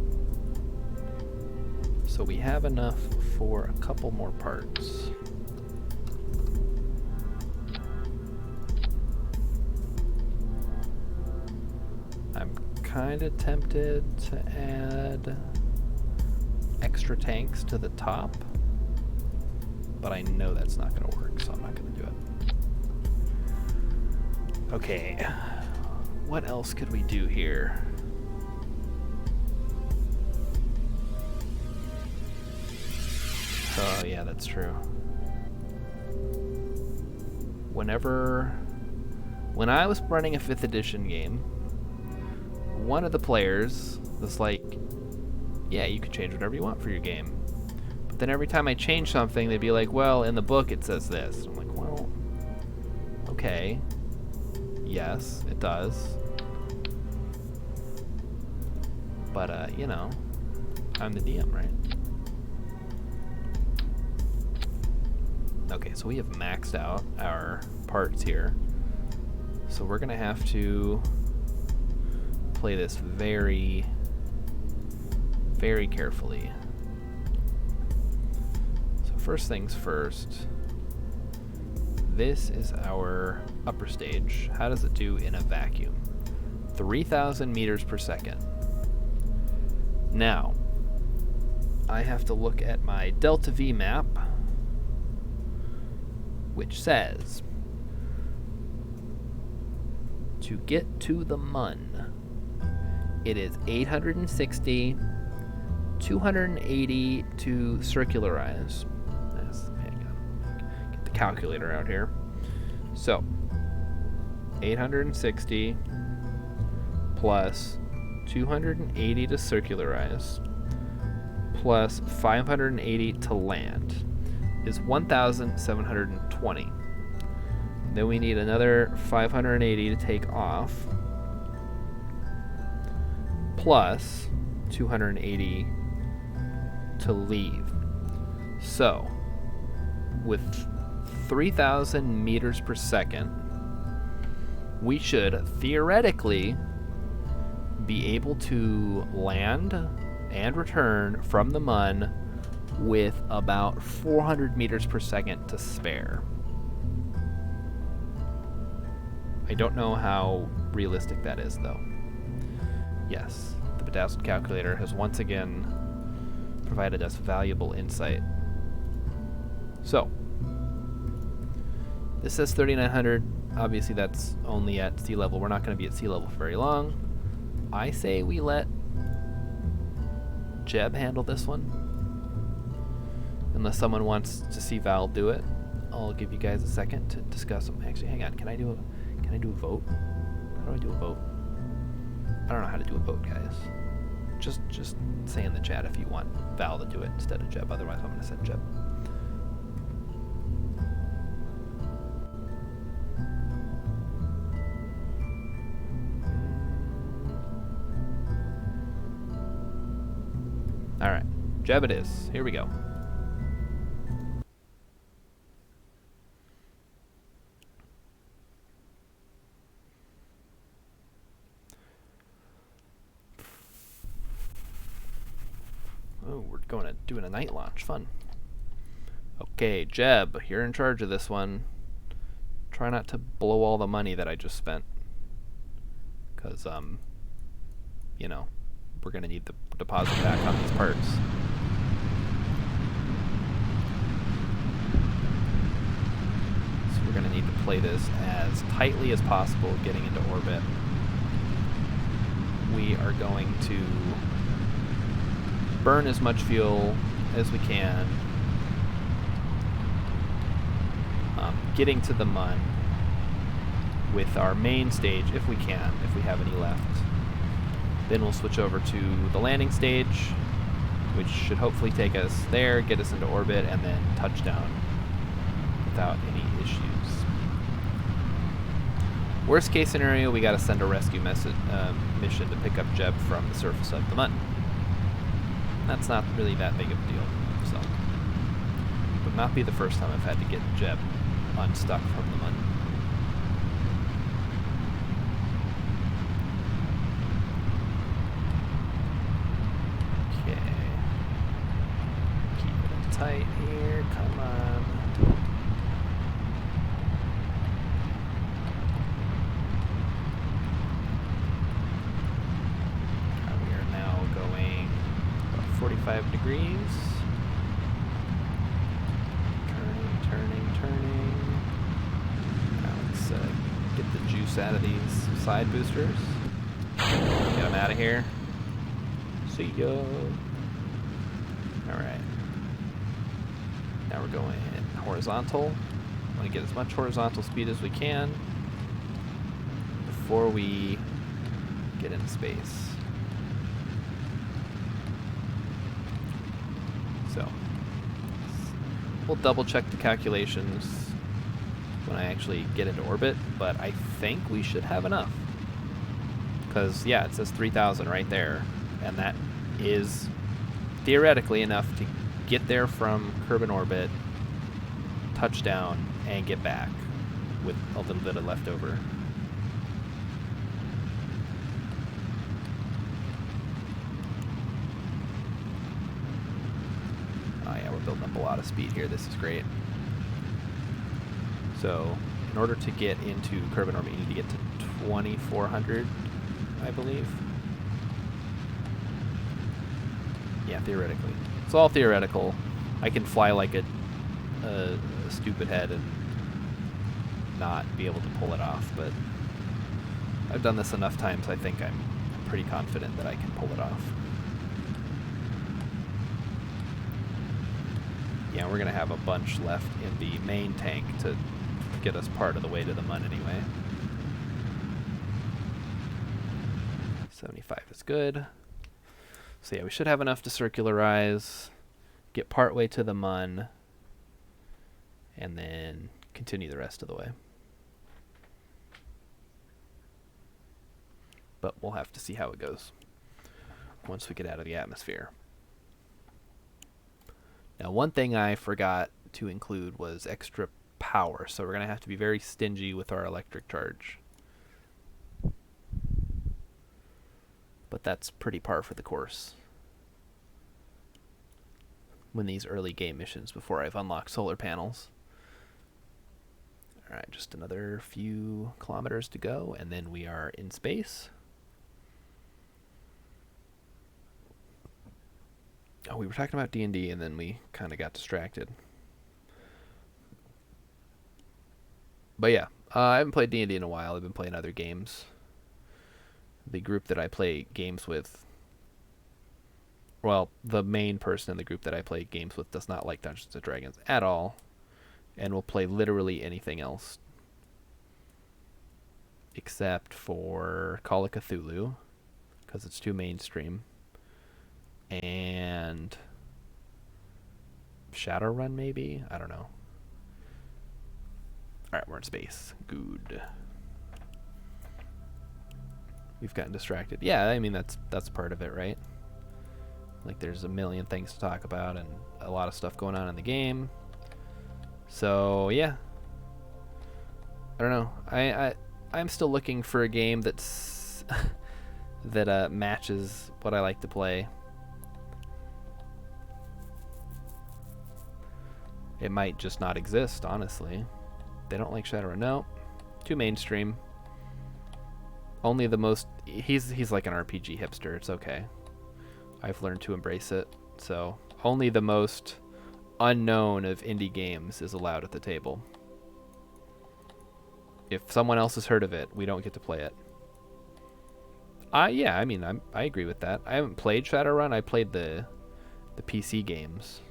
So we have enough for a couple more parts. I'm kind of tempted to add extra tanks to the top, but I know that's not going to work, so I'm not going to do it. Okay, what else could we do here? Oh yeah, that's true. When I was running a 5th edition game, one of the players was like, yeah, you can change whatever you want for your game. But then every time I change something, they'd be like, well, in the book it says this. I'm like, well, okay. Yes, it does. But, you know, I'm the DM, right? Okay, so we have maxed out our parts here. So we're going to have to play this very, very carefully. So first things first, this is our upper stage. How does it do in a vacuum? 3,000 meters per second. Now, I have to look at my delta V map, which says to get to the Mun, it is 860, 280 to circularize. Hang on. Get the calculator out here. So, 860 plus 280 to circularize plus 580 to land is 1,720. Then we need another 580 to take off, plus 280 to leave. So, with 3,000 meters per second, we should theoretically be able to land and return from the Mun with about 400 meters per second to spare. I don't know how realistic that is, though. Yes, the Bedazzled Calculator has once again provided us valuable insight. So, this says 3,900. Obviously, that's only at sea level. We're not going to be at sea level for very long. I say we let Jeb handle this one. Unless someone wants to see Val do it, I'll give you guys a second to discuss them. Actually, hang on. Can I do a vote? How do I do a vote? I don't know how to do a vote, guys. Just say in the chat if you want Val to do it instead of Jeb. Otherwise, I'm going to send Jeb. All right, Jeb it is. Here we go. Oh, we're doing a night launch. Fun. Okay, Jeb, you're in charge of this one. Try not to blow all the money that I just spent. Because, you know, we're going to need the deposit back on these parts. So we're going to need to play this as tightly as possible getting into orbit. We are going to burn as much fuel as we can, getting to the Mun with our main stage if we can, if we have any left. Then we'll switch over to the landing stage, which should hopefully take us there, get us into orbit, and then touchdown without any issues. Worst case scenario, we gotta send a rescue mission to pick up Jeb from the surface of the Mun. That's not really that big of a deal, so would not be the first time I've had to get Jeb unstuck from the Mun. 75 degrees. Turning. Now let's get the juice out of these side boosters. Get them out of here. See ya. Alright. Now we're going horizontal. I want to get as much horizontal speed as we can before we get into space. So, we'll double check the calculations when I actually get into orbit, but I think we should have enough. Because, yeah, it says 3,000 right there, and that is theoretically enough to get there from Kerbal orbit, touchdown, and get back with a little bit of leftover. Oh yeah, we're building up a lot of speed here. This is great. So, in order to get into Kerbal orbit, you need to get to 2,400, I believe. Yeah, theoretically. It's all theoretical. I can fly like a stupid head and not be able to pull it off, but I've done this enough times, I think I'm pretty confident that I can pull it off. Yeah, we're going to have a bunch left in the main tank to get us part of the way to the Mun anyway. 75 is good. So yeah, we should have enough to circularize, get part way to the Mun, and then continue the rest of the way. But we'll have to see how it goes once we get out of the atmosphere. Now, one thing I forgot to include was extra power, so we're going to have to be very stingy with our electric charge. But that's pretty par for the course when these early game missions before I've unlocked solar panels. Alright, just another few kilometers to go, and then we are in space. Oh, we were talking about D&D, and then we kind of got distracted. But yeah, I haven't played D&D in a while. I've been playing other games. The group that I play games with, well, the main person in the group that I play games with does not like Dungeons & Dragons at all, and will play literally anything else except for Call of Cthulhu, because it's too mainstream, and Shadowrun maybe? I don't know. Alright, we're in space. Good. We've gotten distracted. Yeah, I mean, that's part of it, right? Like, there's a million things to talk about and a lot of stuff going on in the game. So, yeah. I don't know. I'm still looking for a game that's that matches what I like to play. It might just not exist, honestly. They don't like Shadowrun. No. Too mainstream. Only the most... He's like an RPG hipster. It's okay. I've learned to embrace it. So, only the most unknown of indie games is allowed at the table. If someone else has heard of it, we don't get to play it. Yeah, I mean, I agree with that. I haven't played Shadowrun. I played the PC games.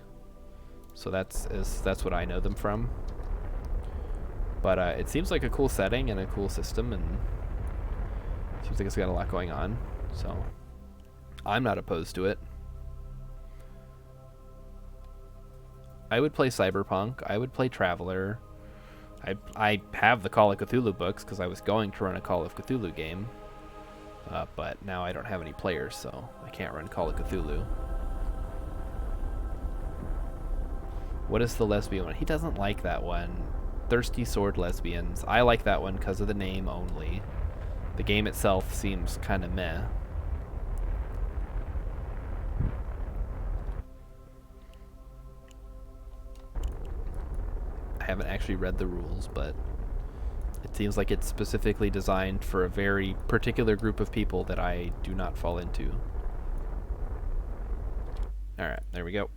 So that's what I know them from. But it seems like a cool setting and a cool system, and seems like it's got a lot going on. So I'm not opposed to it. I would play Cyberpunk. I would play Traveler. I have the Call of Cthulhu books because I was going to run a Call of Cthulhu game. But now I don't have any players, so I can't run Call of Cthulhu. What is the lesbian one? He doesn't like that one. Thirsty Sword Lesbians. I like that one because of the name only. The game itself seems kind of meh. I haven't actually read the rules, but it seems like it's specifically designed for a very particular group of people that I do not fall into. Alright, there we go.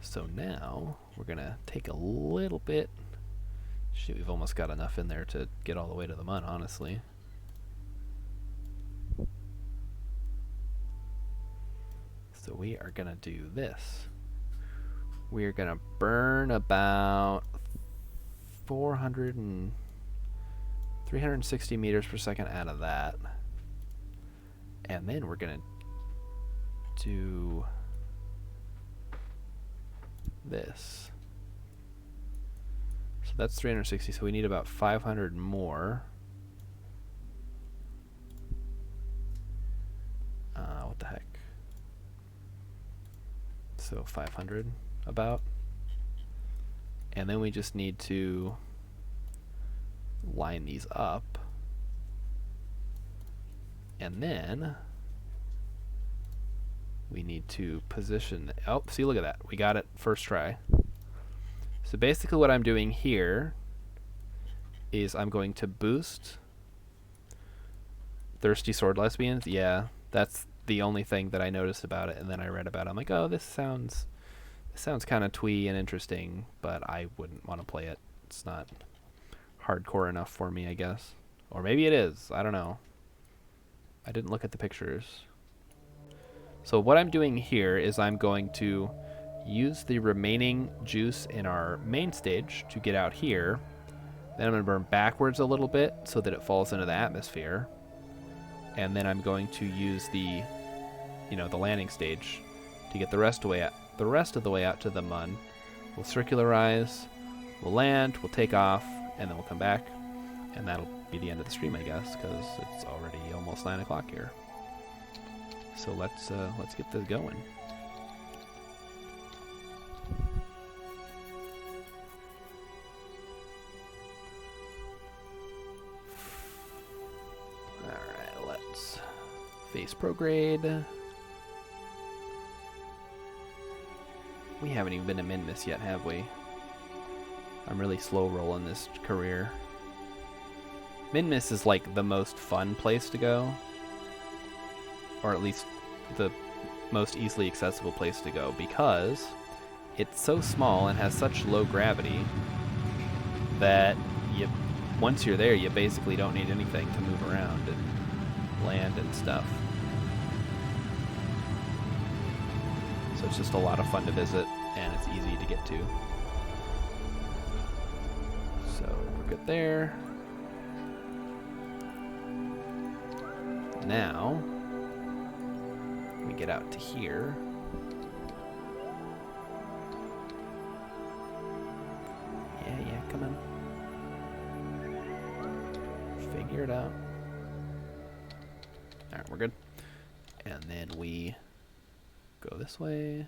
So now we're going to take a little bit. Shit, we've almost got enough in there to get all the way to the mun, honestly. So we are going to do this. We are going to burn about 360 meters per second out of that. And then we're going to do this. So that's 360, so we need about 500 more. What the heck? So 500 about. And then we just need to line these up. And then we need to position. Oh, see, look at that. We got it first try. So basically what I'm doing here is I'm going to boost Thirsty Sword Lesbians. Yeah, that's the only thing that I noticed about it, and then I read about it. I'm like, oh, this sounds kind of twee and interesting, but I wouldn't want to play it. It's not hardcore enough for me, I guess. Or maybe it is. I don't know. I didn't look at the pictures. So what I'm doing here is I'm going to use the remaining juice in our main stage to get out here. Then I'm going to burn backwards a little bit so that it falls into the atmosphere. And then I'm going to use the landing stage to get the rest of the way out to the mun. We'll circularize, we'll land, we'll take off, and then we'll come back. And that'll be the end of the stream, I guess, because it's already almost 9 o'clock here. So let's get this going. Alright, let's face prograde. We haven't even been to Min-Miss yet, have we? I'm really slow rolling this career. Min-Miss is like the most fun place to go. Or at least the most easily accessible place to go, because it's so small and has such low gravity that once you're there, you basically don't need anything to move around and land and stuff. So it's just a lot of fun to visit, and it's easy to get to. So we're good there. Now we get out to here. Yeah, come on. Figure it out. Alright, we're good. And then we go this way.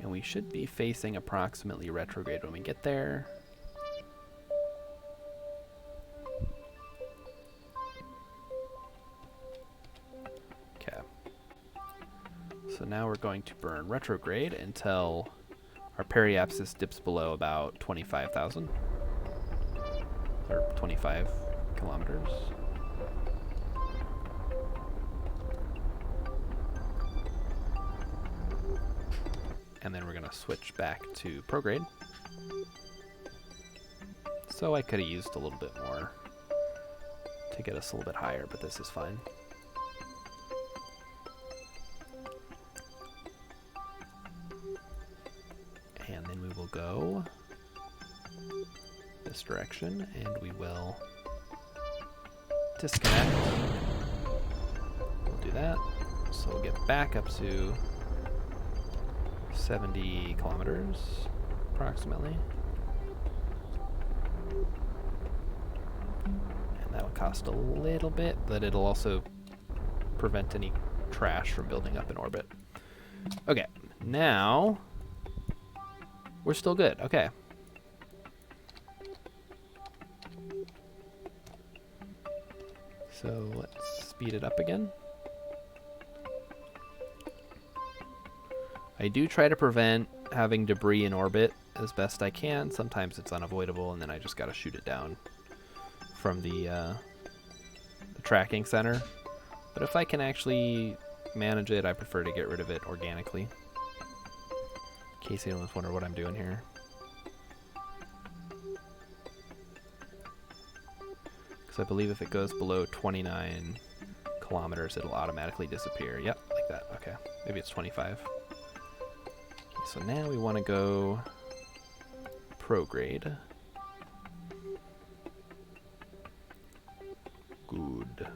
And we should be facing approximately retrograde when we get there. Okay. So now we're going to burn retrograde until our periapsis dips below about 25,000. Or 25 kilometers. And then we're going to switch back to prograde. So I could have used a little bit more to get us a little bit higher, but this is fine. And then we will go this direction, and we will disconnect. We'll do that. So we'll get back up to 70 kilometers, approximately. And that will cost a little bit, but it'll also prevent any trash from building up in orbit. Okay, now we're still good. Okay. So let's speed it up again. I do try to prevent having debris in orbit as best I can. Sometimes it's unavoidable, and then I just gotta shoot it down from the tracking center. But if I can actually manage it, I prefer to get rid of it organically. In case anyone's wondering what I'm doing here. Because I believe if it goes below 29 kilometers, it'll automatically disappear. Yep, like that. Okay, maybe it's 25. Okay, so now we want to go prograde. Good.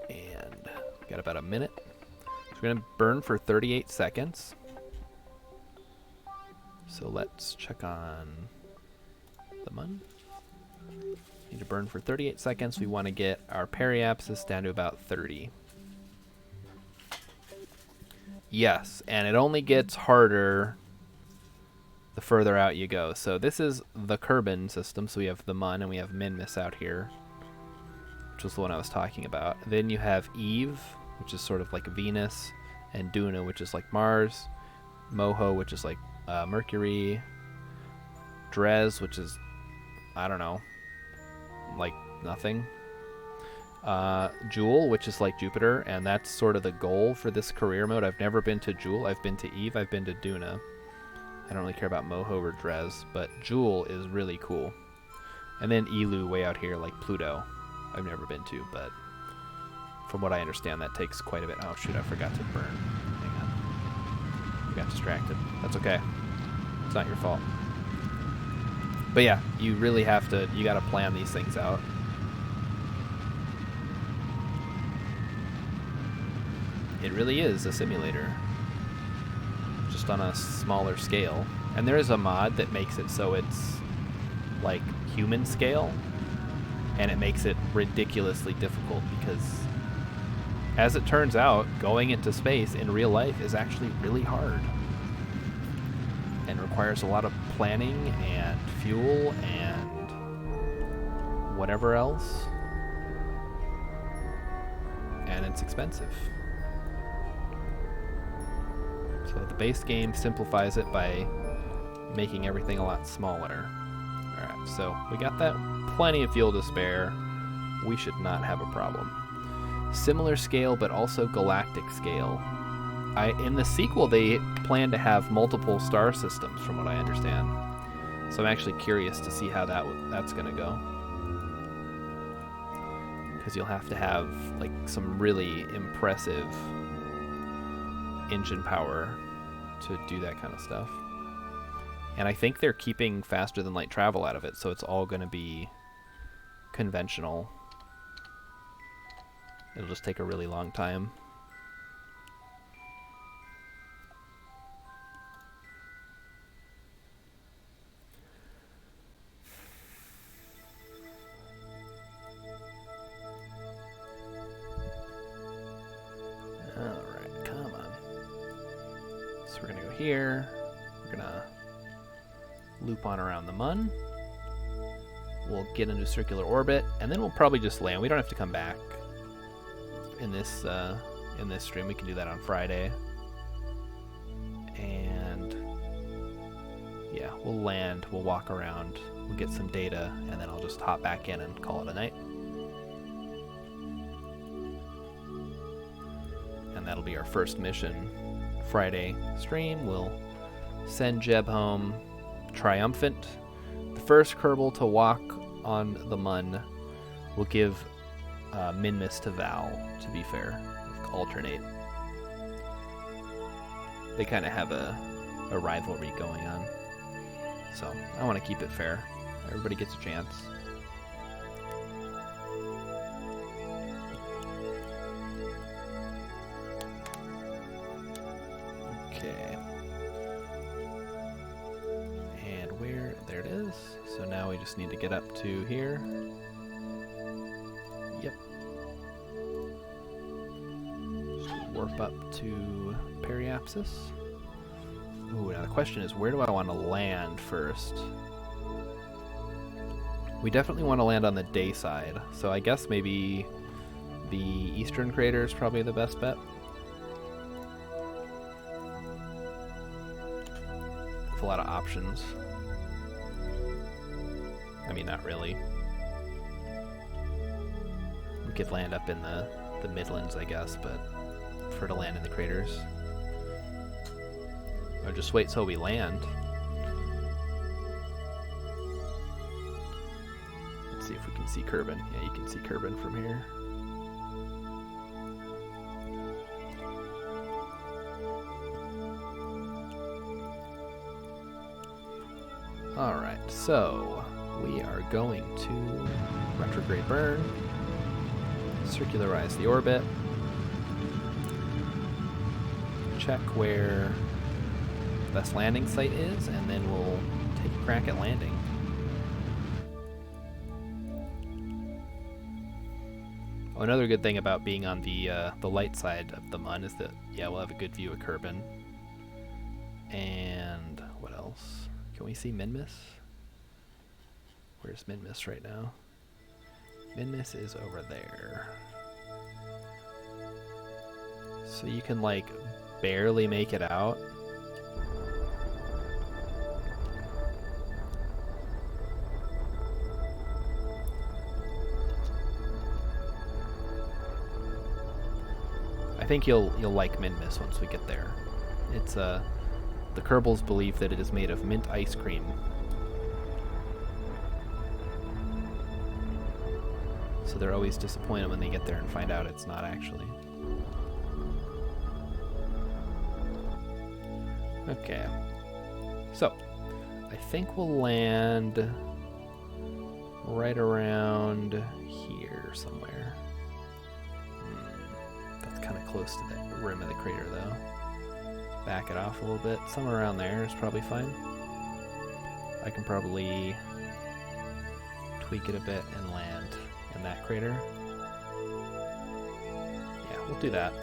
And got about a minute. So we're going to burn for 38 seconds. So let's check on the mun. Need to burn for 38 seconds. We want to get our periapsis down to about 30. Yes, and it only gets harder the further out you go. So this is the Kerbal system. So we have the mun and we have Minmus out here, which was the one I was talking about. Then you have Eve, which is sort of like Venus, and Duna, which is like Mars, Moho, which is like Mercury, Dres, which is, I don't know, like nothing. Jewel, which is like Jupiter, and that's sort of the goal for this career mode. I've never been to Jewel. I've been to Eve. I've been to Duna. I don't really care about Moho or Dres, but Jewel is really cool. And then Elu way out here, like Pluto. I've never been to, but from what I understand, that takes quite a bit. Oh shoot, I forgot to burn. Hang on. I got distracted. That's okay. It's not your fault. But yeah, you really have to, you gotta plan these things out. It really is a simulator, just on a smaller scale. And there is a mod that makes it so it's like human scale, and it makes it ridiculously difficult because, as it turns out, going into space in real life is actually really hard and requires a lot of planning and fuel and whatever else, and it's expensive. So the base game simplifies it by making everything a lot smaller. Alright, so we got that. Plenty of fuel to spare. We should not have a problem. Similar scale, but also galactic scale. In the sequel, they plan to have multiple star systems, from what I understand. So I'm actually curious to see how that's going to go. Because you'll have to have like some really impressive engine power to do that kind of stuff. And I think they're keeping faster than light travel out of it, so it's all going to be conventional. It'll just take a really long time. Alright, come on. So we're going to go here. We're going to loop on around the mun. We'll get into circular orbit, and then we'll probably just land. We don't have to come back in this stream. We can do that on Friday. And yeah, we'll land, we'll walk around, we'll get some data, and then I'll just hop back in and call it a night. And that'll be our first mission. Friday stream, we'll send Jeb home triumphant. The first Kerbal to walk on the mun will give Minmus to Val, to be fair. Alternate. They kind of have a rivalry going on. So I want to keep it fair. Everybody gets a chance. Okay. And where? There it is. So now we just need to get up to here. Yep. Just warp up to periapsis. Ooh, now the question is, where do I want to land first? We definitely want to land on the day side, so I guess maybe the eastern crater is probably the best bet. With a lot of options. mean, not really. We could land up in the Midlands, I guess, but prefer to land in the craters. Or just wait till we land. Let's see if we can see Kerbal. Yeah, you can see Kerbal from here. Alright, so we are going to retrograde burn, circularize the orbit, check where the best landing site is, and then we'll take a crack at landing. Oh, another good thing about being on the light side of the Mun is that, yeah, we'll have a good view of Kerbal. And what else? Can we see Minmus? Where's Minmus right now? Minmus is over there. So you can, like, barely make it out. I think you'll like Minmus once we get there. It's the Kerbals believe that it is made of mint ice cream. So they're always disappointed when they get there and find out it's not actually. Okay. So, I think we'll land right around here somewhere. That's kind of close to the rim of the crater, though. Back it off a little bit. Somewhere around there is probably fine. I can probably tweak it a bit and land in that crater. Yeah, we'll do that.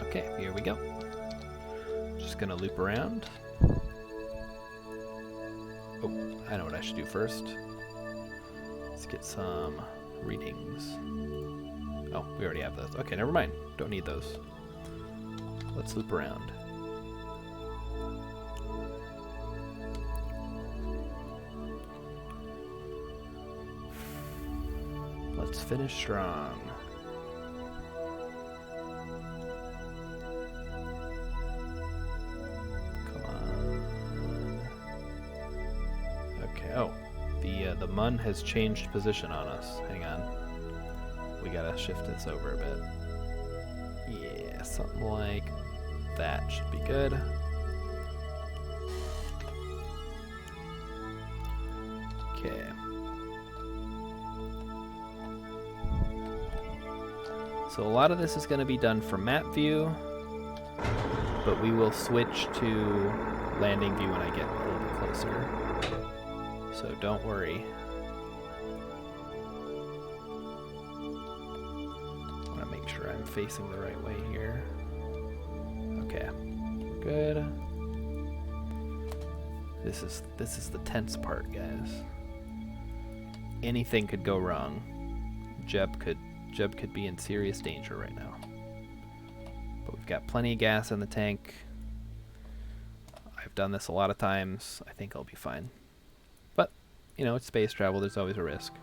Okay, here we go. Just gonna loop around. Oh, I know what I should do first. Let's get some readings. Oh, we already have those. Okay, never mind. Don't need those. Let's loop around. Let's finish strong. Come on. Okay, oh. The Mun has changed position on us. Hang on. We gotta shift this over a bit. Yeah, something like that should be good. Okay. So a lot of this is going to be done from map view, but we will switch to landing view when I get a little bit closer. So don't worry. I want to make sure I'm facing the right way here. Okay, good. This is the tense part, guys. Anything could go wrong. Jeb could be in serious danger right now. But we've got plenty of gas in the tank. I've done this a lot of times. I think I'll be fine. But, you know, it's space travel. There's always a risk.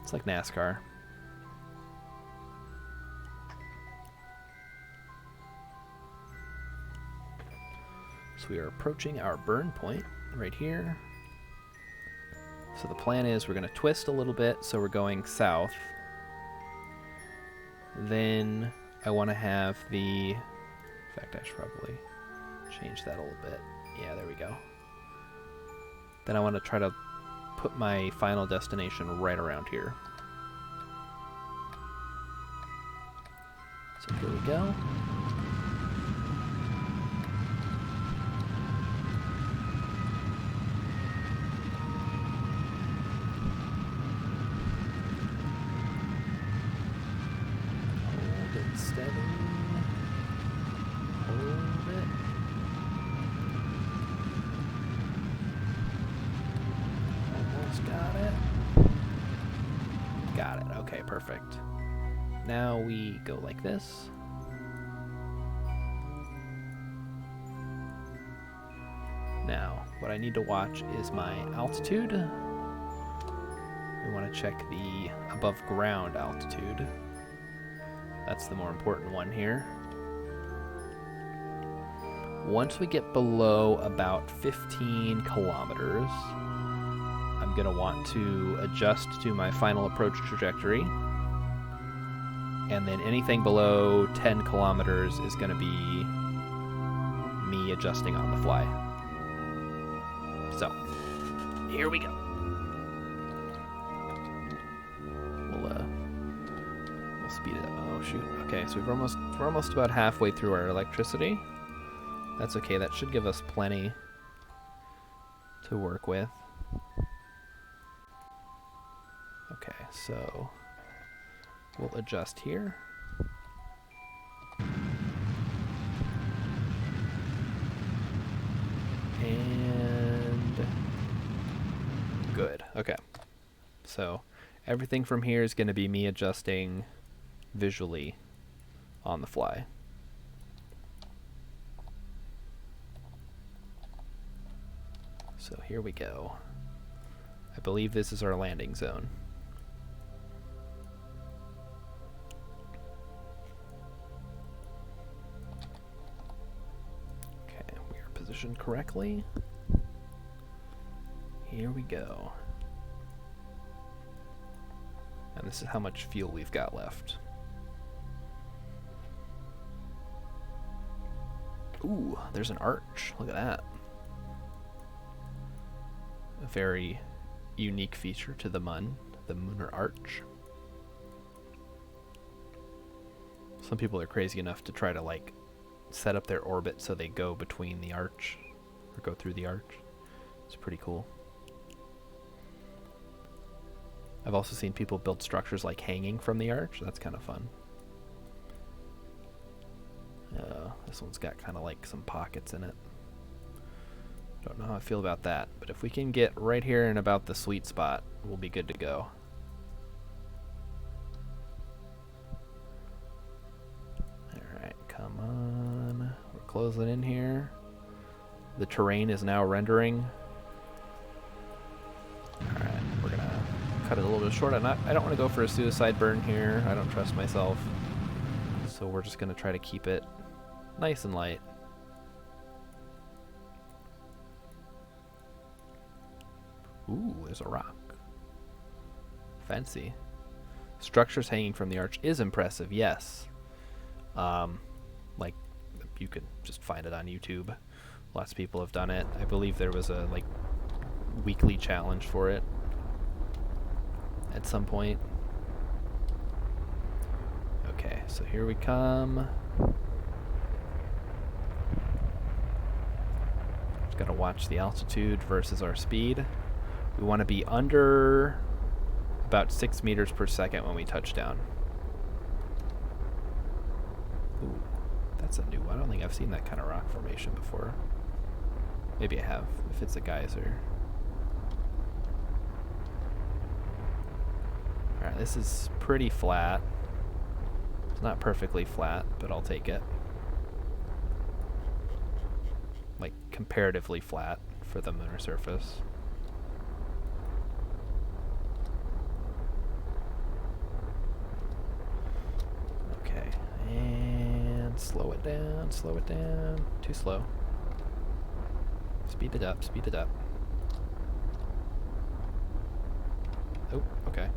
It's like NASCAR. So we are approaching our burn point right here. So the plan is we're going to twist a little bit, so we're going south. Then I want to have the... In fact, I should probably change that a little bit. Yeah, there we go. Then I want to try to put my final destination right around here. So here we go. Steady. Hold it. Almost got it. Got it. Okay, perfect. Now we go like this. what I need to watch is my altitude. We want to check the above ground altitude. That's the more important one here. Once we get below about 15 kilometers, I'm going to want to adjust to my final approach trajectory. And then anything below 10 kilometers is going to be me adjusting on the fly. So, here we go. We'll speed it up. Oh shoot. Okay, so we're almost about halfway through our electricity. That's okay. That should give us plenty to work with. Okay, so we'll adjust here. And good. Okay. So everything from here is going to be me adjusting visually on the fly. So here we go. I believe this is our landing zone. Okay, we are positioned correctly. Here we go. And this is how much fuel we've got left. Ooh, there's an arch. Look at that. A very unique feature to the lunar arch. Some people are crazy enough to try to like set up their orbit so they go between the arch or go through the arch. It's pretty cool. I've also seen people build structures like hanging from the arch. That's kind of fun. This one's got kind of like some pockets in it. Don't know how I feel about that, but if we can get right here in about the sweet spot, we'll be good to go. Alright, come on. We're closing in here. The terrain is now rendering. Alright, we're gonna cut it a little bit short. I don't want to go for a suicide burn here. I don't trust myself. So we're just gonna try to keep it nice and light. Ooh, there's a rock. Fancy. Structures hanging from the arch is impressive, yes. Like, you could just find it on YouTube. Lots of people have done it. I believe there was a, like, weekly challenge for it at some point. Okay, so here we come. Just gotta watch the altitude versus our speed. We want to be under about 6 meters per second when we touch down. Ooh, that's a new one. I don't think I've seen that kind of rock formation before. Maybe I have, if it's a geyser. Alright, this is pretty flat. It's not perfectly flat, but I'll take it. Like, comparatively flat for the lunar surface. Okay, and slow it down, slow it down. Too slow. Speed it up, speed it up. Oh, okay.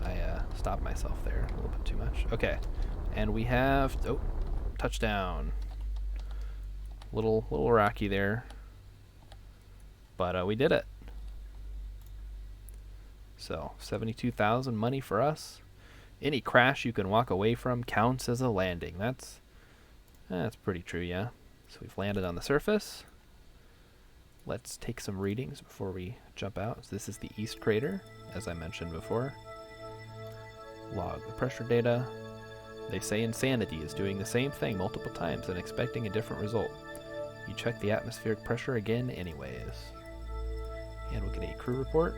I stopped myself there a little bit too much. Okay, and we have, oh, touchdown. Little rocky there, but we did it. So 72,000 money for us. Any crash you can walk away from counts as a landing. That's pretty true, yeah. So we've landed on the surface. Let's take some readings before we jump out. So this is the east crater, as I mentioned before. Log the pressure data. They say insanity is doing the same thing multiple times and expecting a different result. You check the atmospheric pressure again anyways. And we'll get a crew report.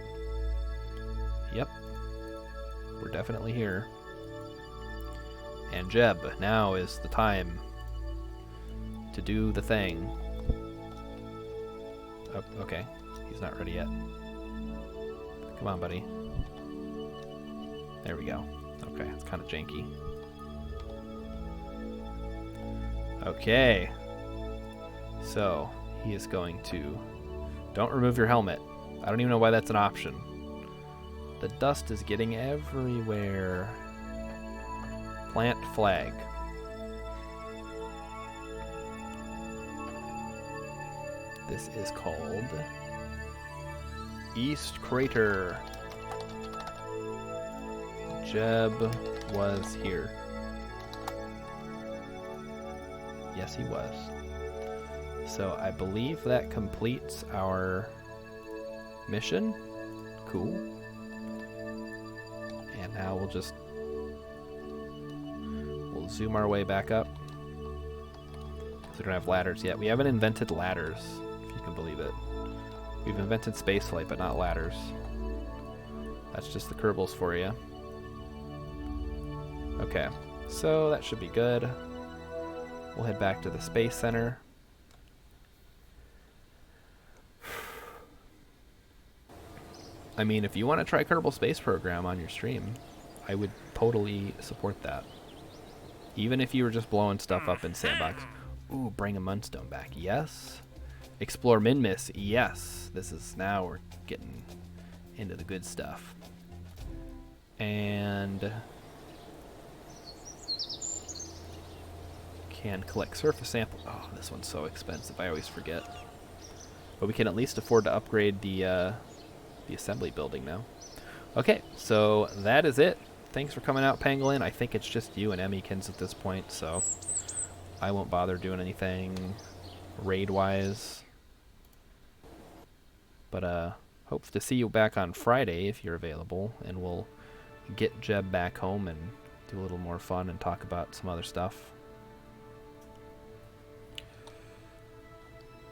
Yep. We're definitely here. And Jeb, now is the time to do the thing. Oh, okay. He's not ready yet. Come on, buddy. There we go. Okay, it's kind of janky. Okay. So, he is going to... Don't remove your helmet. I don't even know why that's an option. The dust is getting everywhere. Plant flag. This is called East Crater. Jeb was here. Yes, he was. So I believe that completes our mission. Cool. And now we'll zoom our way back up. We don't have ladders yet. We haven't invented ladders, if you can believe it. We've invented spaceflight, but not ladders. That's just the Kerbals for you. Okay, so that should be good. We'll head back to the Space Center. I mean, if you want to try Kerbal Space Program on your stream, I would totally support that. Even if you were just blowing stuff up in Sandbox. Ooh, bring a Munstone back. Yes. Explore Minmus. Yes. This is now we're getting into the good stuff. And can collect surface sample. Oh, this one's so expensive. I always forget. But we can at least afford to upgrade the assembly building now. Okay, so that is it. Thanks for coming out, Pangolin. I think it's just you and Emmykins at this point, so I won't bother doing anything raid-wise. But hope to see you back on Friday if you're available, and we'll get Jeb back home and do a little more fun and talk about some other stuff.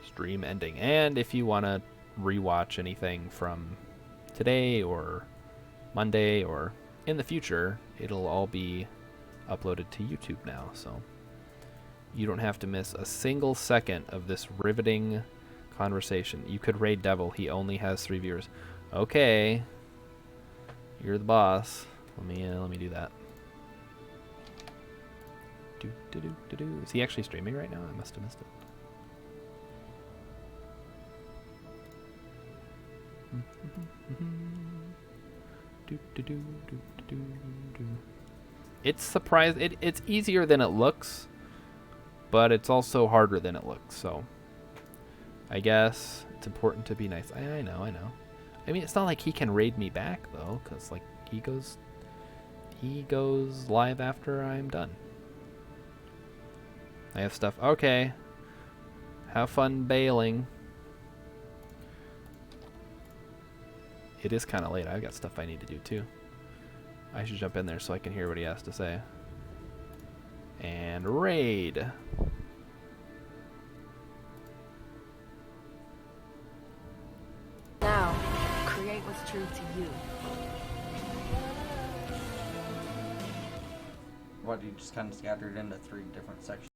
Stream ending. And if you want to rewatch anything from today or Monday or in the future, it'll all be uploaded to YouTube now, so you don't have to miss a single second of this riveting conversation. You could raid Devil. He only has 3 viewers. Okay, you're the boss. Let me do that. Is he actually streaming right now? I must have missed it. It's surprising. It's easier than it looks, but it's also harder than it looks. So I guess it's important to be nice. I know. I mean, it's not like he can raid me back though, because like he goes live after I'm done. I have stuff. Okay. Have fun bailing. It is kind of late. I've got stuff I need to do too. I should jump in there so I can hear what he has to say. And raid. Now, create what's true to you. What, you just kind of scattered into 3 different sections?